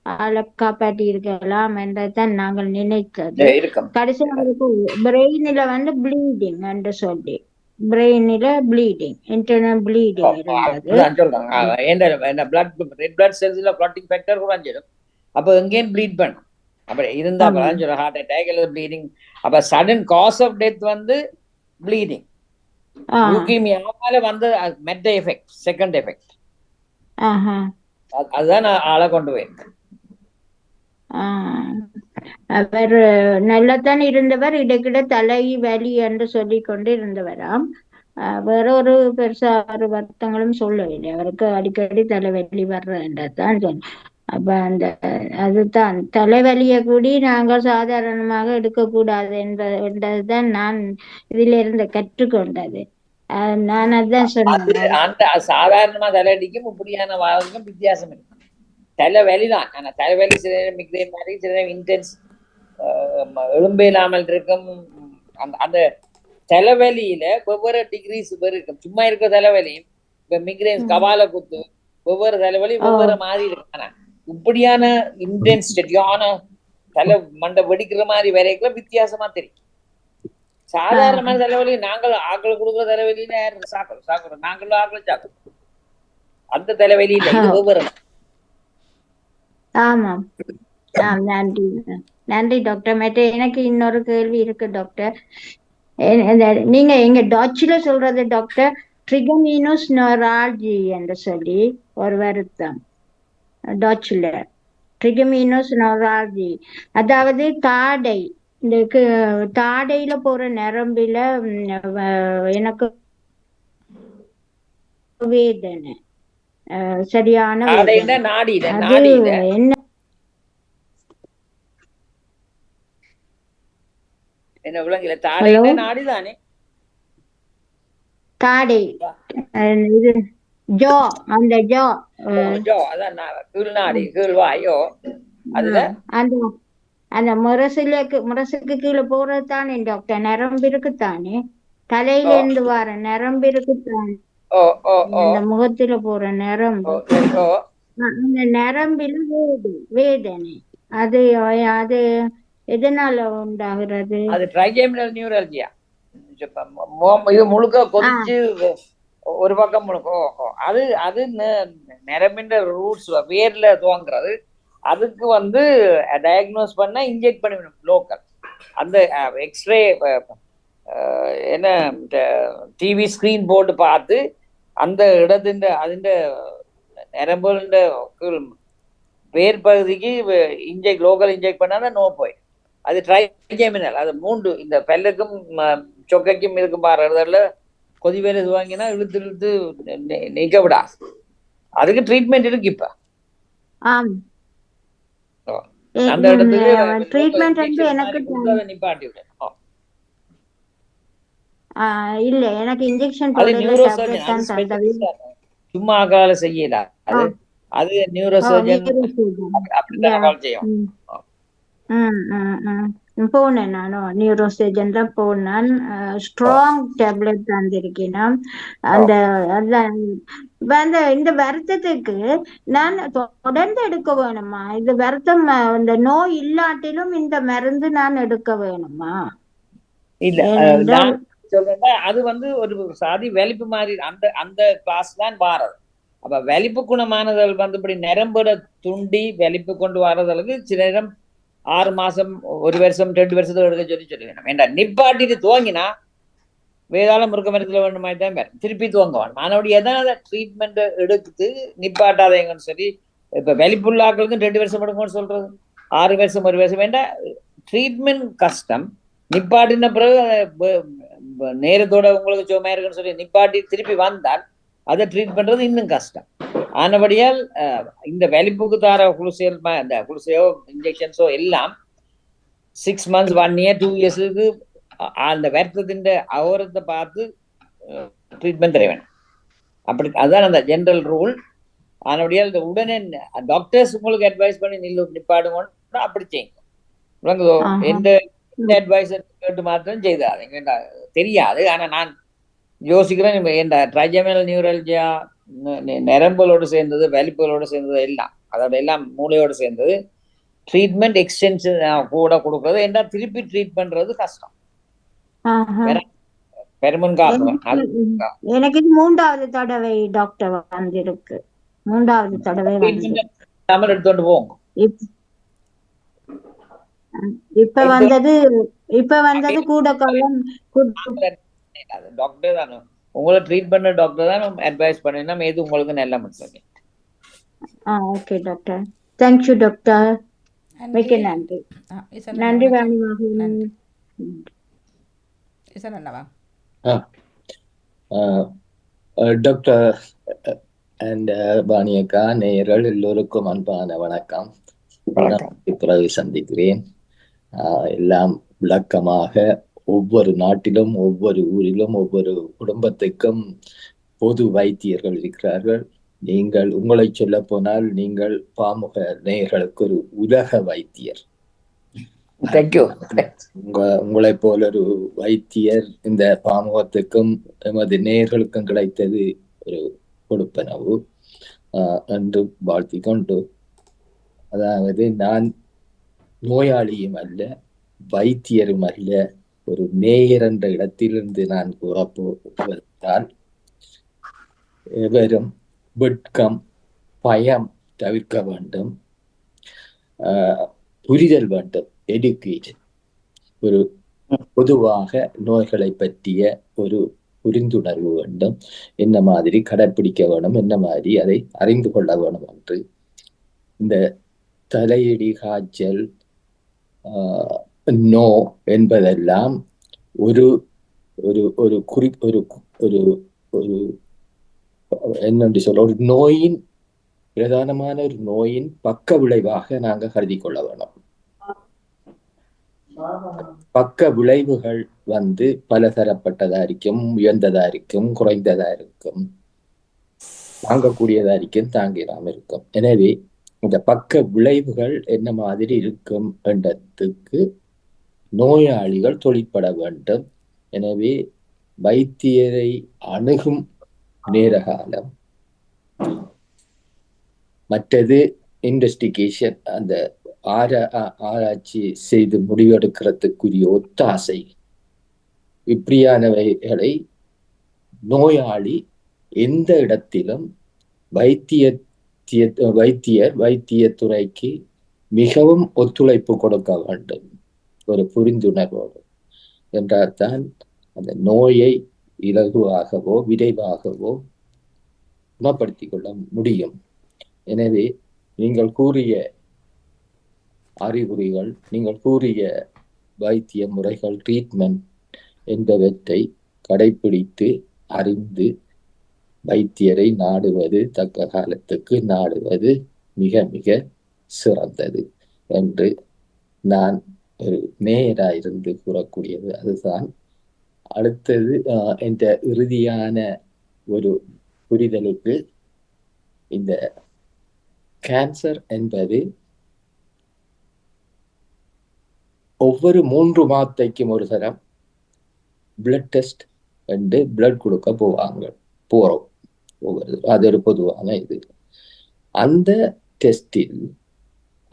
ஆளை காப்பாற்றி இருக்கலாம் என்றதான் நாங்கள் நினைத்தது. இருக்கும். கடைசி அவருக்கு பிரெயினில வந்து ப்ளீடிங் என்று சொல்லி பிரெயினில ப்ளீடிங் இன்டர்னல் ப்ளீடிங் இருந்தது. ரெட் பிளட் செல்ஸ்ல கிளாட்டிங் ஃபேக்டர் குறைஞ்சிடும். அப்ப எங்கேயும் ப்ளீட் பண்ணும். அப்படி இருந்தா சொல்ற ஹார்ட் அட்டாக் அல்லது ப்ளீடிங். அப்ப சடன் காஸ் ஆஃப் டெத் வந்து ப்ளீடிங். லூக்கிமியாவால வந்து மெட்ட எஃபெக்ட், செகண்ட் எஃபெக்ட். அதுதான் ஆளை கொண்டு போயிருக்கேன். அவர் நல்லதான் இருந்தவர். இடைக்கிட தலை வலி என்று சொல்லி கொண்டு இருந்தவராம். வேற ஒரு பெருசா ஒரு வருத்தங்களும் சொல்லவில்லை. அவருக்கு அடிக்கடி தலைவலி வர்றதான் சொன்ன. அப்ப அந்த அதுதான் தலைவலியை கூடி நாங்கள் சாதாரணமாக எடுக்கக்கூடாது என்பதுதான் நான் இதுல இருந்து கற்றுக்கொண்டது. நான் அதான் சொன்னேன். அந்த சாதாரணமா தலையடிக்கும் இப்படியான வாழ்க்கும் வித்தியாசம் இருக்கு. தலைவலிதான். ஆனா தலைவலி சில நேரம் மிக்ரேன் மாதிரி, சில நேரம் இன்டென்ஸ் எலும்பு இல்லாமல் இருக்கும். அந்த தலைவலியில வெவ்வேறு டிகிரிஸ் இருக்கும். சும்மா இருக்க தலைவலியும் இப்ப மிக்ரேன்ஸ் கவால குத்து ஒவ்வொரு தலைவலி ஒவ்வொரு மாதிரி இருக்கு. ஆனா இப்படியான இன்டென்சிட்டியான தலை மண்டை வெடிக்கிற மாதிரி வரைக்கும் வித்தியாசமா தெரியும். சாதாரணமான தலைவலி நாங்கள் ஆக்கள் கொடுக்குற தலைவலியில சாப்பிடுறோம், நாங்களும் ஆக்களை சாப்பிடுறோம். அந்த தலைவலியில இது ஒவ்வொரு. ஆமாம். நன்றி நன்றி டாக்டர். மற்ற எனக்கு இன்னொரு கேள்வி இருக்கு டாக்டர். நீங்க எங்க டாச்சில சொல்றது டாக்டர் ட்ரிகோமினோஸ் நொரால்ஜி என்று சொல்லி ஒரு வருத்தம் டாச்சில ட்ரிகோமினோஸ் நொரால்ஜி, அதாவது தாடை, இந்த தாடையில போற நரம்பில எனக்கு வேதனை, சரியான என்ன விளங்கல. தாடை நாடிதானே தாடை இது ஜோ, அந்த ஜோ அதான் கீழ்நாடி கீழ்வாயோ அதுல அந்த அந்த முரசுக்கு கீழே போறது தானே டாக்டர், நரம்பு இருக்குத்தானே, தலையில இருந்து வர நரம்பு இருக்குத்தானே, அந்த முகத்துல போற நரம்பு, அந்த நரம்பில் வேதனை, அது அது எதனால உண்டாகிறது? அது ட்ரைஜெமினல் நியூரல்ஜியா. இது முழுக்க கொதிச்சு ஒரு பக்கம் முழுக்க அது அது நரம்பின் ரூட்ஸ் வேர்ல துவங்குறது. அதுக்கு வந்து டயக்னோஸ் பண்ண இன்ஜெக்ட் பண்ணிவிடும் லோக்கல். அந்த எக்ஸ்ரே என்ன டிவி ஸ்கிரீன் போட்டு பார்த்து அந்த இடத்தின் அதிண்ட நரம்புண்ட வேர் பகுதிக்கு இன்ஜெக்ட் லோக்கல் இன்ஜெக்ட் பண்ணாதான் நோ போய். அது ட்ரைஜெமினல். அது 3 இந்த பல்லுக்கும் சொக்கைக்கும் இருக்கும் பாருல கொதி வேலை வாங்கினா இழுத்து இழுத்து நீக்க விடா. அதுக்கு ட்ரீட்மெண்ட் இருக்கு இப்ப. அந்த இடத்துக்கு நிப்பாட்டி விட இல்ல, எனக்கு இன்ஜெக்ஷன் சும்மா கால செய்யல. அது நியூரோசர்ஜன் அப்படித்தான் செய்யும். போனேன், நானும் நியூரோசர்ஜன் தான் போனேன். ஸ்ட்ராங் டேப்லெட் தந்திருக்கேன். அந்த இந்த வருத்தத்துக்கு நான் தொடர்ந்து எடுக்க வேணுமா? இந்த வருத்தம் இந்த நோய் இல்லாட்டிலும் இந்த மருந்து நான் எடுக்க வேணுமா? இல்ல சொல்றேன். அது வந்து ஒரு சாதி வெளிப்பு மாதிரி அந்த அந்த கிளாஸ் தான் வாரது. அப்ப வெளிப்பு குணமானதல் வந்து இப்படி நரம்புட துண்டி வெளிப்பு கொண்டு வர்றதற்கு சில நேரம் 6 மாசம் 1 வருஷம் 2 வருஷத்துக்கு எடுக்க சொல்லி வேணும். வேண்டாம், நிப்பாட்டிட்டு துவங்கினா வேதாள முருக்க மரத்துல வேணும் மாதிரி தான் வேறு திருப்பி துவங்குவான். மறுபடியும் எதனால ட்ரீட்மெண்ட் எடுத்து நிப்பாட்டாதேங்கன்னு சொல்லி இப்ப வெளிப்புள்ளாக்களுக்கும் 2 வருஷம் எடுக்கும்னு சொல்றது, 6 வருஷம் 1 வருஷம் வேண்டாம். ட்ரீட்மெண்ட் கஷ்டம், நிப்பாட்டின பிறகு நேரத்தோட உங்களுக்கு சும்மா இருக்குன்னு சொல்லி நிப்பாட்டி திருப்பி வந்தால் அதை ட்ரீட் பண்றது இன்னும் கஷ்டம். ஆனபடியால் இந்த வலிப்புக்கு தார குளுசேல் இந்த குளுசையோ இன்ஜெக்ஷன்ஸோ எல்லாம் 6 months 1 year 2 yearsக்கு அந்த வருத்தத்தின் அவரத்தை பார்த்து ட்ரீட்மெண்ட் தர வேணும். அப்படி அதுதான் அந்த ஜெனரல் ரூல். ஆனபடியால் உடனே டாக்டர்ஸ் உங்களுக்கு அட்வைஸ் பண்ணி நிப்பாடுங்க அப்படி செய்யுங்க. எந்த அட்வைஸ் கேட்டு மாத்திரம் செய்தாது தெரியாது. ஆனா நான் யோசிக்கிறேன் ட்ரைஜெமினல் நியூரல்ஜியா நரம்புகளோடு சேர்ந்தது, வலிப்புகளோடு சேர்ந்தது எல்லாம், அதோட எல்லாம் மூளையோடு சேர்ந்தது. ட்ரீட்மெண்ட் எக்ஸ்டென்ஷன் கூட கொடுக்கறது என்ன திருப்பி ட்ரீட் பண்றது கஷ்டம். எனக்கு இது 3வது தடவை டாக்டர் வந்திருக்கு. 3வது தடவை எடுத்துட்டு போவோம். இப்ப வந்தது கூட காலம் டாக்டர் தான் உங்களை ட்ரீட் பண்ண டாக்டர் தான் அட்வைஸ் பண்ணினா எது உங்களுக்கு நல்ல முடியும். ஓகே டாக்டர், தேங்க்யூ டாக்டர், மிக்க நன்றி. நன்றி டாக்டர் அண்ட் பாணியக்கா, நேயர்கள் எல்லோருக்கும் அன்பான வணக்கம். பிறகு சந்திக்கிறேன். எல்லாம் விளக்கமாக ஒவ்வொரு நாட்டிலும் ஒவ்வொரு ஊரிலும் ஒவ்வொரு குடும்பத்துக்கும் பொது வைத்தியர்கள் இருக்கிறார்கள். உங்களை சொல்ல போனால் நீங்கள் பாமுக நேயர்களுக்கு ஒரு உலக வைத்தியர். உங்களை போல ஒரு வைத்தியர் இந்த பாமுகத்துக்கும் எமது நேயர்களுக்கும் கிடைத்தது ஒரு கொடுப்பனவு என்று வாழ்த்தி கொண்டு, அதாவது நான் நோயாளியும் அல்ல, வைத்தியரும் அல்ல, ஒரு நேயர் என்ற இடத்திலிருந்து நான் கூறப்போவதால் எவரும் வெட்கம், பயம் தவிர்க்க வேண்டும். புரிதல் வேண்டும், எடுக்கேட். ஒரு பொதுவாக நோய்களை பற்றிய ஒரு புரிந்துணர்வு வேண்டும். என்ன மாதிரி கடைப்பிடிக்க வேணும், என்ன மாதிரி அதை அறிந்து கொள்ள வேணும் என்று. இந்த தலையடி, காய்ச்சல், நோ என்பதெல்லாம் ஒரு ஒரு ஒரு குறி ஒரு ஒரு ஒரு என்னென்று சொல்ல, ஒரு நோயின் பிரதானமான ஒரு நோயின் பக்க விளைவாக நாங்கள் கருதி கொள்ள வேணும். பக்க விளைவுகள் பலதரப்பட்டதா இருக்கும், உயர்ந்ததா இருக்கும், குறைந்ததா இருக்கும், தாங்கக்கூடியதா இருக்கும், தாங்கிடாம இருக்கும். எனவே இந்த பக்க விளைவுகள் என்ன மாதிரி இருக்கும் என்றதுக்கு நோயாளிகள் தொழிற்பட வேண்டும். எனவே வைத்தியரை அணுகும் நேரகாலம், மற்றது இன்வெஸ்டிகேஷன், அந்த ஆராய்ச்சி செய்து முடிவெடுக்கிறதுக்குரிய ஒத்தாசை, இப்படியானவைகளை நோயாளி எந்த இடத்திலும் வைத்தியத்துறைக்கு மிகவும் ஒத்துழைப்பு கொடுக்க வேண்டும், ஒரு புரிந்துணர்வோடு. என்றால்தான் அந்த நோயை இலகுவாகவோ விரைவாகவோ குணப்படுத்திக் கொள்ள முடியும். எனவே நீங்கள் கூறிய அறிகுறிகள், நீங்கள் கூறிய வைத்திய முறைகள், ட்ரீட்மெண்ட் என்பவற்றை கடைபிடித்து அறிந்து வைத்தியரை நாடுவது, தக்க காலத்துக்கு நாடுவது மிக மிக சிறந்தது என்று நான் ஒரு நேயராயிருந்து கூறக்கூடியது அதுதான். அடுத்தது என்ற இறுதியான ஒரு புரிதலுக்கு, இந்த கேன்சர் என்பது ஒவ்வொரு 3 மாதத்தைக்கும் ஒரு தரம் பிளட் டெஸ்ட் என்று பிளட் கொடுக்க போறோம் ஒவ்வொரு. அது ஒரு பொதுவான இது. அந்த டெஸ்டில்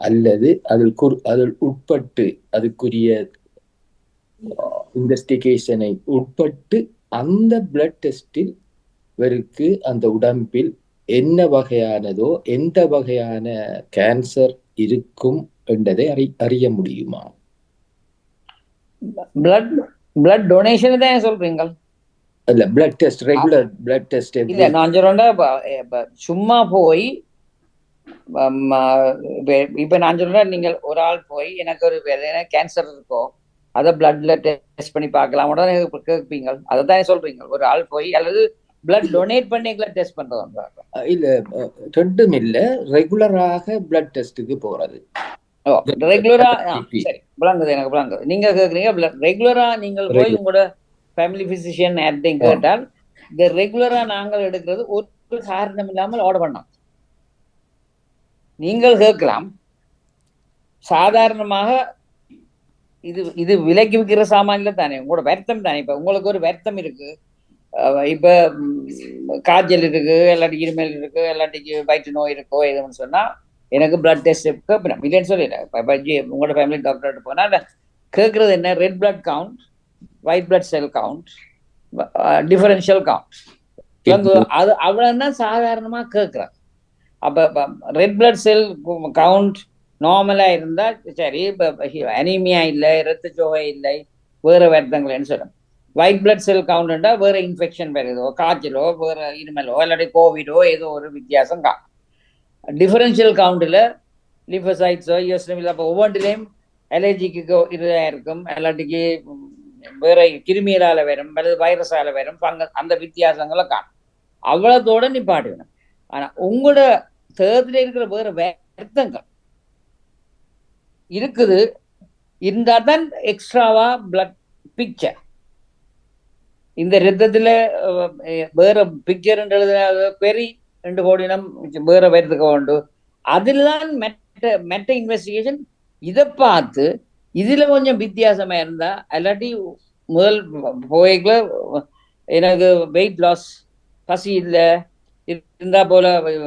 அல்லது அதில் உட்பட்டு அதுக்குரிய இன்வெஸ்டிகேஷனை உட்பட்டு அந்த பிளட் டெஸ்டில் இவருக்கு அந்த உடம்பில் என்ன வகையானதோ எந்த வகையான கேன்சர் இருக்கும் என்றதை அறிய முடியுமா? பிளட் டொனேஷன் தான் சொல்றீங்க? இல்ல, blood test, regular blood test இல்ல. நான் சொல்றேன்டா, சும்மா போய் இப்ப நான் சொல்றேன், நீங்கள் ஒரு ஆள் போய் எனக்கு ஒரு கேன்சர் இருக்கோ அதை பிளட்ல டெஸ்ட் பண்ணி பார்க்கலாம் உடனே கேட்பீங்க. அதை தானே சொல்றீங்க, ஒரு ஆள் போய் அல்லது பிளட் டொனேட் பண்ணிக்கல டெஸ்ட் பண்றது? இல்ல ரெண்டும் இல்ல, ரெகுலராக பிளட் டெஸ்ட்டுக்கு போறது. ரெகுலரா சரி, விளங்குது, எனக்கு விளங்குது. நீங்க கேக்குறீங்க ரெகுலரா நீங்கள் போய் உங்களோட ஃபேமிலி பிசிஷியன் யார்ட்டையும் கேட்டால் இந்த ரெகுலரா நாங்கள் எடுக்கிறது ஒரு காரணம் இல்லாமல் ஆர்டர் பண்ணோம். நீங்கள் கேட்கலாம் சாதாரணமாக இது இது விலைக்கு விற்கிற சாமான்ல தானே, உங்களோட வருத்தம் தானே. இப்ப உங்களுக்கு ஒரு வருத்தம் இருக்கு, இப்ப காய்ச்சல் இருக்கு, எல்லாத்துக்கு இருமல் இருக்கு, எல்லாத்துக்கு வயிற்று நோய் இருக்கோ எதுன்னு சொன்னா எனக்கு பிளட் டெஸ்ட் கேட்பேன், இல்லைன்னு சொல்லிடுறேன். உங்களோட ஃபேமிலி டாக்டர்கிட்ட போனா கேட்கறது என்ன, red blood count, white blood cell count, differential count, அது அவ்வளவுதான் சாதாரணமா கேட்கறாங்க. அப்ப ரெட் பிளட் செல் கவுண்ட் நார்மலா இருந்தா சரி, அனீமியா இல்லை, இரத்த சோகை இல்லை, வேற வருத்தங்கள்னு சொல்லணும். ஒயிட் பிளட் செல் கவுண்ட்னா வேற இன்ஃபெக்ஷன் வருதோ, காய்ச்சலோ, வேற இருமலோ, இல்லாட்டி கோவிடோ ஏதோ ஒரு வித்தியாசம் காணும். டிஃபரன்ஷியல் கவுண்டில் லிஃபோசைட்ஸோ யோசனை அப்போ ஒவ்வொன்றிலையும் அலர்ஜிக்கு இதாக இருக்கும், இல்லாட்டிக்கு வேற கிருமியலால் வரும், அல்லது வைரஸால வரும், ஃபங்கஸ், அந்த வித்தியாசங்களை காணும். அவ்வளோத்தோட நிப்பாட்டுவேன். ஆனால் உங்களோட தேர்தலில் இருக்கிற வேற வருத்தங்கள் இருக்குது இருந்தால் தான் எக்ஸ்ட்ராவா பிளட் பிக்சர், இந்த ரத்தத்தில் வேற பிக்சர்ன்றது பெரி 2 கோடினம் வேற வருதுக்கு உண்டு. அதில் தான் மெட்ட இன்வெஸ்டிகேஷன் இதை பார்த்து இதுல கொஞ்சம் வித்தியாசமா இருந்தா, இல்லாட்டி முதல் போய்க்குள்ள எனக்கு வெயிட் லாஸ், பசி இல்லை இருந்தா போல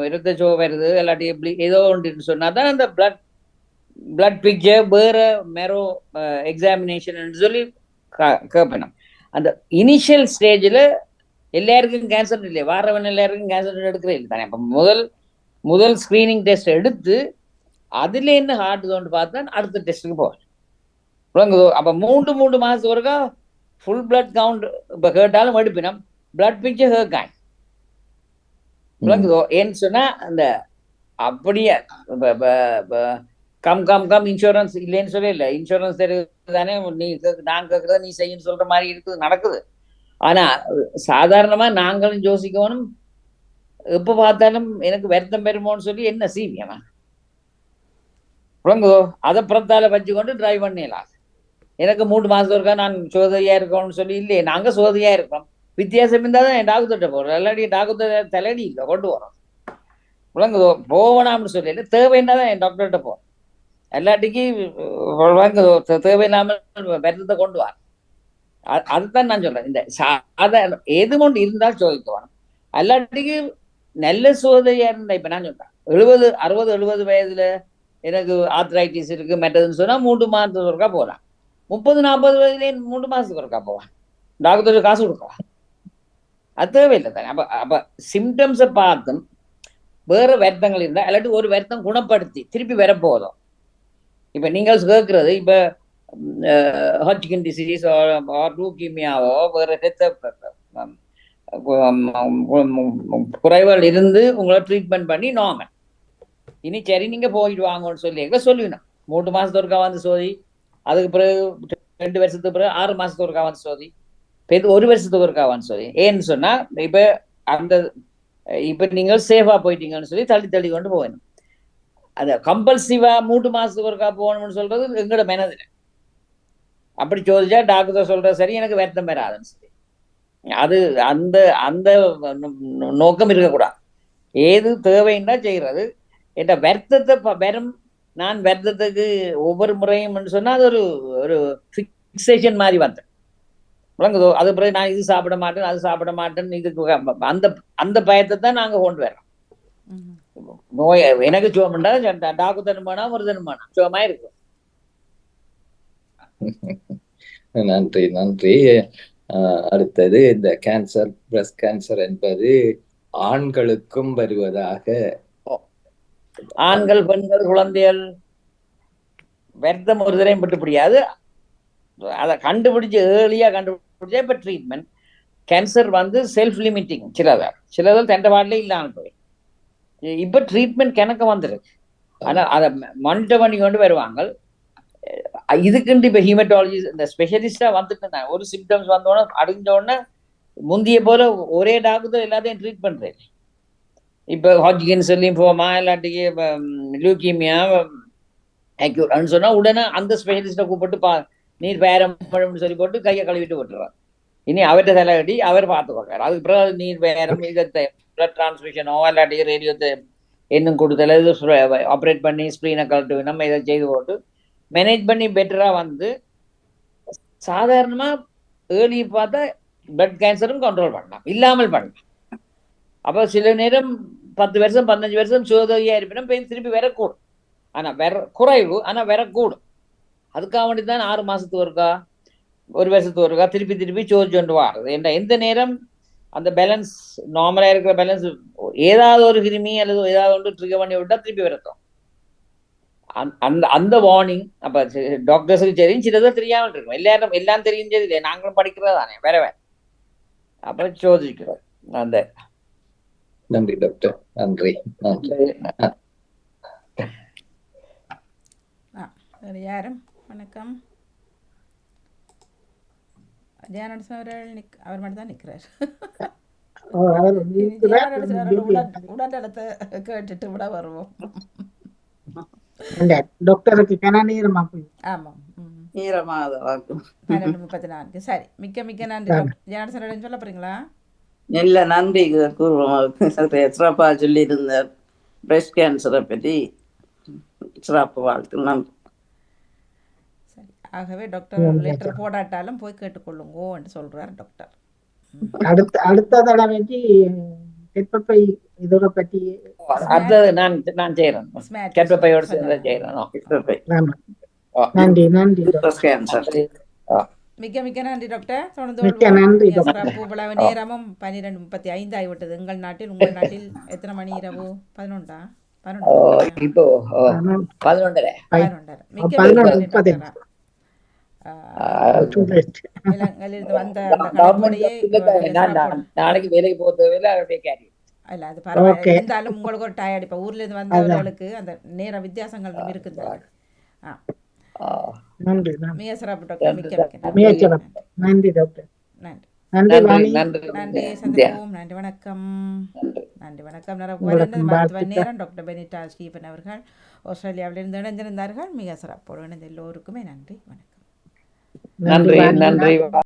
இரத்த சோ வருது, இல்லாட்டி எப்படி ஏதோ ஒன்று சொன்னா தான் அந்த பிளட் பிக்சர் வேற மெரோ எக்ஸாமினேஷன் சொல்லி கேட்பணும். அந்த இனிஷியல் ஸ்டேஜில் எல்லாருக்கும் கேன்சர் இல்லை, வாரவன் எல்லாருக்கும் கேன்சர் எடுக்கிறே இல்லை தானே. அப்போ முதல் ஸ்கிரீனிங் டெஸ்ட் எடுத்து அதுல என்ன ஹார்ட் தோண்டு பார்த்தா அடுத்த டெஸ்ட்டுக்கு போவேன். அப்போ 3 மாதத்துக்கு ஒருக்கா ஃபுல் பிளட் கவுண்ட் இப்போ கேட்டாலும் எடுப்பினோம், பிளட் பிக்சர் கேட்கான் விளங்குதோ. ஏன்னு சொன்னா அந்த அப்படியே கம் இன்சூரன்ஸ் இல்லைன்னு சொல்ல இல்லை, இன்சூரன்ஸ் தெரியுது தானே, நீ நான் கேட்கறத நீ செய்யன்னு சொல்ற மாதிரி இருக்குது, நடக்குது. ஆனா சாதாரணமா நாங்களும் யோசிக்கணும், எப்ப பார்த்தாலும் எனக்கு வருத்தம் பெறுமோன்னு சொல்லி என்ன செய்வியமா விளங்குதோ. அதை புறத்தால வச்சுக்கொண்டு டிரைவ் பண்ணிடலாம். எனக்கு 3 மாதம் இருக்கா நான் சோதனையா இருக்கணும்னு சொல்லி இல்லையே, நாங்க சோதனையா இருக்கோம். வித்தியாசம் இருந்தால் தான் என் டாக்டர்கிட்ட போறோம், இல்லாட்டி டாக்டர் தலையடி இல்லை கொண்டு வரோம் விளங்குதோ. போவனாம்னு சொல்லி இல்லை, தேவைன்னா தான் என் டாக்டர்கிட்ட போறோம், எல்லாட்டிக்கு விளங்குதோ. தேவையில்லாமல் வருத்தத்தை கொண்டு வர, அதுதான் நான் சொல்றேன். இந்த சாதாரண எது கொண்டு இருந்தால் சோதிக்கணும், எல்லாட்டிக்கு நல்ல சோதனையா இருந்தா. இப்ப நான் சொல்றேன் 60-70 வயதுல எனக்கு ஆர்த்ரைட்டிஸ் இருக்கு மற்றதுன்னு சொன்னா 3 மாதத்துக்கு ஒருக்கா போகலாம். 30-40 வயதுல 3 மாதத்துக்கு ஒருக்கா போவான், டாக்டருக்கு காசு கொடுக்கலாம், அது தேவையில்லை தானே. அப்ப சிம்டம்ஸை பார்த்தும் வேற வருத்தங்கள் இருந்தா, இல்லாட்டி ஒரு வருத்தம் குணப்படுத்தி திருப்பி வரப்போதும். இப்ப நீங்கள் கேட்கறது இப்ப ஹாட்கின் டிசீஸ் லூக்கீமியாவோ வேற குறைவால் இருந்து உங்களை ட்ரீட்மெண்ட் பண்ணி நார்மல் இனி சரி நீங்க போயிட்டு வாங்கன்னு சொல்லிடணும். 3 மாசத்துக்கு ஒருக்கா வந்து சோதி, அதுக்கு பிறகு 2 வருஷத்துக்கு பிறகு 6 மாசத்துக்கு ஒருக்கா வந்து சோதி, 1 வருஷத்துக்கு ஒருக்கா வந்து சோதி. ஏன்னு சொன்னா இப்ப நீங்கள் சேஃபா போயிட்டீங்கன்னு சொல்லி தள்ளி கொண்டு போகணும். அத கம்பல்சிவா 3 மாசத்துக்கு ஒருக்கா போகணும்னு சொல்றது எங்களோட மனதில். அப்படி சோதிச்சா டாக்டர் சொல்ற சரி எனக்கு வருத்தம் பெறாதுன்னு சொல்லி, அது அந்த அந்த நோக்கம் இருக்கக்கூடாது. ஏது தேவைன்னா செய்யறது. என்ற வருத்தத்தை வெறும் நான் வருத்தத்துக்கு ஒவ்வொரு முறையும் சொன்னா அது ஒரு ஃபிக்சேஷன் மாதிரி வந்தேன் விளங்குதோ. அது பிறகு நான் இது சாப்பிட மாட்டேன் அது சாப்பிட மாட்டேன்னு இதுக்கு அந்த பயத்தை தான் நாங்க கொண்டு வரோம். நோய் எனக்கு சுவம்ண்டா டாக்கு தருமானா ஒரு தருமானா சுவமா இருக்கும். நன்றி. அடுத்தது இந்த கேன்சர், பிரஸ்ட் கேன்சர் என்பது ஆண்களுக்கும் வருவதாக, ஆண்கள் பெண்கள் குழந்தைகள் வருத்தம் ஒரு தரையும் விட்டு முடியாது. அதை கண்டுபிடிச்சு ஏர்லியா கண்டுபிடிச்சா இப்ப ட்ரீட்மெண்ட். கேன்சர் செல்ஃப் லிமிட்டிங், சிலதான் தண்டவாடலே இல்லாமல் போய் இப்ப ட்ரீட்மெண்ட் கணக்கு வந்துருக்கு. ஆனா அதை மானிட்டர் பண்ணி கொண்டு வருவாங்க. இதுக்குண்டு இப்ப ஹீமட்டாலஜி இந்த ஸ்பெஷலிஸ்டா வந்துட்டு ஒரு சிம்டம்ஸ் வந்தோடனே அடைஞ்ச உடனே முந்திய போல ஒரே டாக்டர் எல்லாத்தையும் ட்ரீட் பண்றேன். இப்ப ஹாட்கின்ஸ் லிம்போமா இல்லாட்டிக்கு லியூகீமியா அக்யூட்னு சொன்னா உடனே அந்த ஸ்பெஷலிஸ்ட கூப்பிட்டு நீர் பேரம் சொல்லி போட்டு கையை கழுவிட்டு விட்டுறான். இனி அவர்கிட்ட தலை கட்டி அவர் பார்த்து பார்க்காரு. அதுக்கு பிறகு நீர் பேரம் இதை பிளட் டிரான்ஸ்மிஷனோ இல்லாட்டி ரேடியோ இன்னும் கொடுத்தல இது ஆப்ரேட் பண்ணி ஸ்க்ரீனை கழட்டு நம்ம இதை செய்து போட்டு மேனேஜ் பண்ணி பெட்டரா வந்து சாதாரணமா ஏர்லி பார்த்தா பிளட் கேன்சரும் கண்ட்ரோல் பண்ணலாம், இல்லாமல் பண்ணலாம். அப்போ சில நேரம் 10 வருஷம் 15 வருஷம் சுகதொகையா இருப்பினும் பெயின் திருப்பி வரக்கூடும். ஆனா குறைவு, ஆனா வரக்கூடும். அதுக்காக வேண்டி தான் 6 மாசத்துக்கு ஒருக்கா 1 வருஷத்துக்கு ஒருக்கா திருப்பி திருப்பி சோதிச்சுண்டு வாடுறது. ஏன்னா எந்த நேரம் அந்த பேலன்ஸ் நார்மலா இருக்கிற பேலன்ஸ் ஏதாவது ஒரு கிருமி அல்லது ஏதாவது ஒன்று ட்ரிகர் பண்ணி விட்டா திருப்பி வரட்டும். அந்த வார்னிங் அப்ப டாக்டர்ஸுக்கு தெரியும், சிலதான் தெரியாமல் இருக்கும். எல்லாம் தெரிஞ்சது இல்லை, நாங்களும் படிக்கிறது தானே வேற அப்ப சோதிக்கிறோம். அந்த நன்றி டாக்டர், நன்றி. வேறு யாரும்? வணக்கம். ஜெயநடசன் அவர் மட்டும் தான் நிற்கிறார். உடல்நலத்தை கேட்டுட்டு விட வருவோம். டாக்டருக்கு நேரமா போய் ஆமாம், 12:34. சரி, மிக்க மிக்க நன்றி. ஜெயநடசன் சொல்ல போறீங்களா? இல்ல, நன்றி. சிறப்பா சொல்லி இருந்தார் பிரஸ்ட் கேன்சரை பற்றி. சிறப்பு வாழ்த்து. நன்றி. சரி, ஆகவே டாக்டர் லெட்டர் போடாட்டாலும் போய் கேட்டுக்கொள்ளுங்கோ என்று சொல்றார் டாக்டர். அடுத்த தடவைக்கு கெப்பப்பை இதோட பற்றி அடுத்தது நான் செய்யறேன். கெப்பப்பையோட சேர்ந்து செய்யறேன். நன்றி நன்றி. மிக்க மிக்க நன்றி டாக்டர். மிக்க நன்றி இவ்வளவு நேரமும் 12:35 ஆகிவிட்டது எங்கள் நாட்டில். உங்கள் நாட்டில் எத்தனை மணி இரவு? 11? இப்போ 11:30. மிக்க மிக்க நன்றி டாக்டர். நாளைக்கு வேலைக்கு போறது இல்ல, அது பரவாயில்ல. இருந்தாலும் உங்களுக்கு ஒரு டயர்ட். இப்ப ஊர்ல இருந்து வந்தவர்களுக்கு அந்த நேர வித்தியாசங்கள் இருக்குது. மிக சிறப்பு டாக்டர். மிக்க நன்றி டாக்டர். நன்றி சந்திப்போம். நன்றி, வணக்கம். நன்றி, வணக்கம். மருத்துவ நேரம் டாக்டர் பெனிட்டா ஸ்டீபன் அவர்கள் ஆஸ்திரேலியாவிலிருந்து இணைந்திருந்தார்கள். மிக சிறப்போடு இணைந்த எல்லோருக்குமே நன்றி, வணக்கம். நன்றி.